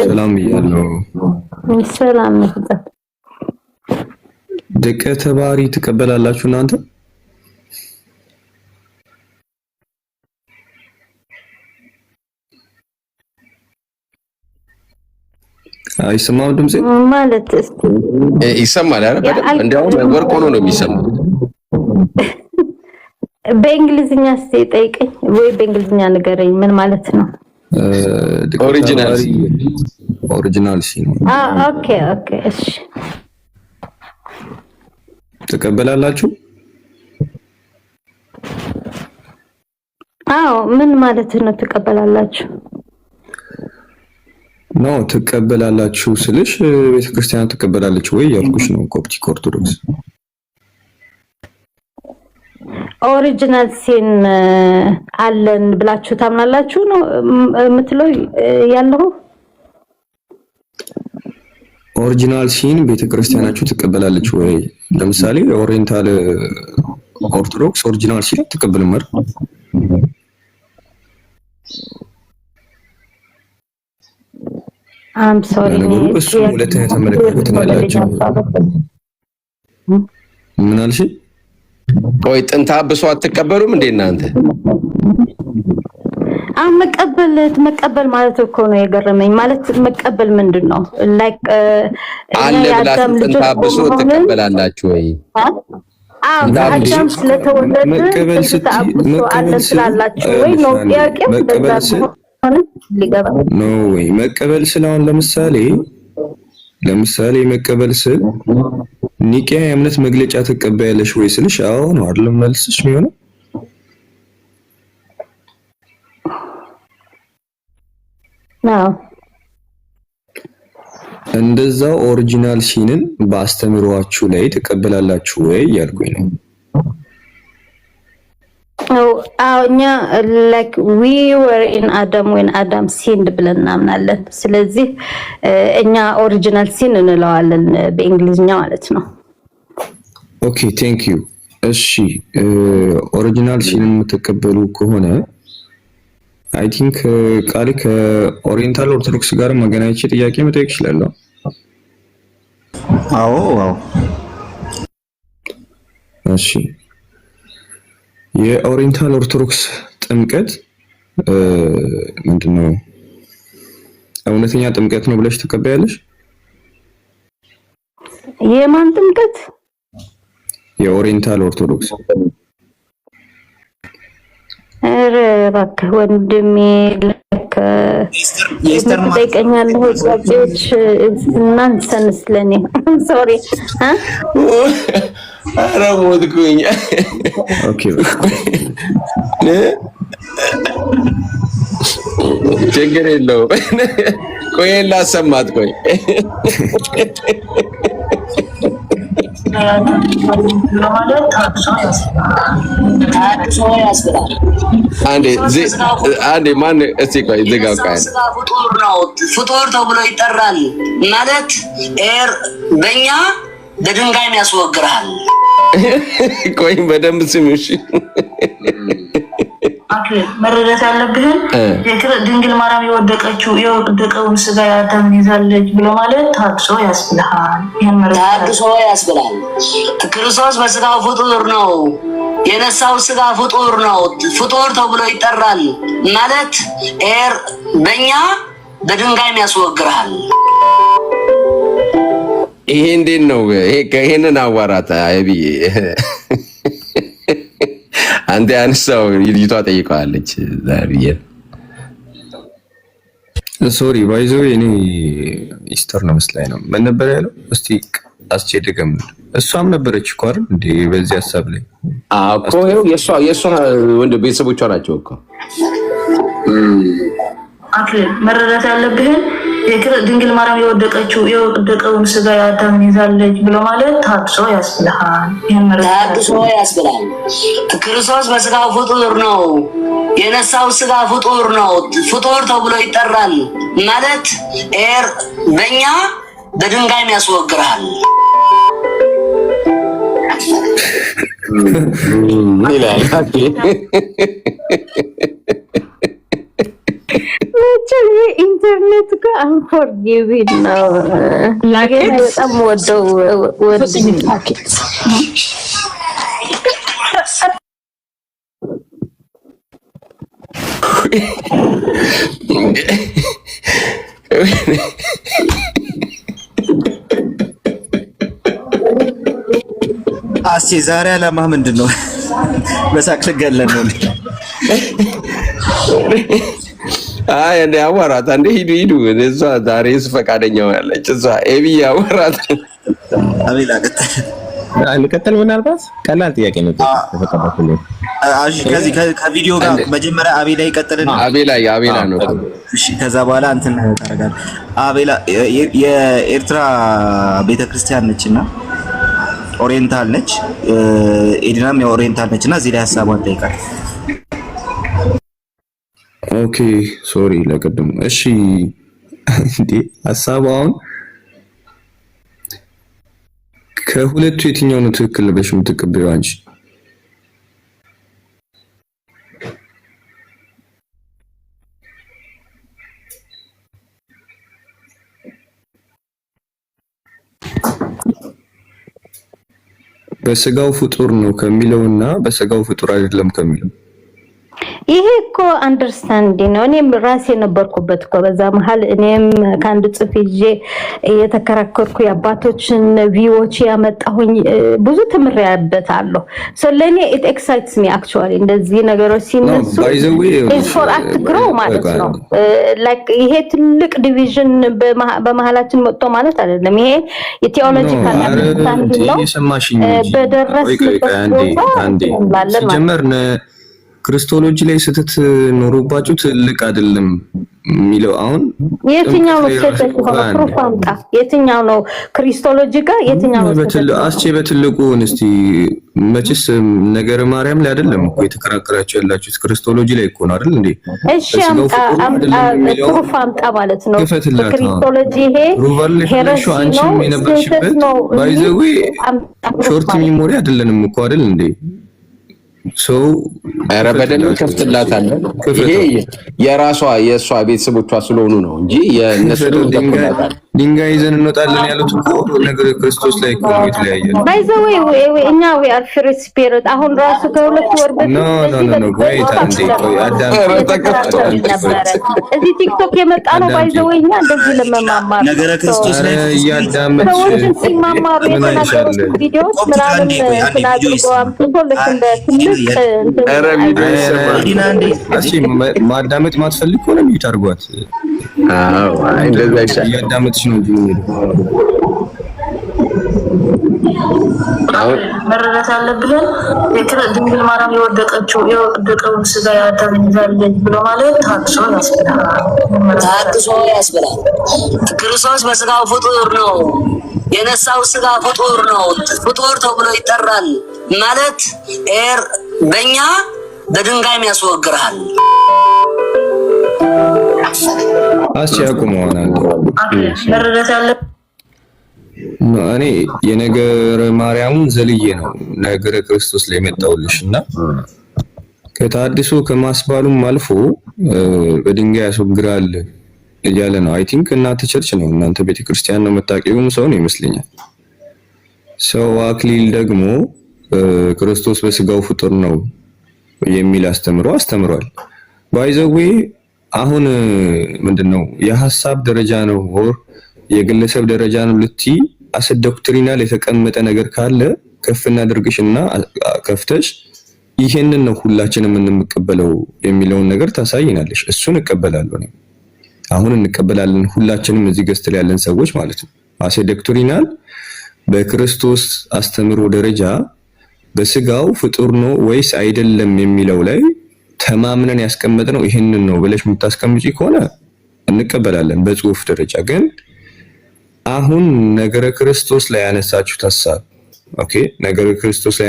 ሰላም ብያለሁ። ሰላም ደቀ ተባሪ ትቀበላላችሁ እናንተ? አይሰማም ድምጼ ማለት ይሰማል አይደል? እንደው ወርቅ ሆኖ ነው የሚሰማው። በእንግሊዝኛ ጠይቀኝ ወይ በእንግሊዝኛ ንገረኝ ምን ማለት ነው? ኦሪጂናል ሲ ነው። ኦኬ እሺ ተቀበላላችሁ? አዎ ምን ማለት ነው ተቀበላላችሁ? ነው ተቀበላላችሁ ስልሽ ቤተክርስቲያን ተቀበላለች ወይ ያልኩሽ ነው። ኮፕቲክ ኦርቶዶክስ ኦሪጂናል ሲን አለን ብላችሁ ታምናላችሁ ነው የምትለው ያለው? ኦሪጂናል ሲን ቤተክርስቲያናችሁ ተቀበላለች ወይ? ለምሳሌ ኦሪየንታል ኦርቶዶክስ ኦሪጂናል ሲን ተቀበልም አይደል? አም ሶሪ እሱ ሁለተኛ ተመለከቱት ነው ያላችሁ። ምን አልሽ? ቆይ ጥንታ አብሶ አትቀበሉም እንዴ እናንተ? መቀበል ማለት እኮ ነው የገረመኝ። ማለት መቀበል ምንድነው? ላይክ አለ ብላችሁ ጥንታ አብሶ ትቀበላላችሁ ወይ? አዳም ስለተወለደ መቀበል ስላላችሁ ወይ ነው ጥያቄው? ኖ ወይ መቀበል ስላውን ለምሳሌ መቀበል ስል ኒቂያ የእምነት መግለጫ ተቀበያለሽ ወይ ስልሽ አዎ ነው አይደለም መልስሽ የሚሆነው? ነው እንደዛው ኦሪጂናል ሲንን በአስተምሯችሁ ላይ ተቀበላላችሁ ወይ ያልኩኝ ነው። እኛ like we were in Adam when Adam sinned ብለን እናምናለን። ስለዚህ እኛ ኦሪጂናል ሲን እንለዋለን በእንግሊዝኛ ማለት ነው። ኦኬ ቴንክ ዩ። እሺ ኦሪጂናል ሲን የምትቀበሉ ከሆነ አይ ቲንክ ቃል ከኦሪየንታል ኦርቶዶክስ ጋር ማገናኘት ጥያቄ መጠየቅ ይችላል። አዎ እሺ የኦሪየንታል ኦርቶዶክስ ጥምቀት ምንድነው? እውነተኛ ጥምቀት ነው ብለሽ ተቀበያለሽ? የማን ጥምቀት? የኦሪየንታል ኦርቶዶክስ። ኧረ እባክህ ወንድሜ ጠይቀኛለሁ። ዛቤዎች ናንሰንስ ለኔ ሶሪ ኧረ ሞትኩኝ። ኦኬ ችግር የለውም። ቆይ ላሰማት። ቆይ አንዴ ማን እስቲ ቆይ ዝጋው። ቆይ ፍጡር ተብሎ ይጠራል ማለት በእኛ በድንጋይ ያስወግርሃል። ቆይ በደንብ ስሙሽ። መረዳት ያለብህን ድንግል ማርያም የወደቀውን ስጋ ያዳምን ይዛለች ብሎ ማለት ታድሶ ያስብልሃል። ታድሶ ያስብላል። ክርስቶስ በስጋው ፍጡር ነው፣ የነሳው ስጋ ፍጡር ነው። ፍጡር ተብሎ ይጠራል ማለት በእኛ በድንጋይ ያስወግርሃል። ይሄ እንዴት ነው? ይሄንን አዋራት አይብዬ አንተ አንሳው ልጅቷ ጠይቀዋለች ዛሬ። ሶሪ ባይዞ እኔ ኢስተር ነው መስላይ ነው ምን ነበር ያለው? እስቲ አስቸደገም እሷም ነበረች እኮ አይደል እንዴ በዚህ ሐሳብ ላይ? አዎ እኮ የሷ ወንድ ቤተሰቦቿ ናቸው እኮ። መረዳት ያለብህን ድንግል ማርያም የወደቀውን ስጋ ያዳምን ይዛለች ብሎ ማለት ታድሶ ያስብልሃል። ታድሶ ያስብላል። ክርስቶስ በስጋው ፍጡር ነው፣ የነሳው ስጋ ፍጡር ነው። ፍጡር ተብሎ ይጠራል ማለት በእኛ በድንጋይ ያስወግርሃል። ይላል ኢንተርኔት ጋር አንፎርጊቪንግ ነው። በጣም ወደው ዛሬ አላማህ ምንድን ነው? በሳቅ ልገለን ነው? አይ እንደ አዋራት እንደ ሂዱ እሷ ዛሬ ፈቃደኛ ሆናለች። እሷ ኤቢ አዋራት አቤላ ቀጥል። ምናልባት ቀላል ጥያቄ ነው ተፈቀደልኝ። ከዚህ ከቪዲዮ ጋር መጀመሪያ አቤላ ይቀጥልና አቤላ ነው። እሺ ከዛ በኋላ እንትን ታረጋለህ። አቤላ የኤርትራ ቤተክርስቲያን ነችና ኦሪየንታል ነች። ኤዲናም የኦሪየንታል ነችና እዚህ ላይ ሐሳቧን ጠይቃለች። ኦኬ ሶሪ ለቀድም። እሺ እንዴ ሐሳቡ አሁን ከሁለቱ የትኛው ነው ትክክል ብለሽ የምትቀበይው አንቺ? በስጋው ፍጡር ነው ከሚለውና በስጋው ፍጡር አይደለም ከሚለው ይሄ እኮ አንደርስታንዲንግ ነው። እኔም ራሴ ነበርኩበት እኮ በዛ መሃል እኔም ከአንድ ጽፍ ይዤ የተከራከርኩ የአባቶችን ቪዎች ያመጣሁኝ ብዙ ተምሬያበታለሁ። ለእኔ ኢት ኤክሳይትስ ሚ አክቹዋሊ እንደዚህ ነገሮች ሲነሱ ኢዝ ፎር አት ግሮ ማለት ነው። ላይክ ይሄ ትልቅ ዲቪዥን በመሃላችን መጥቶ ማለት አይደለም። ይሄ የቴዎሎጂካል አንደርስታንዲንግ ነው። በደረስንበት ቦታ ሲጀመር ክርስቶሎጂ ላይ ስተት ኖሮባችሁ ትልቅ አይደለም የሚለው አሁን የትኛው ነው ስተት ሆነ ፕሩፍ አምጣ የትኛው ነው ክሪስቶሎጂ ጋር የትኛው ነው በትልቁ እስቲ መቼስ ነገረ ማርያም ላይ አይደለም እኮ የተከራከራችሁ ያላችሁት ክርስቶሎጂ ላይ እኮ ነው አይደል እንዴ እሺ አምጣ ፕሩፍ አምጣ ማለት ነው ክሪስቶሎጂ ይሄ ሄረሲ ነው የነበርሽበት ባይ ዘ ዌይ ሾርት ሚሞሪ አይደለንም እኮ አይደል እንዴ ሰው አረ በደንብ ከፍትላታል ይሄ የሷ ቤተሰቦቿ ስለሆኑ ነው እንጂ የነሱ ድንጋይ ይዘን እንወጣለን ያሉት እኮ ነገር ክርስቶስ ላይ እኮ የተለያየ ባይ ዘ ዌይ እኛ we are free spirit አሁን ራሱ ከሁለት ወር በፊት ኖ ቆይ አዳም እዚህ ቲክቶክ የመጣ ነው ባይ ዘ ዌይ እኛ እንደዚህ ለመማማር ነገር ክርስቶስ ላይ ያዳመች ሲማማሩ የተናገሩት ቪዲዮስ ምናምን ስላድርገው አምጥቶልክ እንደ ማዳመጥ ማትፈልግ ከሆነ ሚዩት አድርጓት። አዎ እንደዛ ይሻላል። ያዳመጥሽ ነው እንጂ መረዳት አለብን። ድንግል ማርያም የወደቀውን ስጋ የአዳም ይዛለች ብሎ ማለት ታድሶ ያስብላል። ክርስቶስ በስጋው ፍጡር ነው። የነሳው ስጋ ፍጡር ነው። ፍጡር ተብሎ ይጠራል ማለት በእኛ በድንጋይ ያስወግርሃል። አስቻቁመዋል መረዳት አለ እኔ የነገረ ማርያምን ዘልዬ ነው ነገረ ክርስቶስ ላይ መጣውልሽና ከታድሶ ከማስባሉም አልፎ በድንጋይ ያስወግራል እያለ ነው። አይ ቲንክ እናንተ ቸርች ነው እናንተ ቤተክርስቲያን ነው መታቂውም ሰው ነው ይመስለኛል። ሰው አክሊል ደግሞ ክርስቶስ በስጋው ፍጡር ነው የሚል አስተምሯል። ባይ ዘ ዌይ አሁን ምንድነው የሐሳብ ደረጃ ነው ወር የግለሰብ ደረጃ ነው ልቲ አሰ ዶክትሪናል የተቀመጠ ነገር ካለ ከፍና ድርግሽና ከፍተሽ ይሄንን ነው ሁላችንም የምንቀበለው የሚለውን ነገር ታሳይናለሽ። እሱን እቀበላለሁ ነው አሁን እንቀበላለን ሁላችንም እዚህ ገስት ላይ ያለን ሰዎች ማለት ነው። አሰ ዶክትሪናል በክርስቶስ አስተምሮ ደረጃ በስጋው ፍጡር ነው ወይስ አይደለም የሚለው ላይ ተማምነን ያስቀመጥነው ይሄንን ነው ብለሽ የምታስቀምጪ ከሆነ እንቀበላለን በጽሁፍ ደረጃ። ግን አሁን ነገረ ክርስቶስ ላይ ያነሳችሁት ሐሳብ ኦኬ ነገረ ክርስቶስ ላይ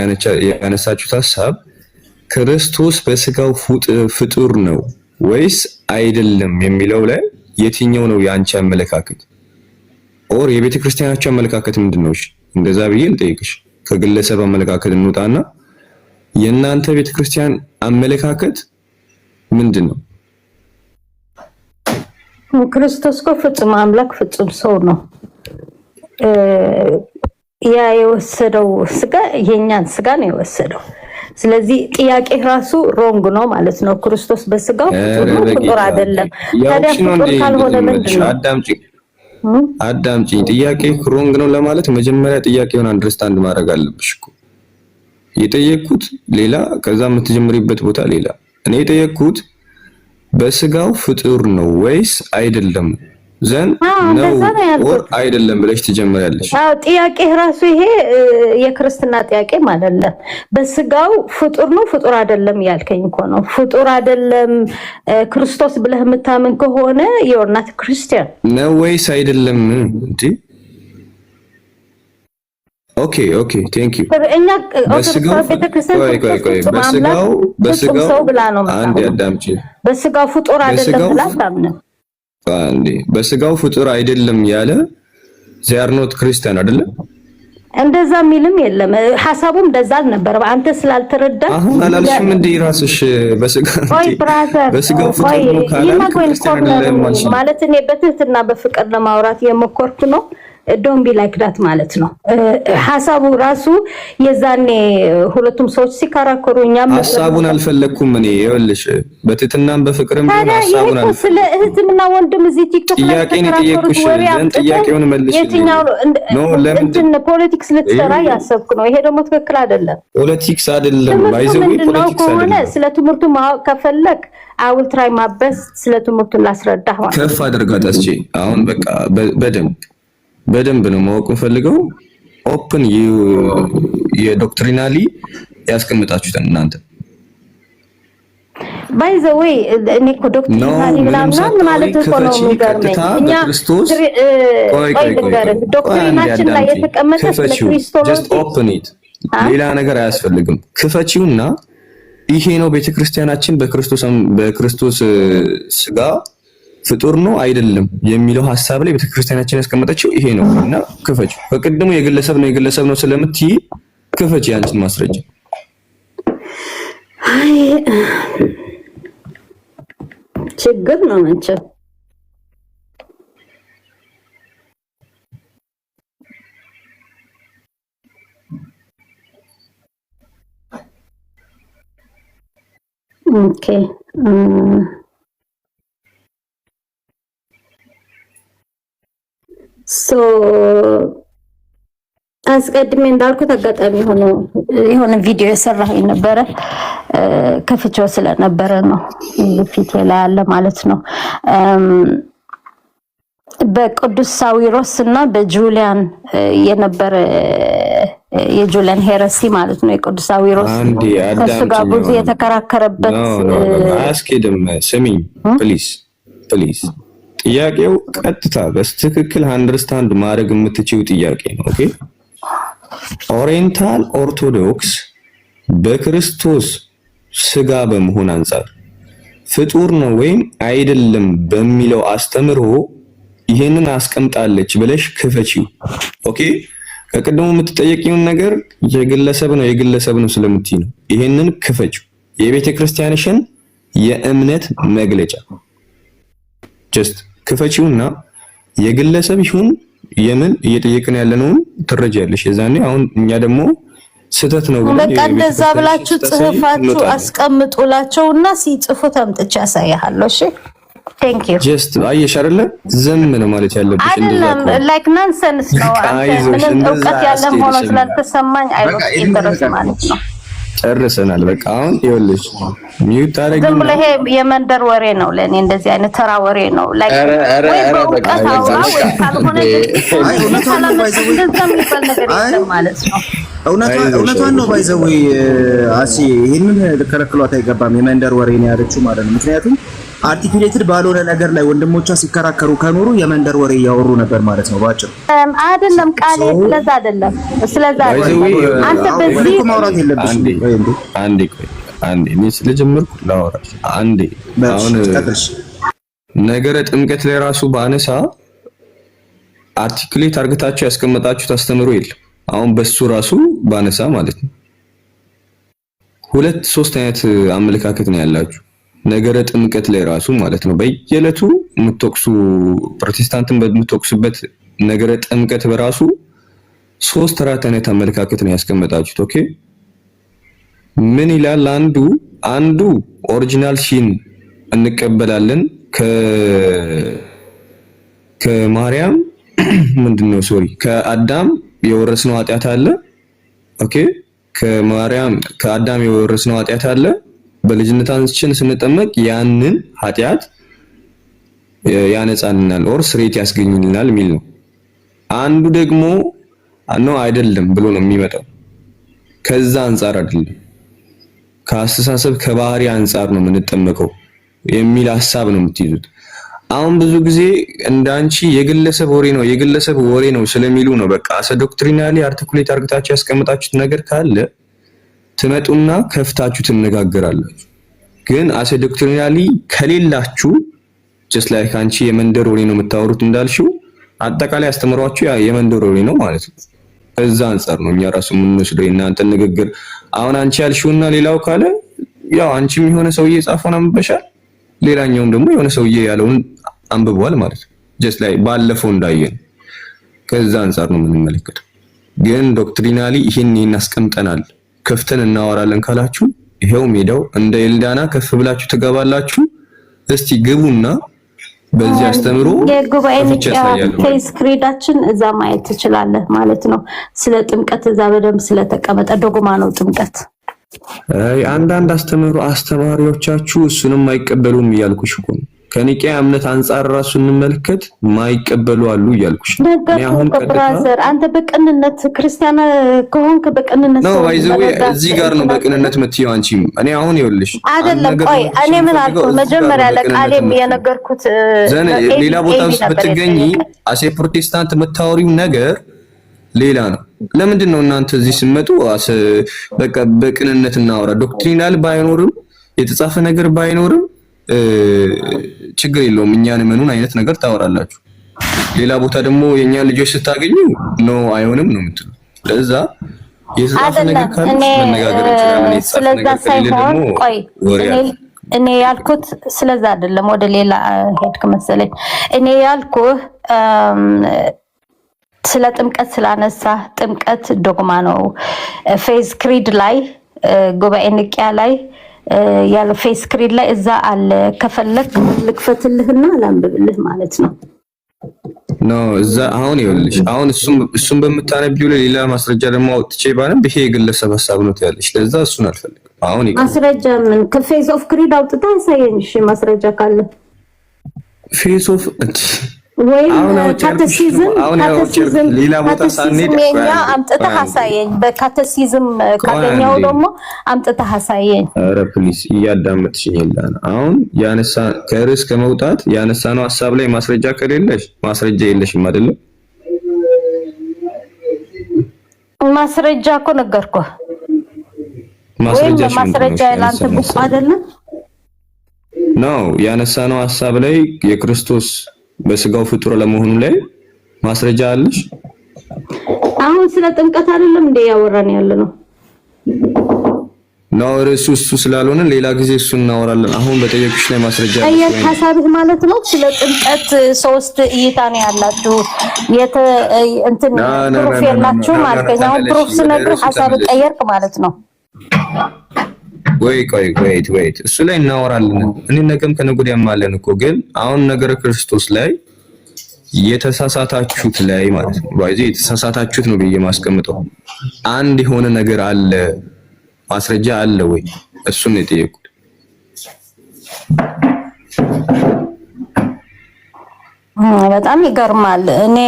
ያነሳችሁት ሐሳብ ክርስቶስ በስጋው ፍጡር ነው ወይስ አይደለም የሚለው ላይ የትኛው ነው ያንቺ አመለካከት ኦር የቤተ ክርስቲያናችሁ አመለካከት ምንድነው? እሺ እንደዛ ብዬ ልጠይቅሽ። ከግለሰብ አመለካከት እንውጣና የእናንተ ቤተ ክርስቲያን አመለካከት ምንድነው? ክርስቶስ እኮ ፍጹም አምላክ ፍጹም ሰው ነው። ያ የወሰደው ስጋ የኛን ስጋ ነው የወሰደው። ስለዚህ ጥያቄ ራሱ ሮንግ ነው ማለት ነው። ክርስቶስ በስጋው ፍጡር አይደለም። ታዲያ ፍጡር ካልሆነ ምንድነው? አዳምጪኝ። ጥያቄ ሮንግ ነው ለማለት መጀመሪያ ጥያቄውን አንደርስታንድ ማድረግ አለብሽ እኮ። የጠየቅኩት ሌላ ከዛ የምትጀምሪበት ቦታ ሌላ። እኔ የጠየቅኩት በስጋው ፍጡር ነው ወይስ አይደለም ዘን ነው ወር አይደለም ብለሽ ትጀምሪያለሽ። አዎ ጥያቄ ራሱ ይሄ የክርስትና ጥያቄ ማለት ነው። በስጋው ፍጡር ነው ፍጡር አይደለም ያልከኝ እኮ ነው። ፍጡር አይደለም ክርስቶስ ብለህ የምታምን ከሆነ you're not Christian ነው ወይስ አይደለም እንዴ? ኦኬ ቴንክ ዩ። እኛ በስጋው ብላ ነው አንዴ አዳምጪ። በስጋው ፍጡር አይደለም ብላ ታምነ አንዴ በስጋው ፍጡር አይደለም ያለ they are not Christian አይደለም። እንደዛ ሚልም የለም። ሐሳቡም እንደዛ አልነበረ። አንተ ስላልተረዳ አሁን አላልሽም እንዴ ራስሽ በስጋው ፍጡር ነው ካላልሽ ማለት እኔ በትህትና በፍቅር ለማውራት የሞከርኩ ነው። ዶንት ቢ ላይክ ዳት ማለት ነው። ሐሳቡ ራሱ የዛኔ ሁለቱም ሰዎች ሲከራከሩኛም ሐሳቡን አልፈለኩም እኔ ይኸውልሽ በትህትናም በፍቅርም ቢሆን ሐሳቡን አልፈለኩም። ስለ እህትና ወንድም እዚህ ቲክቶክ ላይ ጥያቄን ጠየቅኩሽ ዘን ጥያቄውን መልሽ። ነው ለምን ፖለቲክስ ልትሰራ ያሰብክ ነው? ይሄ ደግሞ ትክክል አይደለም። ፖለቲክስ አይደለም ባይዘው ፖለቲክስ አይደለም። ስለ ትምህርቱ ማወቅ ከፈለክ I will try my best ስለ ትምህርቱ ላስረዳህ ማለት ከፍ አድርጋት አስጪ። አሁን በቃ በደንብ ነው ማወቅ ፈልገው ኦፕን የዶክትሪናሊ ያስቀምጣችሁት እናንተ ባይ ዘ ዌይ እኔ እኮ ዶክትሪናሊ ምናምን ማለት እኮ ነው የሚገርመኝ። እኛ ዶክትሪናችን ላይ የተቀመጠ ስለ ክርስቶስ ሌላ ነገር አያስፈልግም። ክፈቺውና ይሄ ነው ቤተክርስቲያናችን በክርስቶስ ስጋ ፍጡር ነው አይደለም የሚለው ሐሳብ ላይ ቤተክርስቲያናችን ያስቀመጠችው ይሄ ነው እና ክፈቺው። በቅድሙ የግለሰብ ነው ስለምትይ ክፈቺ ያንቺን ማስረጃ። አይ ችግር ነው መቼም። ኦኬ ሶ አስቀድሜ እንዳልኩት አጋጣሚ የሆነ ቪዲዮ የሰራሁኝ ነበረ ከፍቼው ስለነበረ ነው ፊት ላይ ያለ ማለት ነው። በቅዱስ ሳዊሮስ እና በጁሊያን የነበረ የጁሊያን ሄረሲ ማለት ነው። የቅዱስ ሳዊሮስ ከሱ ጋር ብዙ የተከራከረበት አያስኬድም። ስሚኝ ፕሊዝ ጥያቄው ቀጥታ በስትክክል አንደርስታንድ ማድረግ የምትችይው ጥያቄ ነው። ኦኬ ኦሪየንታል ኦርቶዶክስ በክርስቶስ ስጋ በመሆን አንፃር ፍጡር ነው ወይም አይደለም በሚለው አስተምሮ ይሄንን አስቀምጣለች ብለሽ ክፈቺው። ኦኬ ከቀደሙ የምትጠየቂውን ነገር የግለሰብ ነው ስለምትይ ነው። ይሄንን ክፈቺው። የቤተ ክርስቲያንሽን የእምነት መግለጫ ጀስት ክፈቺውና የግለሰብ ይሁን የምን እየጠየቅን ያለነውን ትረጃለሽ። የዛኔ አሁን እኛ ደግሞ ስተት ነው ብለን በቃ እንደዛ ብላችሁ ጽፋችሁ አስቀምጡላቸውና ሲጽፉ ተምጥቻ ያሳያለሁ። እሺ ቴንክ ዩ ጀስት አየሽ አይደለ ዝም ነው ማለት ያለብሽ። አይደለም ላይክ ናንሰንስ ነው። ምንም እውቀት ያለም ሆኖ ስላልተሰማኝ አይወጣ ይደረስ ማለት ነው። ጨርሰናል። በቃ አሁን ይኸውልሽ ሚውት ታረጊ ዝም ብሎ ይሄ የመንደር ወሬ ነው። ለኔ እንደዚህ አይነት ተራ ወሬ ነው። ላይክ ወይ በእውቀት አውራ ወይ ካልሆነ እውነቷን ነው። ባይዘው አሲ ይሄንን ልከለክሏት አይገባም። የመንደር ወሬ ነው ያለችው ማለት ነው። ምክንያቱም አርቲኩሌትድ ባልሆነ ነገር ላይ ወንድሞቿ ሲከራከሩ ከኖሩ የመንደር ወሬ እያወሩ ነበር ማለት ነው ባጭሩ። አይደለም ቃሌ ስለዛ አይደለም። አንተ በዚህ ማውራት የለብሽም። አንዴ እኔ ስለጀመርኩ ላወራሽ አንዴ። አሁን ነገረ ጥምቀት ላይ ራሱ ባነሳ አርቲኩሌት አርግታችሁ ያስቀመጣችሁት አስተምሮ የለም። አሁን በሱ ራሱ ባነሳ ማለት ነው 2-3 አይነት አመለካከት ነው ያላችሁ ነገረ ጥምቀት ላይ ራሱ ማለት ነው። በየዕለቱ የምትወቅሱ ፕሮቴስታንትን በምትወቅሱበት ነገረ ጥምቀት በራሱ 3-4 አይነት አመለካከት ነው ያስቀመጣችሁት። ኦኬ ምን ይላል? አንዱ ኦሪጂናል ሲን እንቀበላለን ከማርያም ምንድነው ከአዳም የወረስነው ኃጢአት አለ። ኦኬ ከአዳም የወረስነው ኃጢአት አለ። በልጅነታችን ስንጠመቅ ያንን ኃጢአት ያነጻልናል ኦር ስሬት ያስገኝልናል የሚል ነው። አንዱ ደግሞ ነው አይደለም ብሎ ነው የሚመጣው። ከዛ አንፃር አይደለም ከአስተሳሰብ ከባህሪ አንፃር ነው የምንጠመቀው የሚል ሐሳብ ነው የምትይዙት። አሁን ብዙ ጊዜ እንዳንቺ የግለሰብ ወሬ ነው ስለሚሉ ነው በቃ ዶክትሪናሊ አርቲኩሌት አርግታችሁ ያስቀምጣችሁት ነገር ካለ ትመጡና ከፍታችሁ ትነጋገራላችሁ። ግን ዶክትሪናሊ ከሌላችሁ just like አንቺ የመንደር ወሬ ነው የምታወሩት እንዳልሽው አጠቃላይ አስተምሯችሁ የመንደር ወሬ ነው ማለት ነው። ከዛ አንፃር ነው እኛ ራሱ የምንወስደው እናንተ ንግግር። አሁን አንቺ ያልሽውና ሌላው ካለ ያው አንቺም የሆነ ሰውዬ ጻፈውን አንብበሻል፣ ሌላኛውም ደግሞ የሆነ ሰውዬ ያለውን አንብቧል ማለት ነው። just like ባለፈው እንዳየን ከዛ አንፃር ነው የምንመለከተው። ግን ዶክትሪናሊ ይሄን አስቀምጠናል ከፍተን እናወራለን ካላችሁ ይሄው ሜዳው እንደ ኤልዳና ከፍ ብላችሁ ትገባላችሁ። እስቲ ግቡና በዚህ አስተምሮ የጉባኤ ፌስ ክሬዳችን እዛ ማየት ትችላለህ ማለት ነው። ስለ ጥምቀት እዛ በደንብ ስለተቀመጠ ዶግማ ነው ጥምቀት። አንዳንድ አስተምሮቻችሁ እሱንም አይቀበሉም እያልኩሽ እኮ ነው። ከኒቂያ እምነት አንፃር ራሱ እንመልከት ማይቀበሉ አሉ እያልኩሽ እኔ አሁን ብራዘር አንተ በቅንነት ክርስቲያን ከሆንክ በቅንነት ነው ባይዘው እዚህ ጋር ነው በቅንነት የምትይው አንቺም እኔ አሁን ይኸውልሽ አይደለም ቆይ እኔ ምን አልኩ መጀመሪያ ለቃሌም የነገርኩት ሌላ ቦታ ብትገኚ አሴ ፕሮቴስታንት የምታወሪው ነገር ሌላ ነው ለምንድን ነው እናንተ እዚህ ሲመጡ በቃ በቅንነት እናወራ ዶክትሪናል ባይኖርም የተጻፈ ነገር ባይኖርም ችግር የለውም እኛን ምኑን አይነት ነገር ታወራላችሁ ሌላ ቦታ ደግሞ የኛን ልጆች ስታገኙ ነው አይሆንም ነው የምትሉ ለዛ የተጻፈ ነገር ካለ መነጋገር እንችላለን ስለዛ ሳይሆን ቆይ እኔ ያልኩት ስለዛ አይደለም ወደ ሌላ ሄድክ መሰለኝ እኔ ያልኩት ስለ ጥምቀት ስላነሳ ጥምቀት ዶግማ ነው ፌዝ ክሪድ ላይ ጉባኤ ንቂያ ላይ ያለ ፌስ ክሪድ ላይ እዛ አለ ከፈለክ ልክፈትልህና ላንብብልህ ማለት ነው ነው እዛ አሁን ይኸውልሽ አሁን እሱም በመታነቢው ሌላ ማስረጃ ደግሞ አውጥቼ ባነብ ይሄ የግለሰብ ሐሳብ ነው ያለሽ ለዛ እሱን አልፈልግም አሁን ማስረጃ ምን ከፌስ ኦፍ ክሪድ አውጥታ ያሳየኝ እሺ ማስረጃ ካለ ፌስ ኦፍ ወይ ካቴሲዝም ሌላ ቦታ ሳንሄድ ያ አምጥተህ አሳየኝ በካቴሲዝም ካገኘው ደግሞ አምጥተህ አሳየኝ ኧረ ፕሊስ እያዳመጥሽኝ ይላል አሁን ያነሳ ከርዕስ ከመውጣት ያነሳነው ሐሳብ ላይ ማስረጃ ከሌለሽ ማስረጃ የለሽም አይደል ማስረጃ እኮ ነገርኩህ ማስረጃ ያላንተ ቡክ አይደለም ነው ያነሳነው ሐሳብ ላይ የክርስቶስ በስጋው ፍጡር ለመሆኑ ላይ ማስረጃ አለሽ አሁን ስለ ጥምቀት አይደለም እንደ ያወራን ያለ ነው ነው እሱ ስላልሆነ ሌላ ጊዜ እሱ እናወራለን አሁን በጠየቅሽ ላይ ማስረጃ አየህ ሐሳብህ ማለት ነው ስለ ጥምቀት ሶስት እይታ ነው ያላችሁ እንትን ፕሩፍ ያላችሁ ማለት ነው አሁን ፕሩፍ ስነግርህ ሐሳብ ቀየርክ ማለት ነው wait እሱ ላይ እናወራለን እኔ ነገም ከነገወዲያም አለን እኮ ግን አሁን ነገረ ክርስቶስ ላይ የተሳሳታችሁት ላይ ማለት ነው ባይዚ የተሳሳታችሁት ነው ብዬ ማስቀምጠው አንድ የሆነ ነገር አለ ማስረጃ አለ ወይ እሱን ነው የጠየቁት በጣም ይገርማል እኔ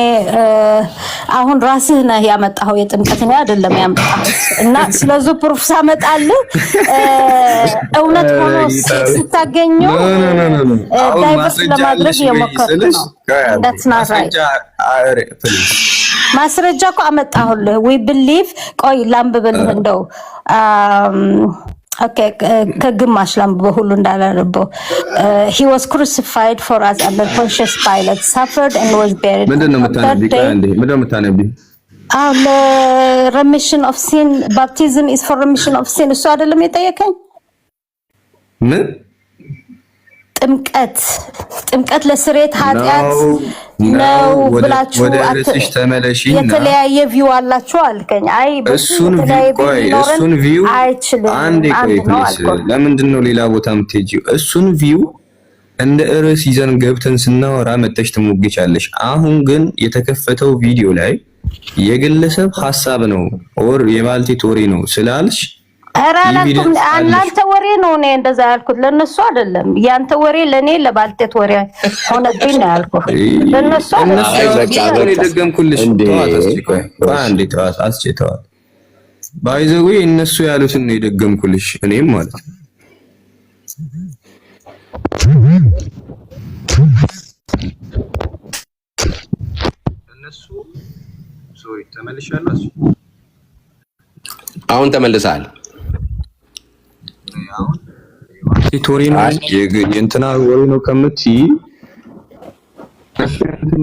አሁን ራስህ ነህ ያመጣው የጥምቀት ነው አይደለም ያመጣው እና ስለዚህ ፕሩፍ ሳመጣልህ እውነት ሆኖ ስታገኘው ዳይቨርስ ለማድረግ የሞከርኩ ነው that's not right ማስረጃ እኮ አመጣሁልህ we believe ቆይ ላንብብልህ እንደው Okay, ከግማሽ ላንብበው ሁሉ እንዳላነበው he was crucified for us under Pontius Pilate suffered and was buried ምንድነው የምታነቢ remission of sin baptism is for remission of sin እሱ አይደለም የጠየቀኝ ምን ጥምቀት ለስርየት ኃጢአት ነው ብላችሁ የተለያየ ቪው አላችሁ አልከኝ አይ እሱን ቪው አንዴ ቆይ ለምንድን ነው ሌላ ቦታ የምትሄጂው እሱን ቪው እንደ ርዕስ ይዘን ገብተን ስናወራ መተሽ ትሞግቻለሽ አሁን ግን የተከፈተው ቪዲዮ ላይ የግለሰብ ሐሳብ ነው ኦር የባልቴት ወሬ ነው ስላልሽ አላንተ ወሬ ነው እኔ እንደዛ ያልኩት ለነሱ አይደለም ያንተ ወሬ ለኔ ለባልቴት ወሬ ሆነብኝ ነው ያልኩት ለነሱ አይደለም ደገምኩልሽ አንዴ ተዋት አስጨተዋል ባይዘው እነሱ ያሉትን ነው የደገምኩልሽ እኔም ማለት ነው እነሱ ሶሪ ተመልሻለሁ አሁን ተመልሰሃል ቲቶሪ ነው የእንትና ወሬ ነው ከምትይ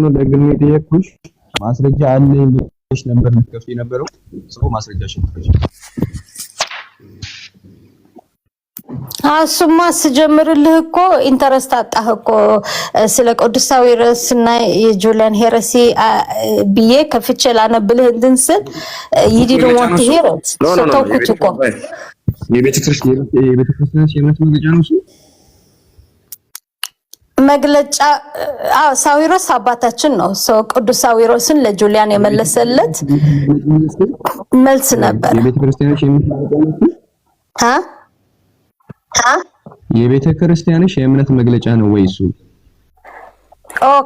ነው ደግሜ ጠየቅኩሽ ማስረጃ አለኝ ብለሽ ነበር ልትከፍይ የነበረው ሰው ማስረጃሽን ትከፍይ እሱማ ስጀምርልህ እኮ ኢንተረስት አጣህ እኮ ስለ ቅዱሳዊ ርዕስና የጁሊያን ሄረሲ ብዬ ከፍቼ ላነብልህ እንትን ስል you want to hear it ተውኩት እኮ የቤተክርስቲያን የእምነት መግለጫ ነው እሱ መግለጫ ሳዊሮስ አባታችን ነው ሰው ቅዱስ ሳዊሮስን ለጁሊያን የመለሰለት መልስ ነበር የቤተክርስቲያኖች የቤተክርስቲያኖች የእምነት መግለጫ ነው ወይ እሱ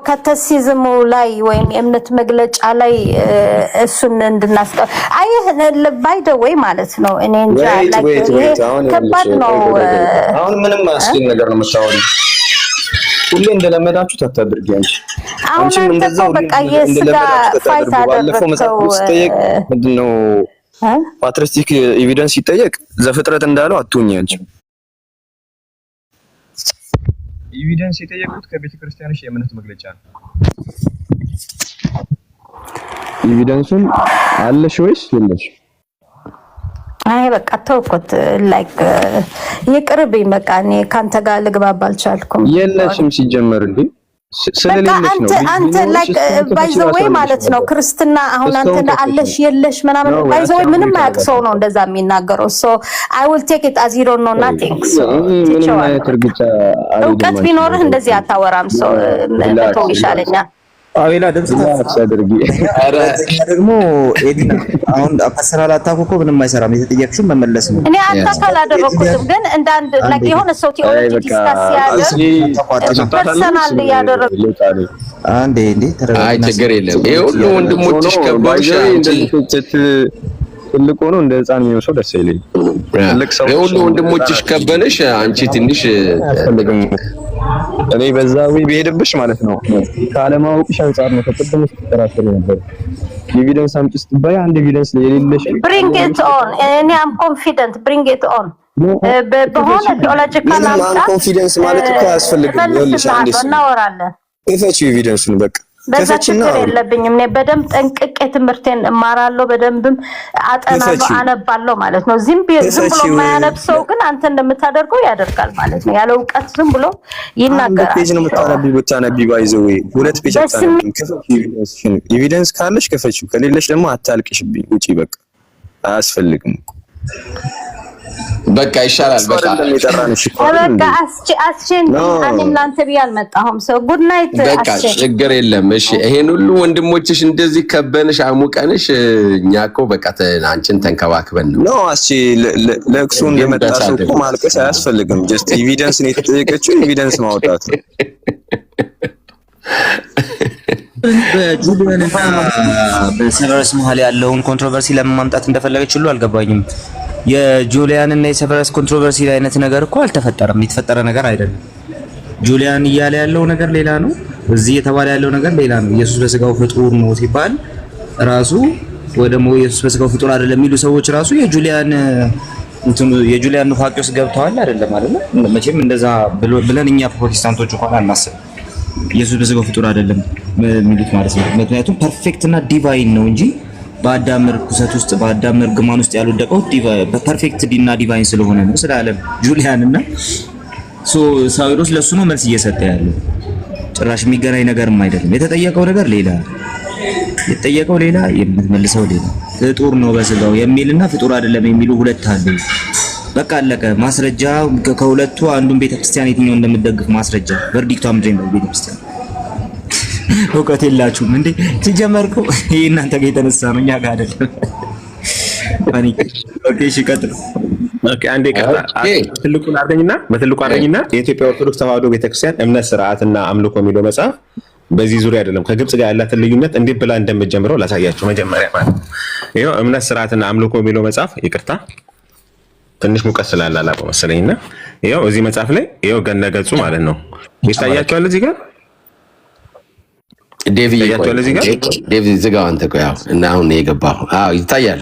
ካቴሲዝሙ ላይ ወይም የእምነት መግለጫ ላይ እሱን እንድናስቀር አይህ ባይ ዘ ወይ ማለት ነው። እኔ እንጃ ከባድ ነው። አሁን ምንም አስኪል ነገር ነው የምታወሪው። ሁሌ እንደለመዳችሁ ታታድርጊ አንቺ አንቺም እንደዛው በቃ የስጋ ፋይት ባለፈው መጽሐፍ ውስጥ ጠየቅ ምንድነው ፓትሪስቲክ ኤቪደንስ ሲጠየቅ ዘፍጥረት እንዳለው አትሁኝ አንቺ ኤቪደንስ የጠየቁት ከቤተ ክርስቲያንሽ የእምነት መግለጫ ነው። ኤቪደንሱን አለሽ ወይስ የለሽ? አይ በቃ ተውኩት። ላይክ ይቅርብኝ በቃ እኔ ካንተ ጋር ልግባባ አልቻልኩም። የለሽም ሲጀመር እንዴ ስለሌለሽ ነው። አንተ ላይክ ባይ ዘ ወይ ማለት ነው ክርስትና አሁን አንተ አለሽ የለሽ ምናምን ባይ ዘ ወይ ምንም አያቅሰው ነው እንደዛ የሚናገረው። ሶ አይ ዊል ቴክ ኢት አዝ ዩ ዶንት ኖ ናቲንግ። ምንም አይነት እርግጫ እውቀት ቢኖርህ እንደዚህ አታወራም። ሶ መተው ይሻለኛል። አቤላ ድምጽ አድርጊ። አረ ደግሞ ኤዲና አሁን አፈሰራላ አታኮኮ ምንም አይሰራም። የተጠየቅሽው መመለስ ነው። እኔ አታካ አላደረኩትም፣ ግን እንዳንድ ላይክ የሆነ ሰው ቲዮሎጂ ዲስካስ ያደርግ ፐርሰናል ያደረኩ አንዴ እንዴ ተረጋጋ። አይ ችግር የለም። ይሄ ሁሉ ወንድሞችሽ ከበውሽ ትልቅ ሆኖ እንደ ህፃን የሚመስለው ደስ ይለኝ። ትልቅ ሰው ይሄ ሁሉ ወንድሞችሽ ከበነሽ አንቺ ትንሽ አትፈልግም። እኔ በዛ ወይ ብሄድብሽ ማለት ነው ካለማወቅሽ አንፃር ነው ተቀደም ተከራከረ ነበር። ኤቪደንስ አምጪ ስትባይ አንድ ኤቪደንስ የሌለሽ bring it on እኔ am confident bring it on በሆነ ቴዎሎጂካል አምጣ ኮንፊደንስ ማለት እኮ አያስፈልግም። ይኸውልሽ አንዴ እናወራለን እፈቺ ኤቪደንሱን በቃ በዛ ችግር የለብኝም። እኔ በደንብ ጠንቅቄ ትምህርቴን እማራለሁ፣ በደንብም አጠናለሁ፣ አነባለሁ ማለት ነው። ዝም ብሎ የማያነብሰው ግን አንተ እንደምታደርገው ያደርጋል ማለት ነው። ያለ እውቀት ዝም ብሎ ይናገራል። ፔጅ ነው ብታነቢ ባይዘው ሁለት ፔጅ አታነቢም። ኤቪደንስ ካለሽ ከፈቺው፣ ከሌለሽ ደግሞ አታልቅሽብኝ ውጪ። በቃ አያስፈልግም። በቃ ይሻላል። በቃ አስቼን እኔም ላንተ ብዬ አልመጣሁም። ሰው ጉድ ናይት። በቃ ችግር የለም። እሺ ይሄን ሁሉ ወንድሞችሽ እንደዚህ ከበንሽ አሙቀንሽ፣ እኛ እኮ በቃ አንቺን ተንከባክበን ነው። አስቼ ለቅሶ እንደመጣ ሰው እኮ ማልቀስ አያስፈልግም። ጀስት ኤቪደንስ ነው የተጠየቀችው፣ ኤቪደንስ ማውጣት ነው። በጁሊያን እና በሰቨረስ መሀል ያለውን ኮንትሮቨርሲ ለምን ማምጣት እንደፈለገች ሁሉ አልገባኝም። የጁሊያን እና የሰቨረስ ኮንትሮቨርሲ አይነት ነገር እኮ አልተፈጠረም፣ የተፈጠረ ነገር አይደለም። ጁሊያን እያለ ያለው ነገር ሌላ ነው፣ እዚህ የተባለ ያለው ነገር ሌላ ነው። ኢየሱስ በስጋው ፍጡር ነው ሲባል ራሱ ወይ ደግሞ ኢየሱስ በስጋው ፍጡር አይደለም የሚሉ ሰዎች ራሱ የጁሊያን ኑፋቄ ውስጥ ገብተዋል አይደለም አይደል? መቼም እንደዛ ብለን እኛ ፕሮቴስታንቶች እንኳን አናስብም ኢየሱስ በስጋው ፍጡር አይደለም የሚሉት ማለት ነው። ምክንያቱም ፐርፌክት እና ዲቫይን ነው እንጂ በአዳም ርኩሰት ውስጥ በአዳም እርግማን ውስጥ ያልወደቀው በፐርፌክት እና ዲቫይን ስለሆነ ነው ስላለም ጁሊያን እና ሳዊሮስ ለሱ ነው መልስ እየሰጠ ያለው። ጭራሽ የሚገናኝ ነገርም አይደለም። የተጠየቀው ነገር ሌላ፣ የተጠየቀው ሌላ፣ የምትመልሰው ሌላ። ፍጡር ነው በስጋው የሚልና ፍጡር አይደለም የሚሉ ሁለት አሉ። በቃ አለቀ። ማስረጃ ከሁለቱ አንዱን ቤተክርስቲያን የትኛው እንደምትደግፍ ማስረጃ ቨርዲክቷ ምንድን ነው? ቤተክርስቲያን እውቀት የላችሁም እንዴ? ሲጀመርኩ ይሄ እናንተ ጋር የተነሳ ነው፣ እኛ ጋር አይደለም። ኦኬ እሺ ቀጥሉ። ኦኬ አንዴ ትልቁን አርገኝና የኢትዮጵያ ኦርቶዶክስ ተዋሕዶ ቤተክርስቲያን እምነት ስርዓትና አምልኮ የሚለው መጽሐፍ በዚህ ዙሪያ አይደለም ከግብጽ ጋር ያላትን ልዩነት እንዴት ብላ እንደምትጀምረው ላሳያችሁ። መጀመሪያ ማለት ነው ይሄው እምነት ስርዓትና አምልኮ የሚለው መጽሐፍ ይቅርታ ትንሽ ሙቀት ስላላላ መሰለኝና ይሄው እዚህ መጽሐፍ ላይ ይሄው ገነገጹ ማለት ነው ይታያችኋል። እዚህ ጋር ዴቪ ዝጋው አንተ እኮ ያው እና አሁን የገባው ይታያል።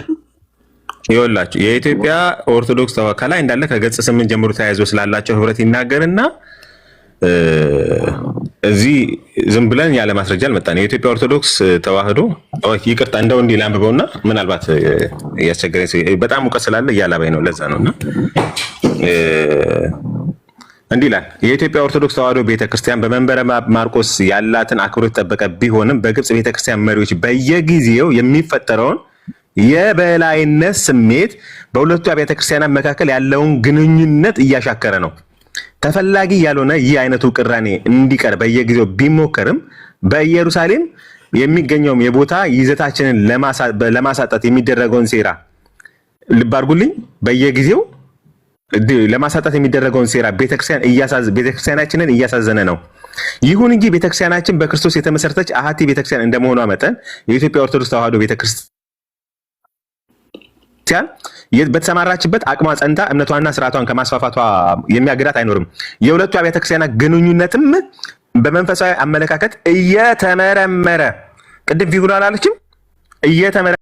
ይኸውላችሁ የኢትዮጵያ ኦርቶዶክስ ከላይ እንዳለ ከገጽ 8 ጀምሮ ተያይዞ ስላላቸው ህብረት ይናገርና እዚህ ዝም ብለን ያለ ማስረጃ አልመጣን። የኢትዮጵያ ኦርቶዶክስ ተዋሕዶ ይቅርታ እንደው እንዲህ ላንብበውና ምናልባት ያስቸገረኝ በጣም ሙቀት ስላለ እያላባኝ ነው፣ ለዛ ነውና እንዲህ ይላል። የኢትዮጵያ ኦርቶዶክስ ተዋሕዶ ቤተክርስቲያን በመንበረ ማርቆስ ያላትን አክብሮት ጠበቀ ቢሆንም በግብጽ ቤተክርስቲያን መሪዎች በየጊዜው የሚፈጠረውን የበላይነት ስሜት በሁለቱ አብያተ ክርስቲያናት መካከል ያለውን ግንኙነት እያሻከረ ነው። ተፈላጊ ያልሆነ ይህ አይነቱ ቅራኔ እንዲቀር በየጊዜው ቢሞከርም በኢየሩሳሌም የሚገኘውም የቦታ ይዘታችንን ለማሳጣት የሚደረገውን ሴራ ልብ አድርጉልኝ። በየጊዜው ለማሳጣት የሚደረገውን ሴራ ቤተክርስቲያናችንን እያሳዘነ ነው። ይሁን እንጂ ቤተክርስቲያናችን በክርስቶስ የተመሰረተች አሃቲ ቤተክርስቲያን እንደመሆኗ መጠን የኢትዮጵያ ኦርቶዶክስ ተዋሕዶ ቤተክርስቲያን በተሰማራችበት አቅሟ ጸንታ እምነቷንና ስርዓቷን ከማስፋፋቷ የሚያግዳት አይኖርም። የሁለቱ አብያተ ክርስቲያናት ግንኙነትም በመንፈሳዊ አመለካከት እየተመረመረ ቅድም ፊጉራ አላለችም እየተመረመረ